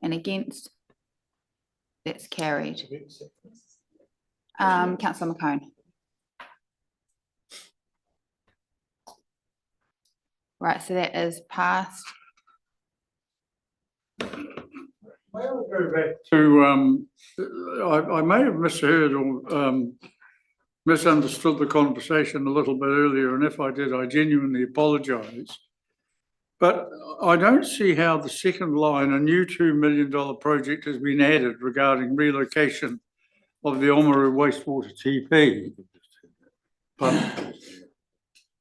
And against? That's carried. Councillor McCone. Right, so that is passed. May I go back to, I may have misheard or misunderstood the conversation a little bit earlier, and if I did, I genuinely apologise. But I don't see how the second line, a new $2 million project, has been added regarding relocation of the Oamaru wastewater TP. But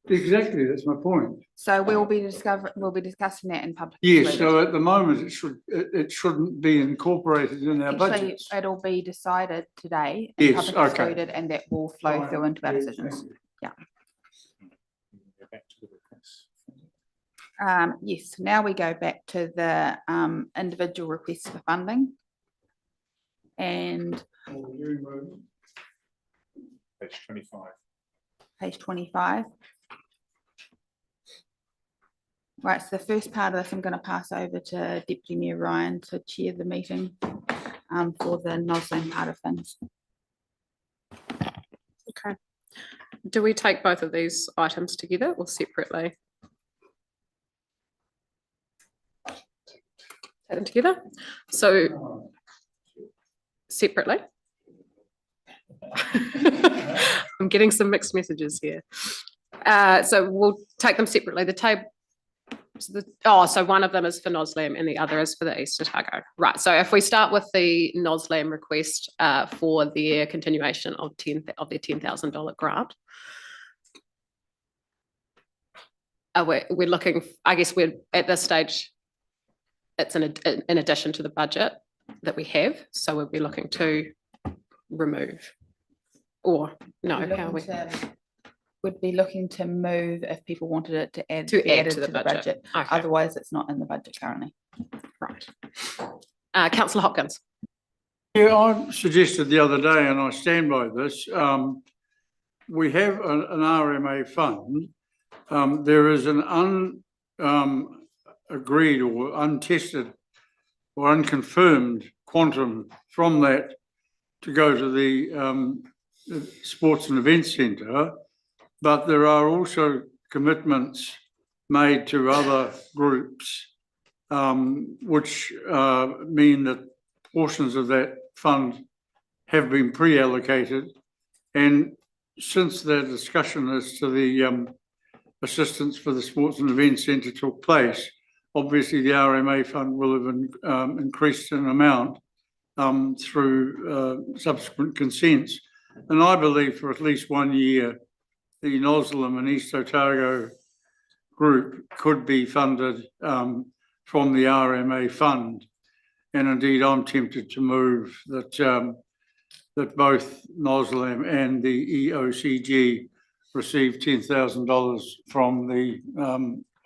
exactly, that's my point. So we'll be discussing that in public. Yes, so at the moment it shouldn't be incorporated in our Actually, budget. it'll be decided today. Yes, public okay. excluded, and that will flow through into our decisions. Yeah. Yes, now we go back to the individual requests for funding. And Page 25. Page 25. Right, so the first part of this, I'm going to pass over to Deputy Mayor Ryan to chair the meeting for the Nosland part of things. Okay. Do we take both of these items together or separately? Take them together. So separately. I'm getting some mixed messages here. So we'll take them separately. The table. So one of them is for NOSLAM and the other is for the East Otago. Right. So if we start with the NOSLAM request for their continuation of their $10,000 grant. We're looking, I guess we're at this stage, it's in addition to the budget that we have. So we'll be looking to remove or no, how we would be looking to move if people wanted it to add to the budget. Okay. Otherwise, it's not in the budget currently. Right. Councillor Hopkins. Yeah, I suggested the other day, and I stand by this, we have an RMA fund. There is an agreed or untested or unconfirmed quantum from that to go to the Sports and Events Centre, but there are also commitments made to other groups, which mean that portions of that fund have been pre-allocated. And since the discussion as to the assistance for the Sports and Events Centre took place, obviously the RMA fund will have increased in amount through subsequent consents. And I believe for at least 1 year, the NOSLAM and East Otago group could be funded from the RMA fund. And indeed, I'm tempted to move that that both NOSLAM and the EOCG receive $10,000 from the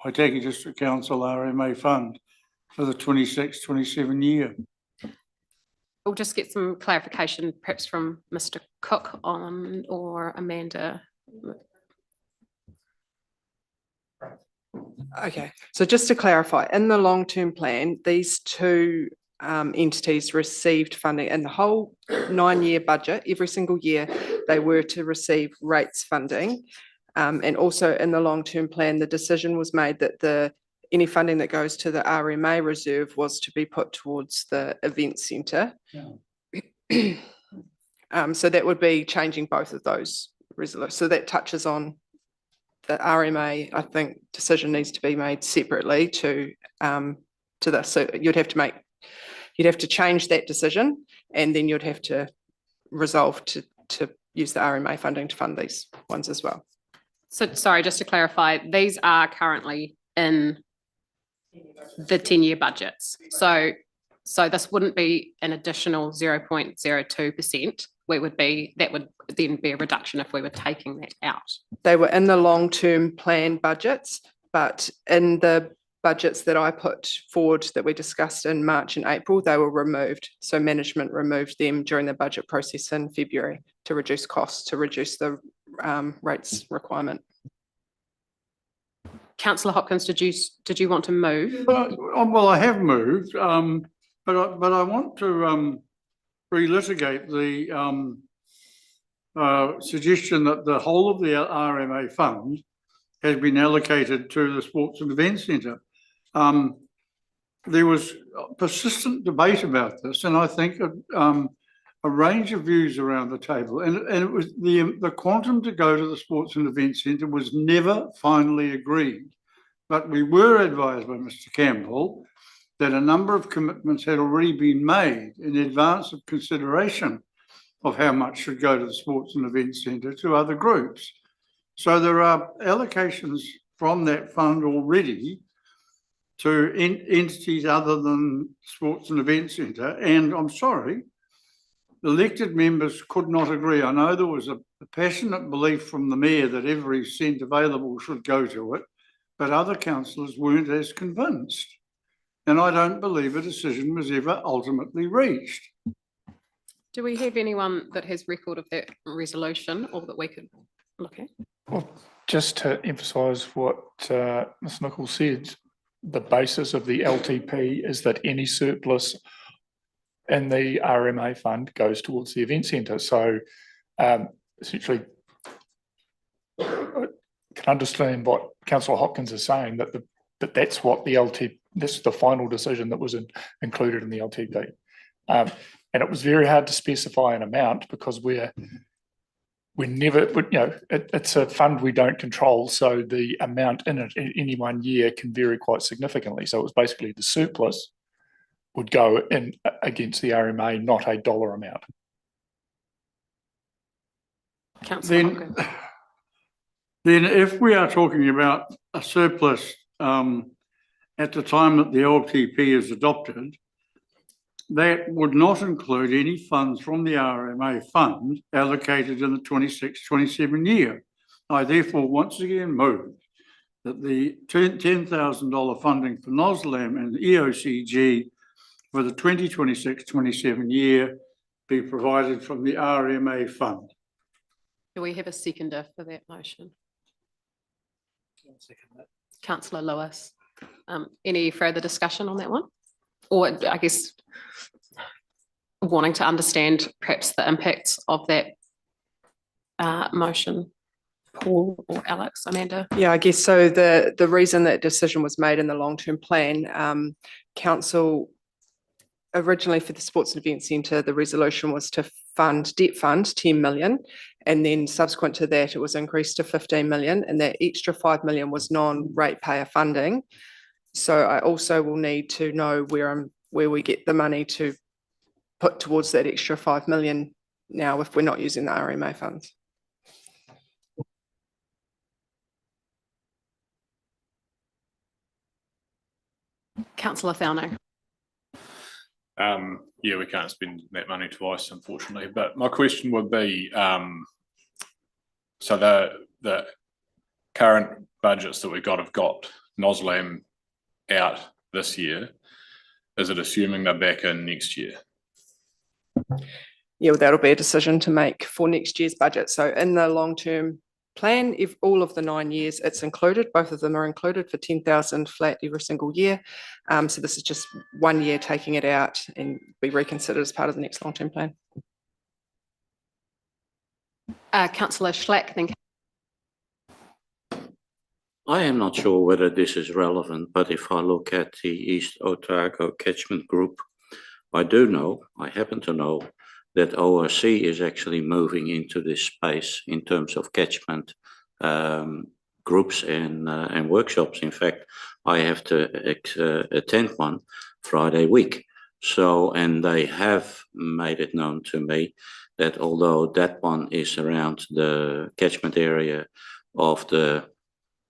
Waitaki District Council RMA fund for the 26-27 year. We'll just get some clarification perhaps from Mr. Cook on or Amanda. Okay, so just to clarify, in the long-term plan, these two entities received funding in the whole 9-year budget. Every single year they were to receive rates funding. And also in the long-term plan, the decision was made that any funding that goes to the RMA reserve was to be put towards the event centre. Yeah. So that would be changing both of those resolutions. So that touches on the RMA, I think decision needs to be made separately to this. So you'd have to change that decision, and then you'd have to resolve to use the RMA funding to fund these ones as well. So sorry, just to clarify, these are currently in the 10-year budgets. So this wouldn't be an additional 0.02%. That would then be a reduction if we were taking that out. They were in the long-term plan budgets, but in the budgets that I put forward that we discussed in March and April, they were removed. So management removed them during the budget process in February to reduce costs, to reduce the rates requirement. Councillor Hopkins, did you want to move? Well, I have moved, but I want to relitigate the suggestion that the whole of the RMA fund has been allocated to the Sports and Events Centre. There was persistent debate about this, and I think a range of views around the table, and it was the quantum to go to the Sports and Events Centre was never finally agreed. But we were advised by Mr. Campbell that a number of commitments had already been made in advance of consideration of how much should go to the Sports and Events Centre to other groups. So there are allocations from that fund already to entities other than Sports and Events Centre. And I'm sorry, elected members could not agree. I know there was a passionate belief from the mayor that every cent available should go to it, but other councillors weren't as convinced. And I don't believe a decision was ever ultimately reached. Do we have anyone that has record of that resolution or that we could look at? Well, just to emphasise what Ms Nichols said, the basis of the LTP is that any surplus in the RMA fund goes towards the event centre. So essentially, I can understand what Councillor Hopkins is saying, that But that's what the that's the final decision that was included in the LTP. And it was very hard to specify an amount because we're never, it's a fund we don't control. So the amount in it in any one year can vary quite significantly. So it was basically the surplus would go in against the RMA, not a dollar amount. Then if we are talking about a surplus at the time that the LTP is adopted, that would not include any funds from the RMA fund allocated in the 26-27 year. I therefore once again move that the $10,000 funding for NOSLAM and EOCG for the 2026-27 year be provided from the RMA fund. Do we have a seconder for that motion? Councillor Lewis. Any further discussion on that one? Or I guess wanting to understand perhaps the impacts of that motion, Paul or Alex, Amanda? Yeah, I guess so. The reason that decision was made in the long-term plan, council originally for the Sports and Event Centre, the resolution was to debt fund 10 million. And then subsequent to that, it was increased to 15 million. And that extra 5 million was non-ratepayer funding. So I also will need to know where we get the money to put towards that extra 5 million now if we're not using the RMA funds. Councillor Fauno. Yeah, we can't spend that money twice, unfortunately. But my question would be, so the current budgets that we've have got NOSLAM out this year. Is it assuming they're back in next year? Yeah, well, that'll be a decision to make for next year's budget. So in the long-term plan, if all of the 9 years, it's included, both of them are included for 10,000 flat every single year. So this is just 1 year taking it out and be reconsidered as part of the next long-term plan. Councillor Schlack, then. I am not sure whether this is relevant, but if I look at the East Otago catchment group, I happen to know that ORC is actually moving into this space in terms of catchment groups and workshops. In fact, I have to attend one Friday week. So, and they have made it known to me that although that one is around the catchment area of the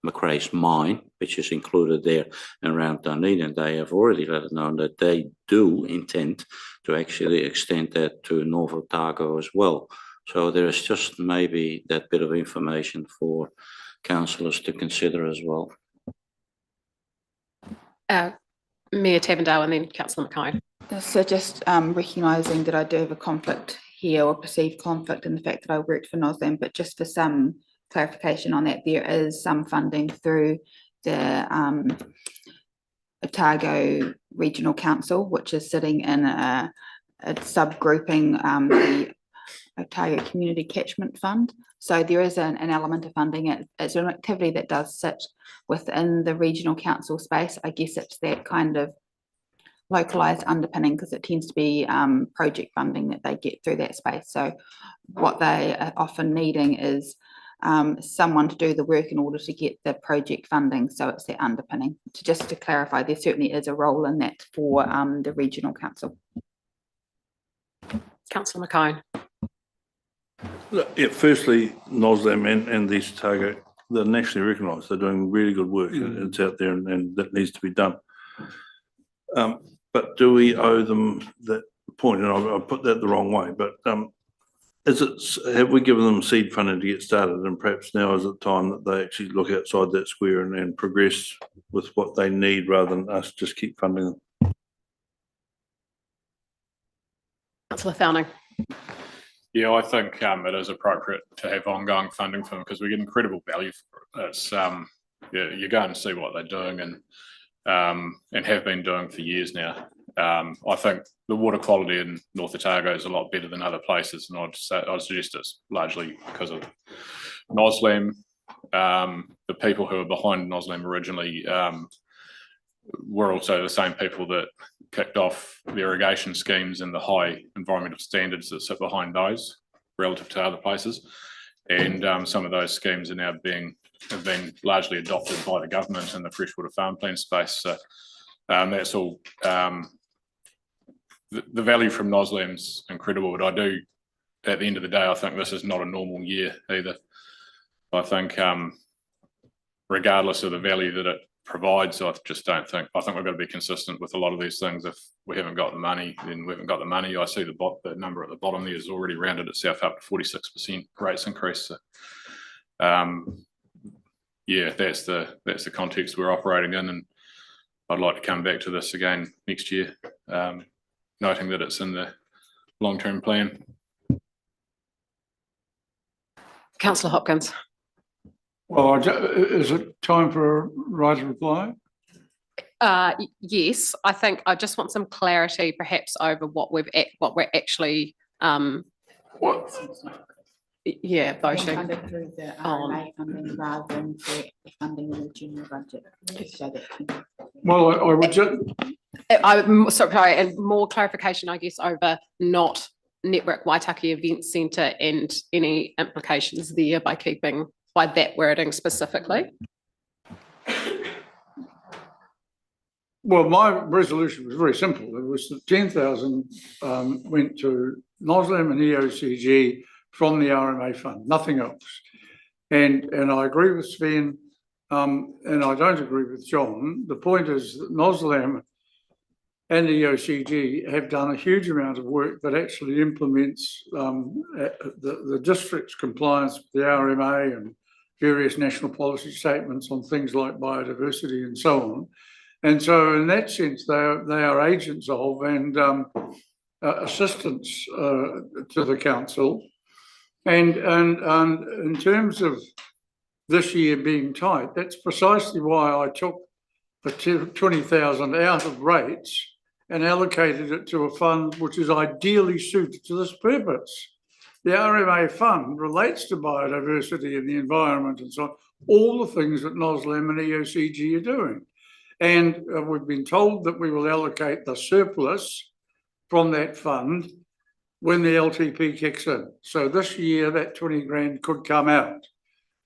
Macrae's mine, which is included there and around Dunedin, they have already let it known that they do intend to actually extend that to North Otago as well. So there is just maybe that bit of information for councillors to consider as well. Mayor Tavendale and then Councillor Mackay. So just recognising that I do have a conflict here, or perceived conflict, in the fact that I worked for NOSLAM, but just for some clarification on that, there is some funding through the Otago Regional Council, which is sitting in a subgrouping, the Otago Community Catchment Fund. So there is an element of funding. It's an activity that does sit within the regional council space. I guess it's that kind of localised underpinning, because it tends to be project funding that they get through that space. So what they are often needing is someone to do the work in order to get the project funding. So it's that underpinning. Just to clarify, there certainly is a role in that for the regional council. Councillor Mackay. Look, yeah, firstly, NOSLAM and the East Otago, they're nationally recognised. They're doing really good work. It's out there and that needs to be done. But do we owe them that point? And I put that the wrong way, but have we given them seed funding to get started, and perhaps now is the time that they actually look outside that square and progress with what they need rather than us just keep funding them? Councillor Fowling. Yeah, I think it is appropriate to have ongoing funding for them because we get incredible value for it. It's yeah, you go and see what they're doing and have been doing for years now. I think the water quality in North Otago is a lot better than other places, and I'd suggest it's largely because of NOSLAM. The people who were behind NOSLAM originally we're also the same people that kicked off the irrigation schemes and the high environmental standards that sit behind those relative to other places. And some of those schemes are now have been largely adopted by the government in the freshwater farm plan space. So that's all. The value from Noslam's incredible, but at the end of the day, I think this is not a normal year either. I think regardless of the value that it provides, I think we've got to be consistent with a lot of these things. If we haven't got the money, then we haven't got the money. I see the number at the bottom there has already rounded itself up to 46% rates increase. So, yeah, that's the context we're operating in, and I'd like to come back to this again next year, noting that it's in the long-term plan. Councillor Hopkins. Well, is it time for a right of reply? Yes, I think I just want some clarity perhaps over what we're actually voting Funded through the RMA funding rather than for funding in the general budget. So that Well, I would just. I'm sorry, and more clarification, I guess, over not Network Waitaki Event Centre and any implications there by that wording specifically. Well, my resolution was very simple. It was that 10,000 went to Noslam and EOCG from the RMA fund, nothing else. And I agree with Sven, and I don't agree with John. The point is that Noslam and EOCG have done a huge amount of work that actually implements the district's compliance with the RMA and various national policy statements on things like biodiversity and so on. And so in that sense, they are agents of and assistants to the council. And in terms of this year being tight, that's precisely why I took the 20,000 out of rates and allocated it to a fund which is ideally suited to this purpose. The RMA fund relates to biodiversity and the environment and so on, all the things that Noslam and EOCG are doing. And we've been told that we will allocate the surplus from that fund when the LTP kicks in. So this year, that 20 grand could come out.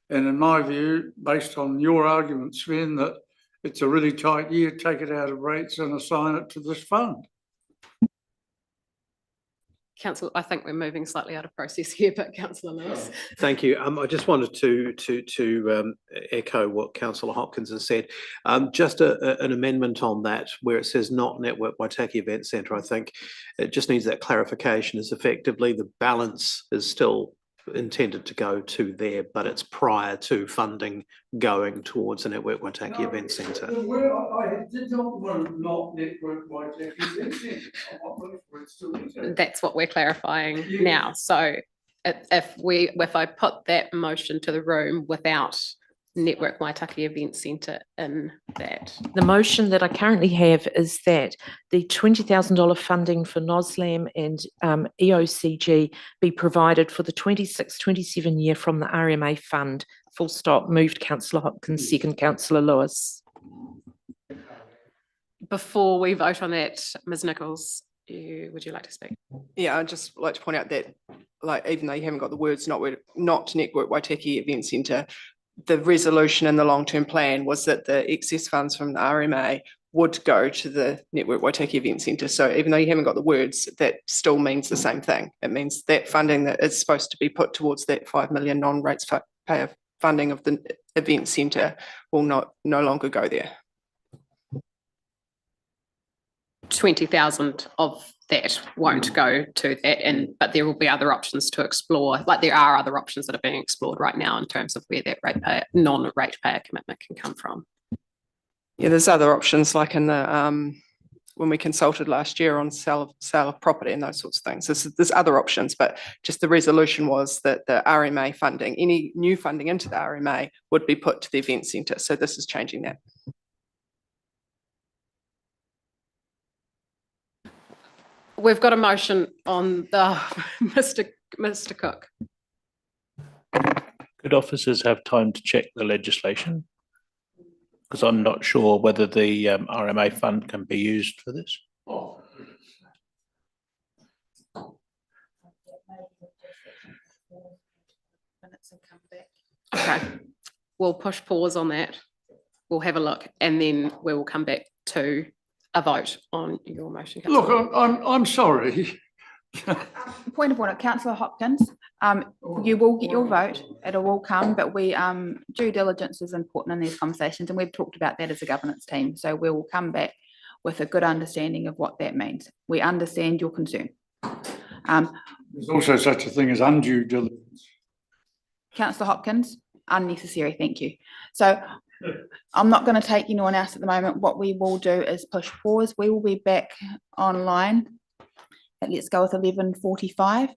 And in my view, based on your argument, Sven, that it's a really tight year, take it out of rates and assign it to this fund. Councillor, I think we're moving slightly out of process here, but Councillor Lewis. Thank you. I just wanted to echo what Councillor Hopkins has said. Just an amendment on that where it says not Network Waitaki Event Centre. I think it just needs that clarification as effectively the balance is still intended to go to there, but it's prior to funding going towards the Network Waitaki Event Centre. I did not want not Network Waitaki Event Centre. That's what we're clarifying now. So if I put that motion to the room without Network Waitaki Event Centre in that. The motion that I currently have is that the $20,000 funding for Noslam and EOCG be provided for the 26-27 year from the RMA fund. Full stop. Moved Councillor Hopkins, second Councillor Lewis. Before we vote on that, Ms Nichols, would you like to speak? Yeah, I'd just like to point out that, like, even though you haven't got the words not Network Waitaki Event Centre, the resolution in the long-term plan was that the excess funds from the RMA would go to the Network Waitaki Event Centre. So even though you haven't got the words, that still means the same thing. It means that funding that is supposed to be put towards that 5 million non-rates payer funding of the event centre will no longer go there. 20,000 of that won't go to that, but there will be other options to explore. Like there are other options that are being explored right now in terms of where that non-ratepayer commitment can come from. Yeah, there's other options like in the when we consulted last year on sale of property and those sorts of things. There's other options, but just the resolution was that the RMA funding, any new funding into the RMA would be put to the event centre. So this is changing that. We've got a motion on the Mr. Cook. Could officers have time to check the legislation? Because I'm not sure whether the RMA fund can be used for this. Okay, we'll push pause on that. We'll have a look and then we will come back to a vote on your motion. Look, Councillor. I'm sorry. Point of order, councillor Hopkins, you will get your vote, it will come, but due diligence is important in these conversations and we've talked about that as a governance team. So we will come back with a good understanding of what that means. We understand your concern. There's also such a thing as undue diligence. Councillor Hopkins, unnecessary, thank you. So I'm not going to take anyone else at the moment. What we will do is push pause. We will be back online. Let's go with 11:45,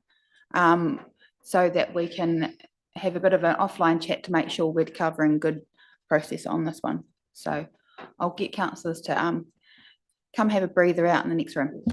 so that we can have a bit of an offline chat to make sure we're covering good process on this one. So I'll get councillors to come have a breather out in the next room.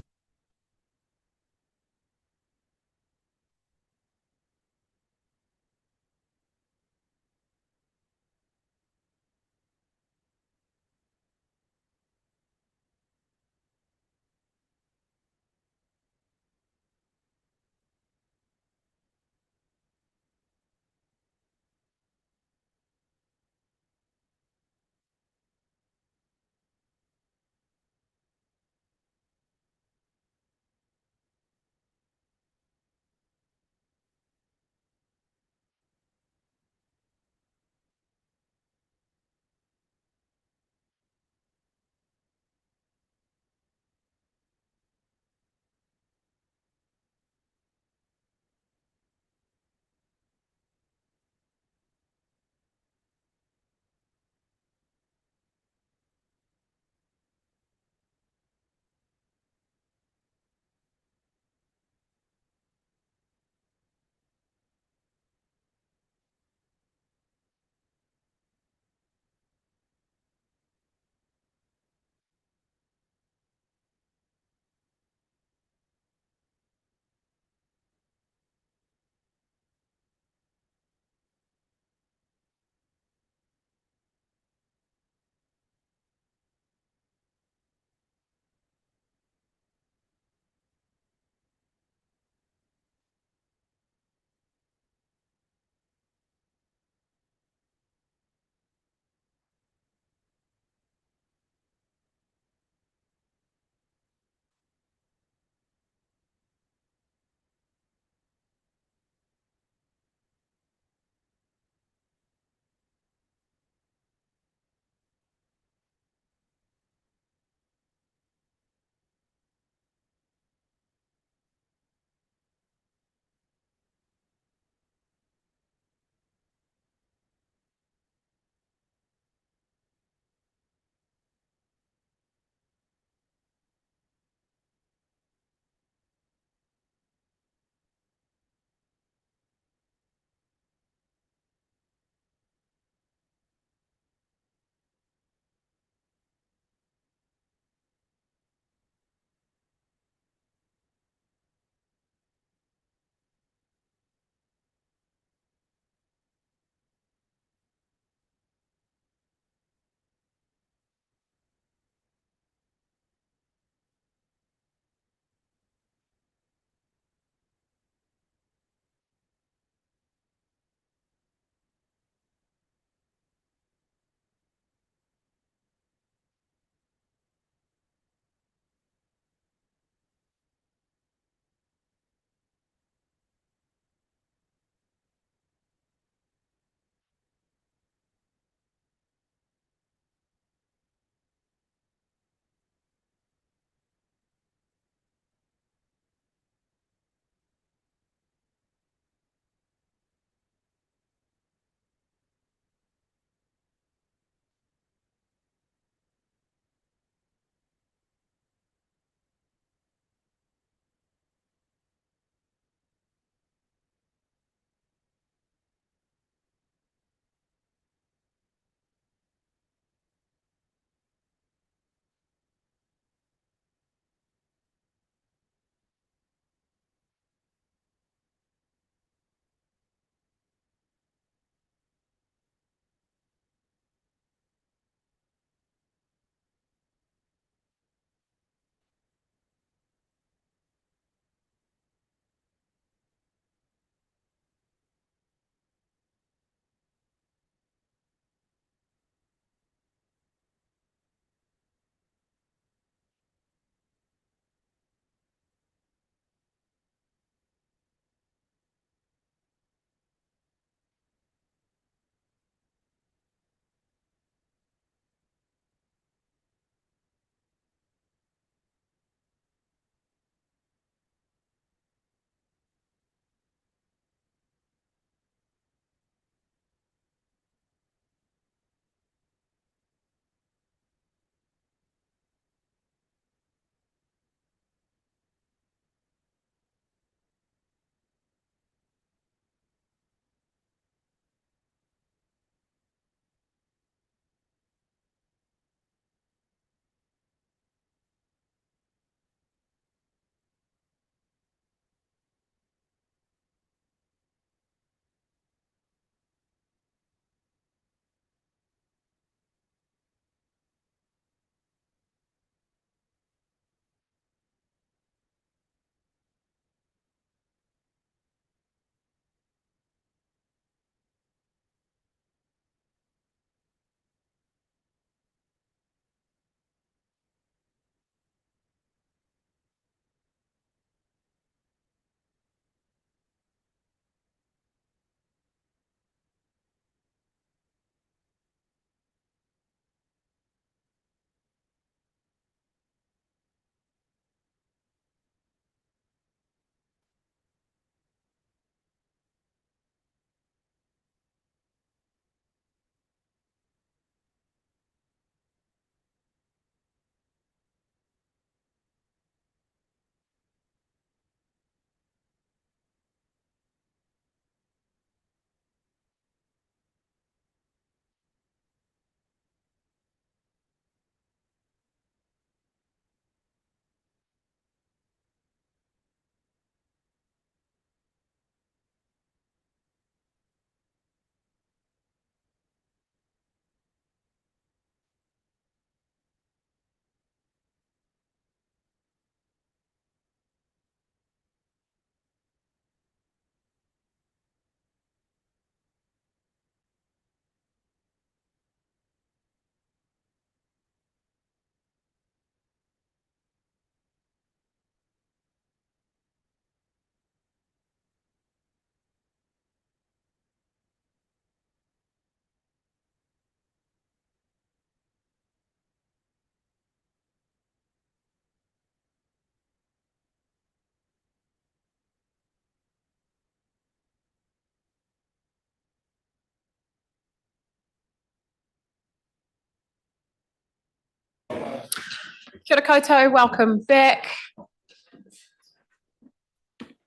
Kia ora koutou, welcome back.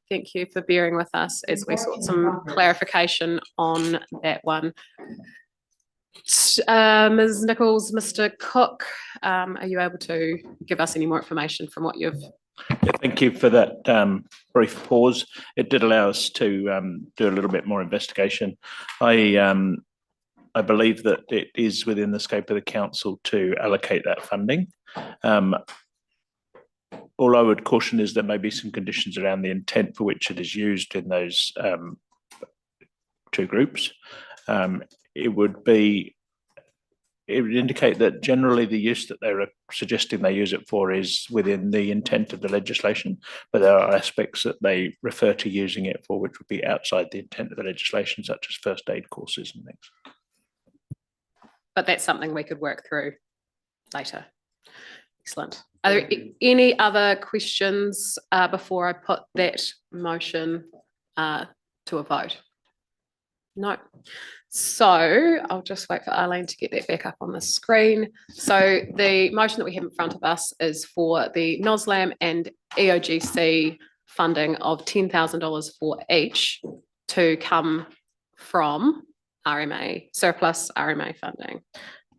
Thank you for bearing with us as we sought some clarification on that one. Ms Nichols, Mr Cook, are you able to give us any more information from what you've? Yeah, thank you for that brief pause. It did allow us to do a little bit more investigation. I believe that it is within the scope of the council to allocate that funding. All I would caution is there may be some conditions around the intent for which it is used in those two groups. It would indicate that generally the use that they're suggesting they use it for is within the intent of the legislation, but there are aspects that they refer to using it for which would be outside the intent of the legislation, such as first aid courses and things. But that's something we could work through later. Excellent. Are there any other questions before I put that motion to a vote? No. So I'll just wait for Arlene to get that back up on the screen. So the motion that we have in front of us is for the NOSLAM and EOGC funding of $10,000 for each to come from RMA, surplus RMA funding.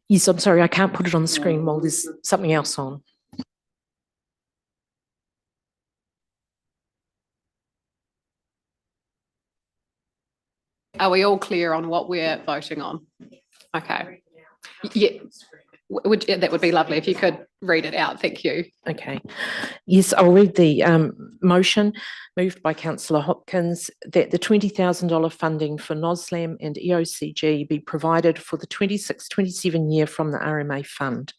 Yes, I'm sorry, I can't put it on the screen while there's something else on. Are we all clear on what we're voting on? Okay. Yeah, that would be lovely if you could read it out. Thank you. Okay. Yes, I'll read the motion moved by Councillor Hopkins that the $20,000 funding for NOSLAM and EOCG be provided for the 26-27 year from the RMA fund.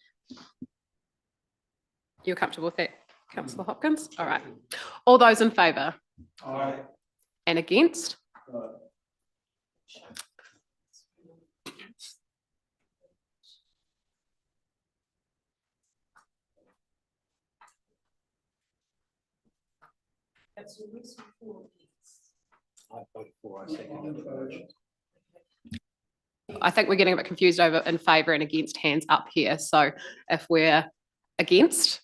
You're comfortable with that, Councillor Hopkins? All right. All those in favour? Aye. And against? I think we're getting a bit confused over in favour and against hands up here. So if we're against.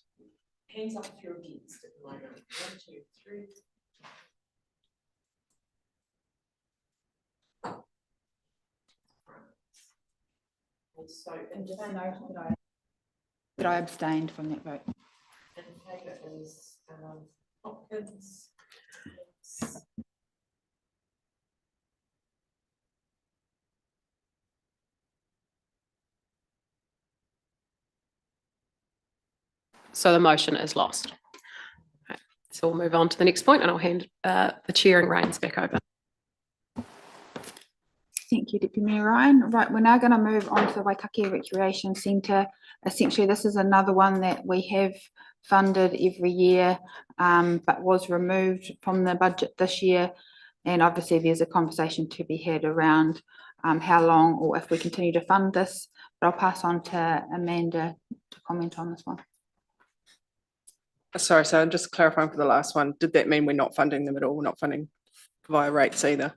Hands up if you're against at the moment. 1, 2, 3. So, and just note that I abstained from that vote. In favour is Hopkins. So the motion is lost. Right. So we'll move on to the next point and I'll hand the chairing reins back over. Thank you, Deputy Mayor Ryan. Right, we're now going to move on to the Waitaki Recreation Centre. Essentially, this is another one that we have funded every year, but was removed from the budget this year. And obviously, there's a conversation to be had around how long or if we continue to fund this. But I'll pass on to Amanda to comment on this one. Sorry, so I'm just clarifying for the last one. Did that mean we're not funding them at all? We're not funding via rates either?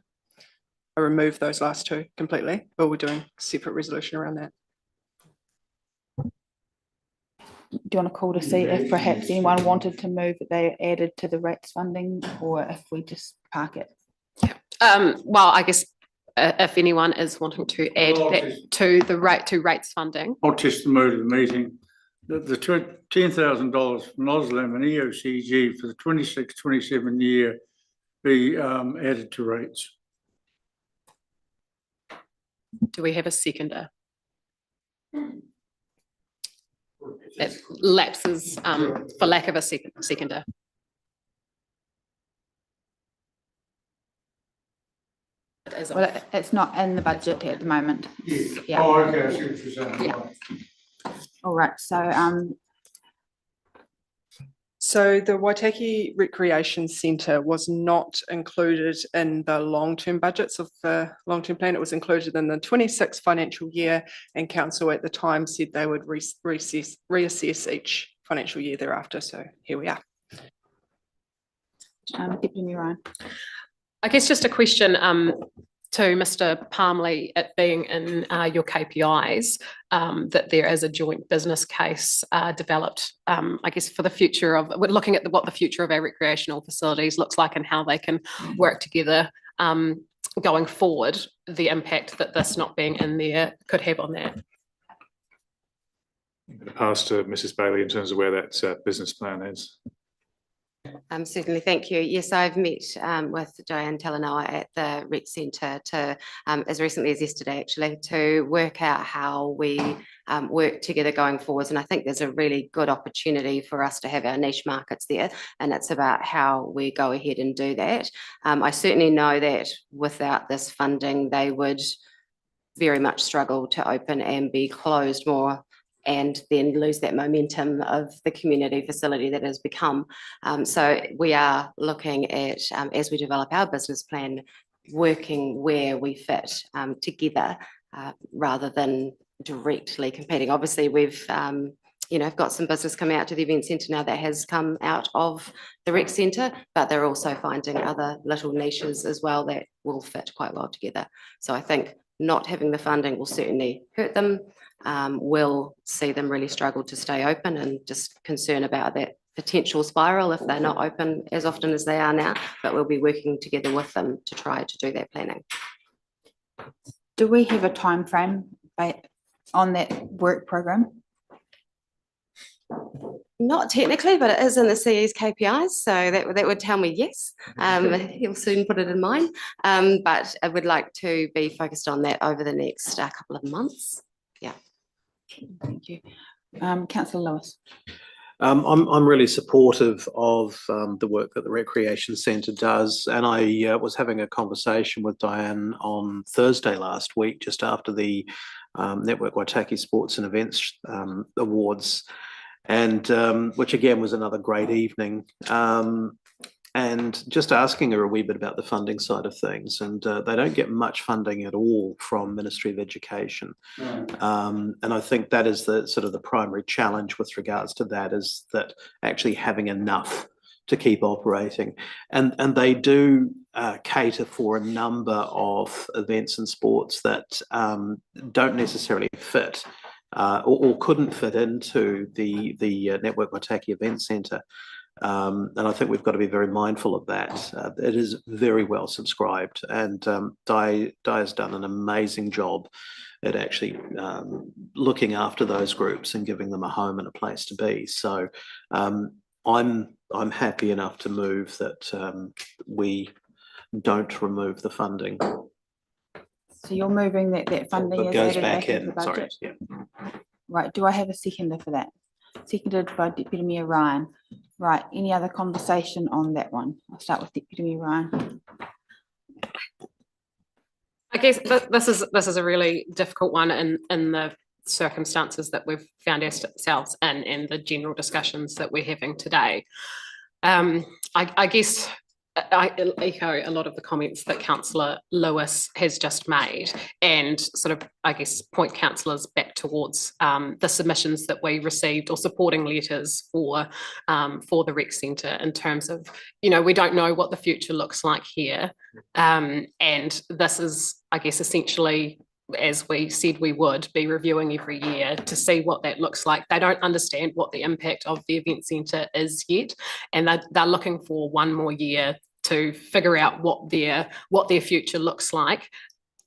I removed those last two completely, or we're doing a separate resolution around that? Do you want to call to see if perhaps anyone wanted to move that they added to the rates funding, or if we just park it? Well, I guess if anyone is wanting to add that to the rates funding. I'll test the mood of the meeting. The $10,000 for NOSLAM and EOCG for the 26-27 year be added to rates. Do we have a seconder? It lapses for lack of a seconder. Well, it's not in the budget at the moment. Yeah. Oh, okay, I see what you're saying. Yeah. All right, So the Waitaki Recreation Centre was not included in the long-term budgets of the long-term plan. It was included in the 26 financial year, and council at the time said they would reassess each financial year thereafter. So here we are. Deputy Mayor Ryan. I guess just a question. to Mr. Palmley, it being in your KPIs, that there is a joint business case developed, I guess, for the future of, we're looking at what the future of our recreational facilities looks like and how they can work together going forward, the impact that this not being in there could have on that. I'm going to pass to Mrs. Bailey in terms of where that business plan is. Certainly, thank you. Yes, I've met with Diane Talanoa at the rec centre to, as recently as yesterday actually, to work out how we work together going forwards. And I think there's a really good opportunity for us to have our niche markets there, and it's about how we go ahead and do that. I certainly know that without this funding, they would very much struggle to open and be closed more, and then lose that momentum of the community facility that has become. So we are looking at, as we develop our business plan, working where we fit together rather than directly competing. Obviously, we've got some business coming out to the event centre now that has come out of the rec centre, but they're also finding other little niches as well that will fit quite well together. So I think not having the funding will certainly hurt them. Will see them really struggle to stay open, and just concern about that potential spiral if they're not open as often as they are now, but we'll be working together with them to try to do that planning. Do we have a time frame on that work program? Not technically, but it is in the CE's KPIs, so that would tell me yes. He'll soon put it in mine, but I would like to be focused on that over the next couple of months. Yeah. Thank you. Councillor Lewis. I'm really supportive of the work that the Recreation Centre does, and I was having a conversation with Diane on Thursday last week, just after the Network Waitaki Sports and Events Awards, and which again was another great evening. And just asking her a wee bit about the funding side of things, and they don't get much funding at all from Ministry of Education. And I think that is the sort of the primary challenge with regards to that, is that actually having enough to keep operating. And they do cater for a number of events and sports that don't necessarily fit or couldn't fit into the Network Waitaki Event Centre. And I think we've got to be very mindful of that. It is very well subscribed, and Di has done an amazing job at actually looking after those groups and giving them a home and a place to be. So I'm happy enough to move that we don't remove the funding. So you're moving that funding is goes added back into in. the budget? Sorry, yeah. Right. Do I have a seconder for that? Seconded by Deputy Mayor Ryan. Right. Any other conversation on that one? I'll start with Deputy Mayor Ryan. I guess this is a really difficult one in the circumstances that we've found ourselves in and the general discussions that we're having today. I guess I echo a lot of the comments that Councillor Lewis has just made, and sort of, I guess, point councillors back towards the submissions that we received, or supporting letters for the rec centre, in terms of, we don't know what the future looks like here. And this is, I guess, essentially, as we said we would be reviewing every year to see what that looks like. They don't understand what the impact of the event centre is yet, and they're looking for one more year to figure out what their future looks like,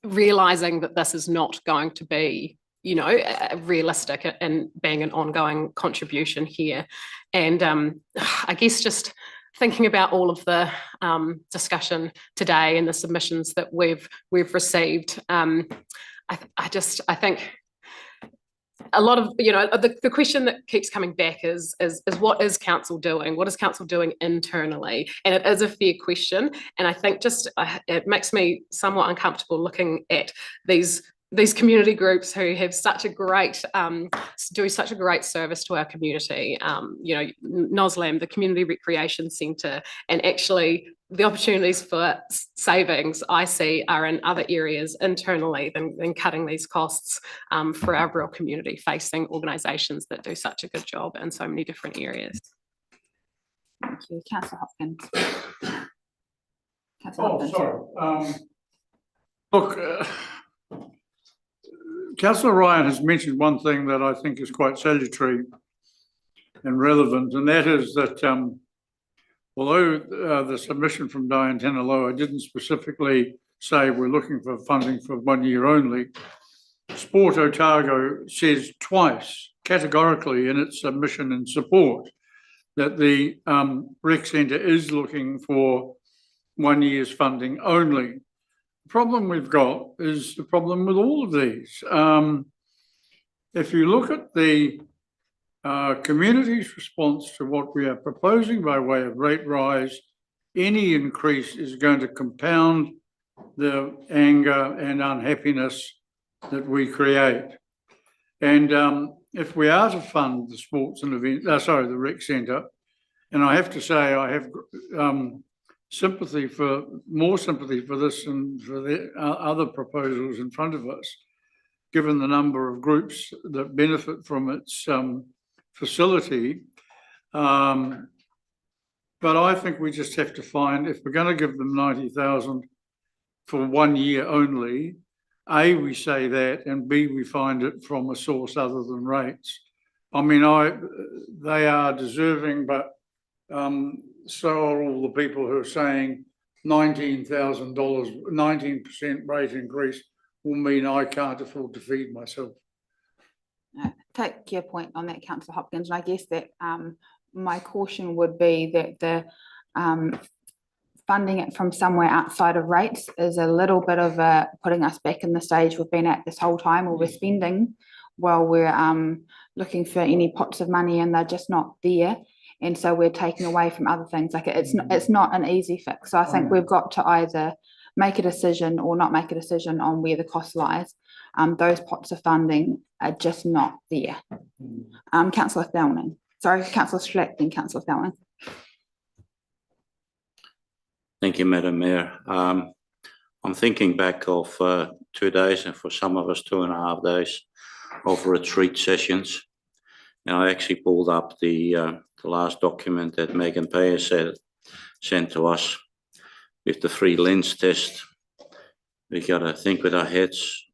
realising that this is not going to be, realistic and being an ongoing contribution here. And I guess just thinking about all of the discussion today and the submissions that we've received, I think a lot of, the question that keeps coming back is what is council doing? What is council doing internally? And it is a fair question. And I think just it makes me somewhat uncomfortable looking at these community groups who have such a great, do such a great service to our community. NOSLAM, the Community Recreation Centre, and actually the opportunities for savings I see are in other areas internally than cutting these costs for our real community facing organisations that do such a good job in so many different areas. Thank you. Councillor Hopkins. Sorry. Look, Councillor Ryan has mentioned one thing that I think is quite salutary and relevant, and that is that although the submission from Diane Tanaloa didn't specifically say we're looking for funding for 1 year only, Sport Otago says twice categorically in its submission and support that the rec centre is looking for 1 year's funding only. The problem we've got is the problem with all of these. If you look at the community's response to what we are proposing by way of rate rise, any increase is going to compound the anger and unhappiness that we create. And if we are to fund the sports and event, the rec centre, and I have to say I have more sympathy for this and for the other proposals in front of us, given the number of groups that benefit from its facility. But I think we just have to find, if we're going to give them 90,000 for 1 year only, A, we say that, and B, we find it from a source other than rates. I mean, they are deserving, but so are all the people who are saying $19,000, 19% rate increase will mean I can't afford to feed myself. Take your point on that, Councillor Hopkins, and I guess that my caution would be that the funding it from somewhere outside of rates is a little bit of putting us back in the stage we've been at this whole time, where we're spending while we're looking for any pots of money and they're just not there. And so we're taking away from other things. Like it's not an easy fix. So I think we've got to either make a decision or not make a decision on where the cost lies. Those pots of funding are just not there. Councillor Thelning. Sorry, Councillor Schlack, then Councillor Thelning. Thank you, Madam Mayor. I'm thinking back of 2 days, and for some of us 2.5 days of retreat sessions. And I actually pulled up the last document that Megan Payer sent to us with the 3 lens test. We got to think with our heads.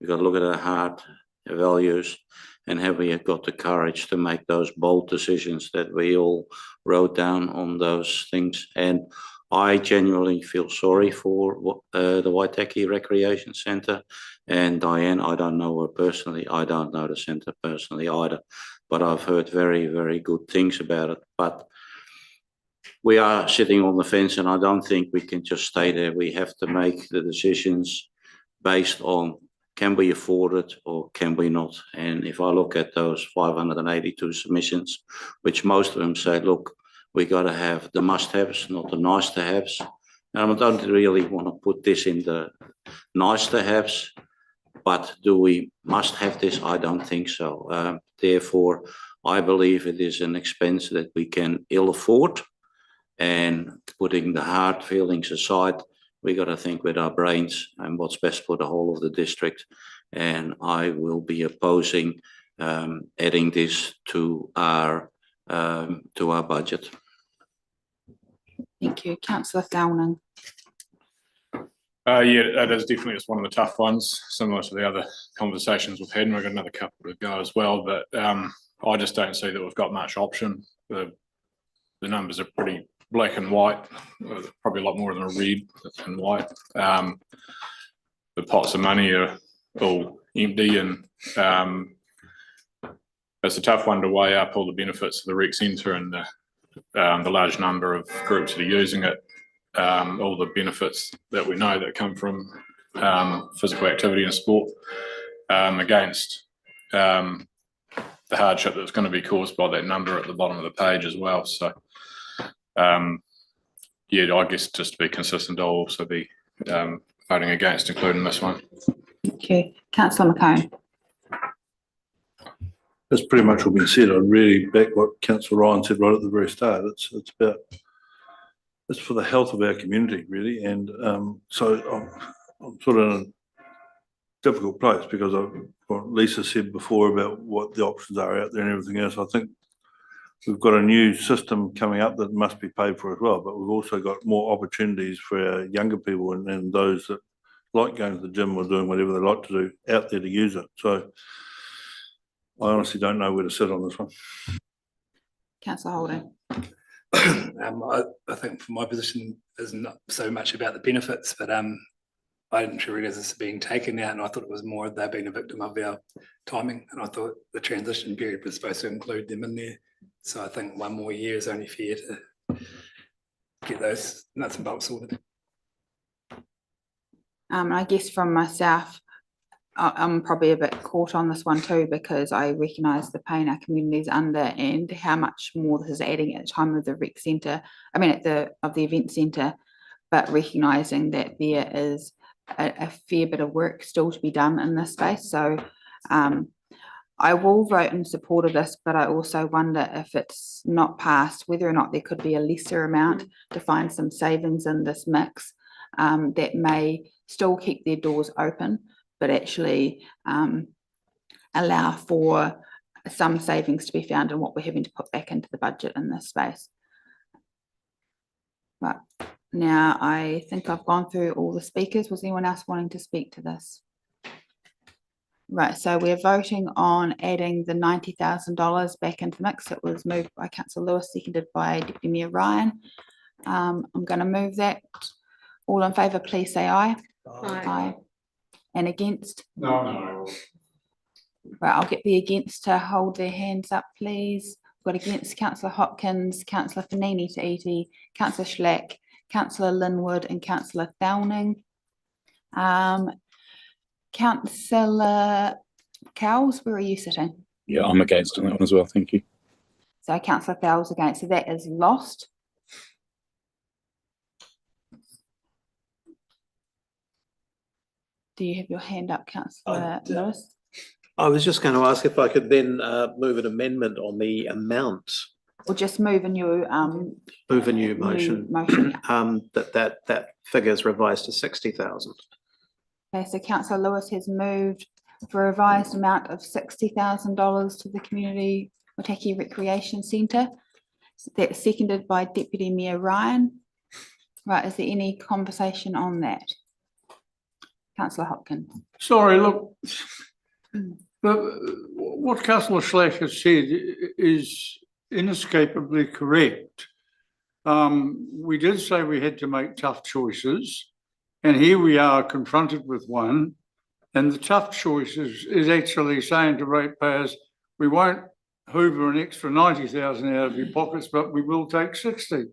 We got to look at our heart, our values, and have we got the courage to make those bold decisions that we all wrote down on those things. And I genuinely feel sorry for the Waitaki Recreation Centre. And Diane, I don't know her personally. I don't know the centre personally either. But I've heard very, very good things about it. But we are sitting on the fence, and I don't think we can just stay there. We have to make the decisions based on, can we afford it or can we not? And if I look at those 582 submissions, which most of them say, look, we got to have the must-haves, not the nice-to-haves. And I don't really want to put this in the nice-to-haves, but do we must have this? I don't think so. Therefore, I believe it is an expense that we can ill afford. And putting the hard feelings aside, we got to think with our brains and what's best for the whole of the district. And I will be opposing adding this to our budget. Thank you, Councillor Thelning. Yeah, that is definitely one of the tough ones, similar to the other conversations we've had, and we've got another couple to go as well. But I just don't see that we've got much option. The numbers are pretty black and white, probably a lot more than a red and white. The pots of money are all empty, and it's a tough one to weigh up all the benefits of the rec centre and the large number of groups that are using it, all the benefits that we know that come from physical activity and sport, against the hardship that's going to be caused by that number at the bottom of the page as well. So yeah, I guess just to be consistent, I'll also be voting against including this one. Thank you. Councillor McCone. That's pretty much what been said. I really back what Councillor Ryan said right at the very start. It's for the health of our community, really. And so I'm sort of in a difficult place because of what Lisa said before about what the options are out there and everything else. I think we've got a new system coming up that must be paid for as well, but we've also got more opportunities for our younger people and those that like going to the gym or doing whatever they like to do out there to use it. So I honestly don't know where to sit on this one. Councillor Holden. I think from my position is not so much about the benefits, but I didn't realise this being taken out, and I thought it was more they're being a victim of our timing, and I thought the transition period was supposed to include them in there. So I think 1 more year is only fair to get those nuts and bolts sorted. I guess from myself, I'm probably a bit caught on this one too, because I recognise the pain our community is under and how much more this is adding at the time of the rec centre, of the event centre, but recognising that there is a fair bit of work still to be done in this space. So I will vote in support of this, but I also wonder if it's not passed, whether or not there could be a lesser amount to find some savings in this mix that may still keep their doors open, but actually allow for some savings to be found in what we're having to put back into the budget in this space. But now I think I've gone through all the speakers. Was anyone else wanting to speak to this? Right, so we're voting on adding the $90,000 back into the mix. It was moved by Councillor Lewis, seconded by Deputy Mayor Ryan. I'm going to move that. All in favour, please say aye. Aye. And against? No. Right, I'll get the against to hold their hands up, please. Got against Councillor Hopkins, Councillor Fanini Ta'iti, Councillor Schlack, Councillor Linwood and Councillor Thowning. Councillor Cowles, where are you sitting? Yeah, I'm against on that one as well, thank you. So Councillor Cowles against, so that is lost. Do you have your hand up, Councillor Lewis? I was just going to ask if I could then move an amendment on the amount. Or just move a new Move a new motion. That figure is revised to 60,000. Okay, so Councillor Lewis has moved for a revised amount of $60,000 to the Community Waitaki Recreation Centre. That's seconded by Deputy Mayor Ryan. Right, is there any conversation on that? Councillor Hopkins. Sorry, look, what Councillor Schlack has said is inescapably correct. We did say we had to make tough choices, and here we are confronted with one, and the tough choice is actually saying to ratepayers, we won't hoover an extra 90,000 out of your pockets, but we will take 60.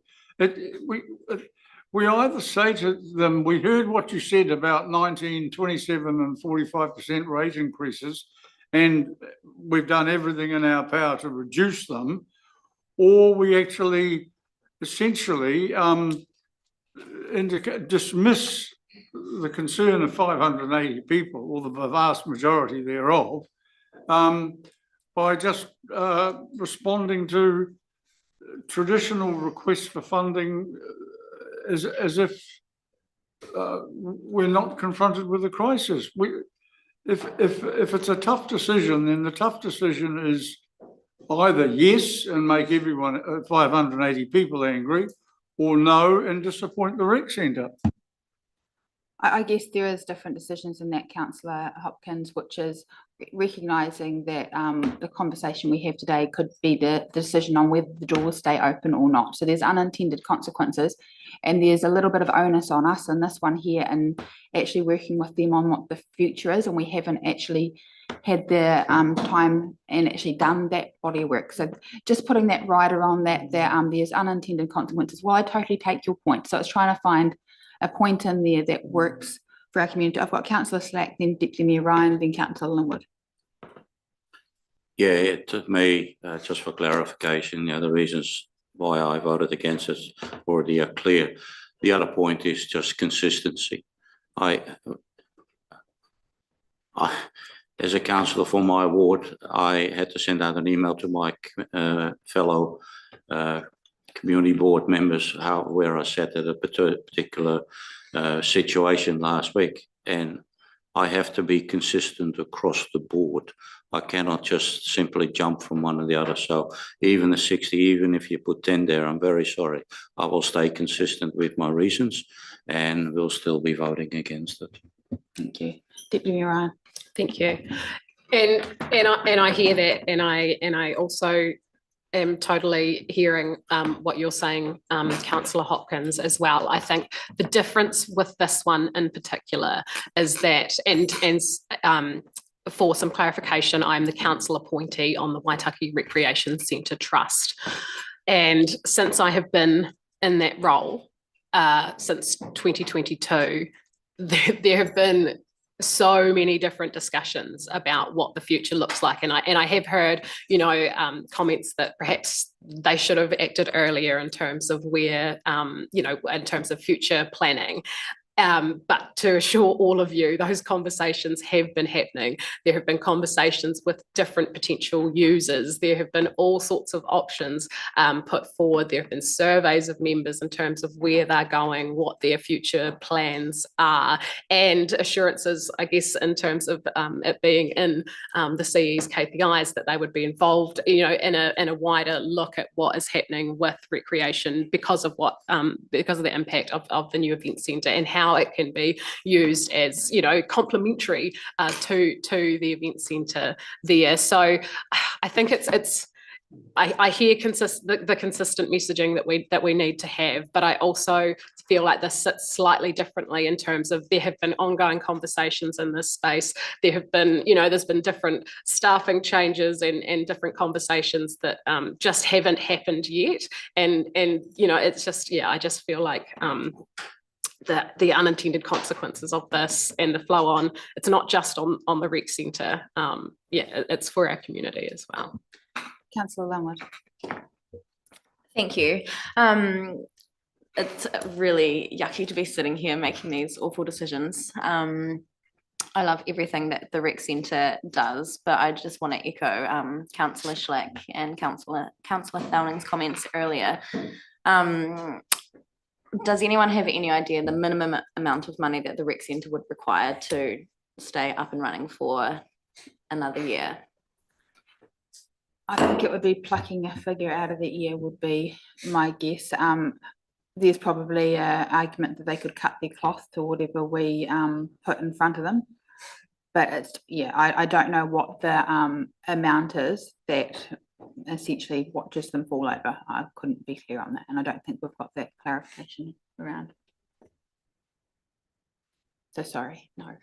We either say to them, we heard what you said about 19, 27 and 45% rate increases, and we've done everything in our power to reduce them, or we actually essentially dismiss the concern of 580 people, or the vast majority thereof, by just responding to traditional requests for funding as if we're not confronted with a crisis. If it's a tough decision, then the tough decision is either yes and make everyone 580 people angry, or no and disappoint the rec centre. I guess there is different decisions in that, Councillor Hopkins, which is recognising that the conversation we have today could be the decision on whether the doors stay open or not. So there's unintended consequences, and there's a little bit of onus on us in this one here and actually working with them on what the future is, and we haven't actually had the time and actually done that body of work. So just putting that rider on that there's unintended consequences. Well, I totally take your point. So it's trying to find a point in there that works for our community. I've got Councillor Slack, then Deputy Mayor Ryan, then Councillor Linwood. Yeah, to me, just for clarification, the reasons why I voted against it already are clear. The other point is just consistency. As a councillor for my ward, I had to send out an email to my fellow community board members where I sat at a particular situation last week, and I have to be consistent across the board. I cannot just simply jump from one to the other. So even the 60, even if you put 10 there, I'm very sorry. I will stay consistent with my reasons and will still be voting against it. Thank you. Deputy Mayor Ryan. Thank you. And I hear that, and I also am totally hearing what you're saying, Councillor Hopkins, as well. I think the difference with this one in particular is that, and for some clarification, I'm the council appointee on the Waitaki Recreation Centre Trust. And since I have been in that role since 2022, there have been so many different discussions about what the future looks like. And I have heard, comments that perhaps they should have acted earlier in terms of where, in terms of future planning. But to assure all of you, those conversations have been happening. There have been conversations with different potential users. There have been all sorts of options put forward. There have been surveys of members in terms of where they're going, what their future plans are, and assurances, I guess, in terms of it being in the CE's KPIs that they would be involved, in a wider look at what is happening with recreation because of the impact of the new event centre and how it can be used as, complementary to the event centre there. So I think I hear the consistent messaging that we need to have, but I also feel like this sits slightly differently in terms of there have been ongoing conversations in this space. There have been, there's been different staffing changes and different conversations that just haven't happened yet. And it's just, I just feel like the unintended consequences of this and the flow on, it's not just on the rec centre, it's for our community as well. Councillor Linwood. Thank you. It's really yucky to be sitting here making these awful decisions. I love everything that the rec centre does, but I just want to echo Councillor Schlack and Councillor Thowning's comments earlier. Does anyone have any idea the minimum amount of money that the rec centre would require to stay up and running for another year? I think it would be plucking a figure out of the air would be my guess. There's probably an argument that they could cut their cloth to whatever we put in front of them. But I don't know what the amount is that essentially watches them fall over. I couldn't be clear on that, and I don't think we've got that clarification around. So sorry, no.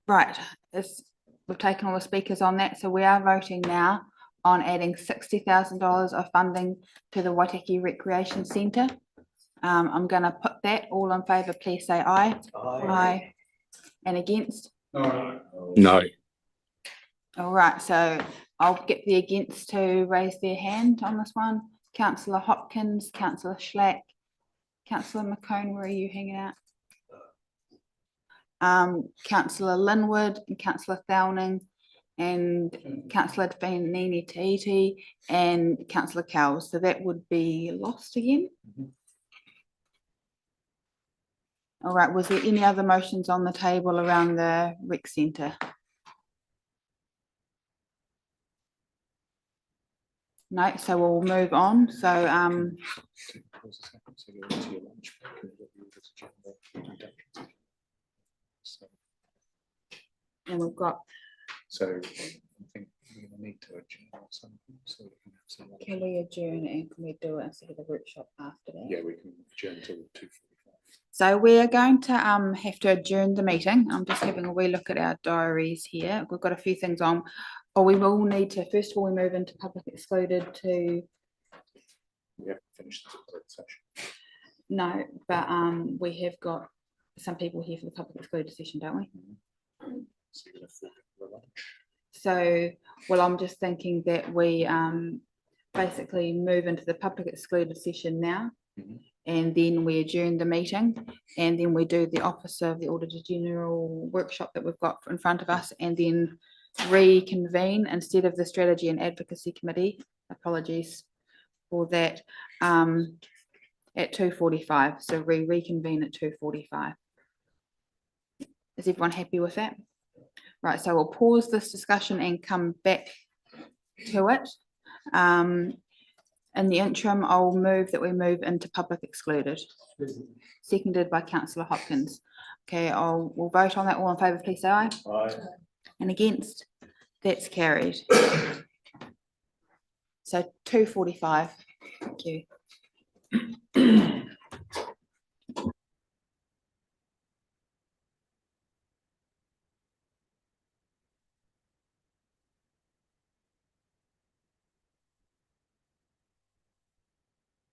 Right, we've taken all the speakers on that, so we are voting now on adding $60,000 of funding to the Waitaki Recreation Centre. I'm going to put that. All in favour, please say aye. Aye. And against? No. All right, so I'll get the against to raise their hand on this one. Councillor Hopkins, Councillor Schlack, Councillor McCone, where are you hanging out? Councillor Linwood and Councillor Thowning and Councillor Fanini Tahiti and Councillor Cowles. So that would be lost again. All right, was there any other motions on the table around the rec centre? No, so we'll move on. So and we've got. So I think we're going to need to adjourn or something. So we can have some. Can we adjourn and can we do it instead of the workshop after that? Yeah, we can adjourn till 2:45. So we're going to have to adjourn the meeting. I'm just having a wee look at our diaries here. We've got a few things on. Or we will need to, first of all, we move into public excluded to. We haven't finished the session. No, but we have got some people here for the public excluded session, don't we? So you're going to for lunch. So, well, I'm just thinking that we basically move into the public excluded session now. And then we adjourn the meeting, and then we do the Officer of the Auditor General workshop that we've got in front of us, and then reconvene instead of the Strategy and Advocacy Committee. Apologies for that. At 2:45. So we reconvene at 2:45. Is everyone happy with that? Right. So we'll pause this discussion and come back to it. In the interim, I'll move that we move into public excluded. Seconded by councillor Hopkins. Okay, we'll vote on that. All in favour, please say aye. Aye. And against? That's carried. So 2:45. Thank you.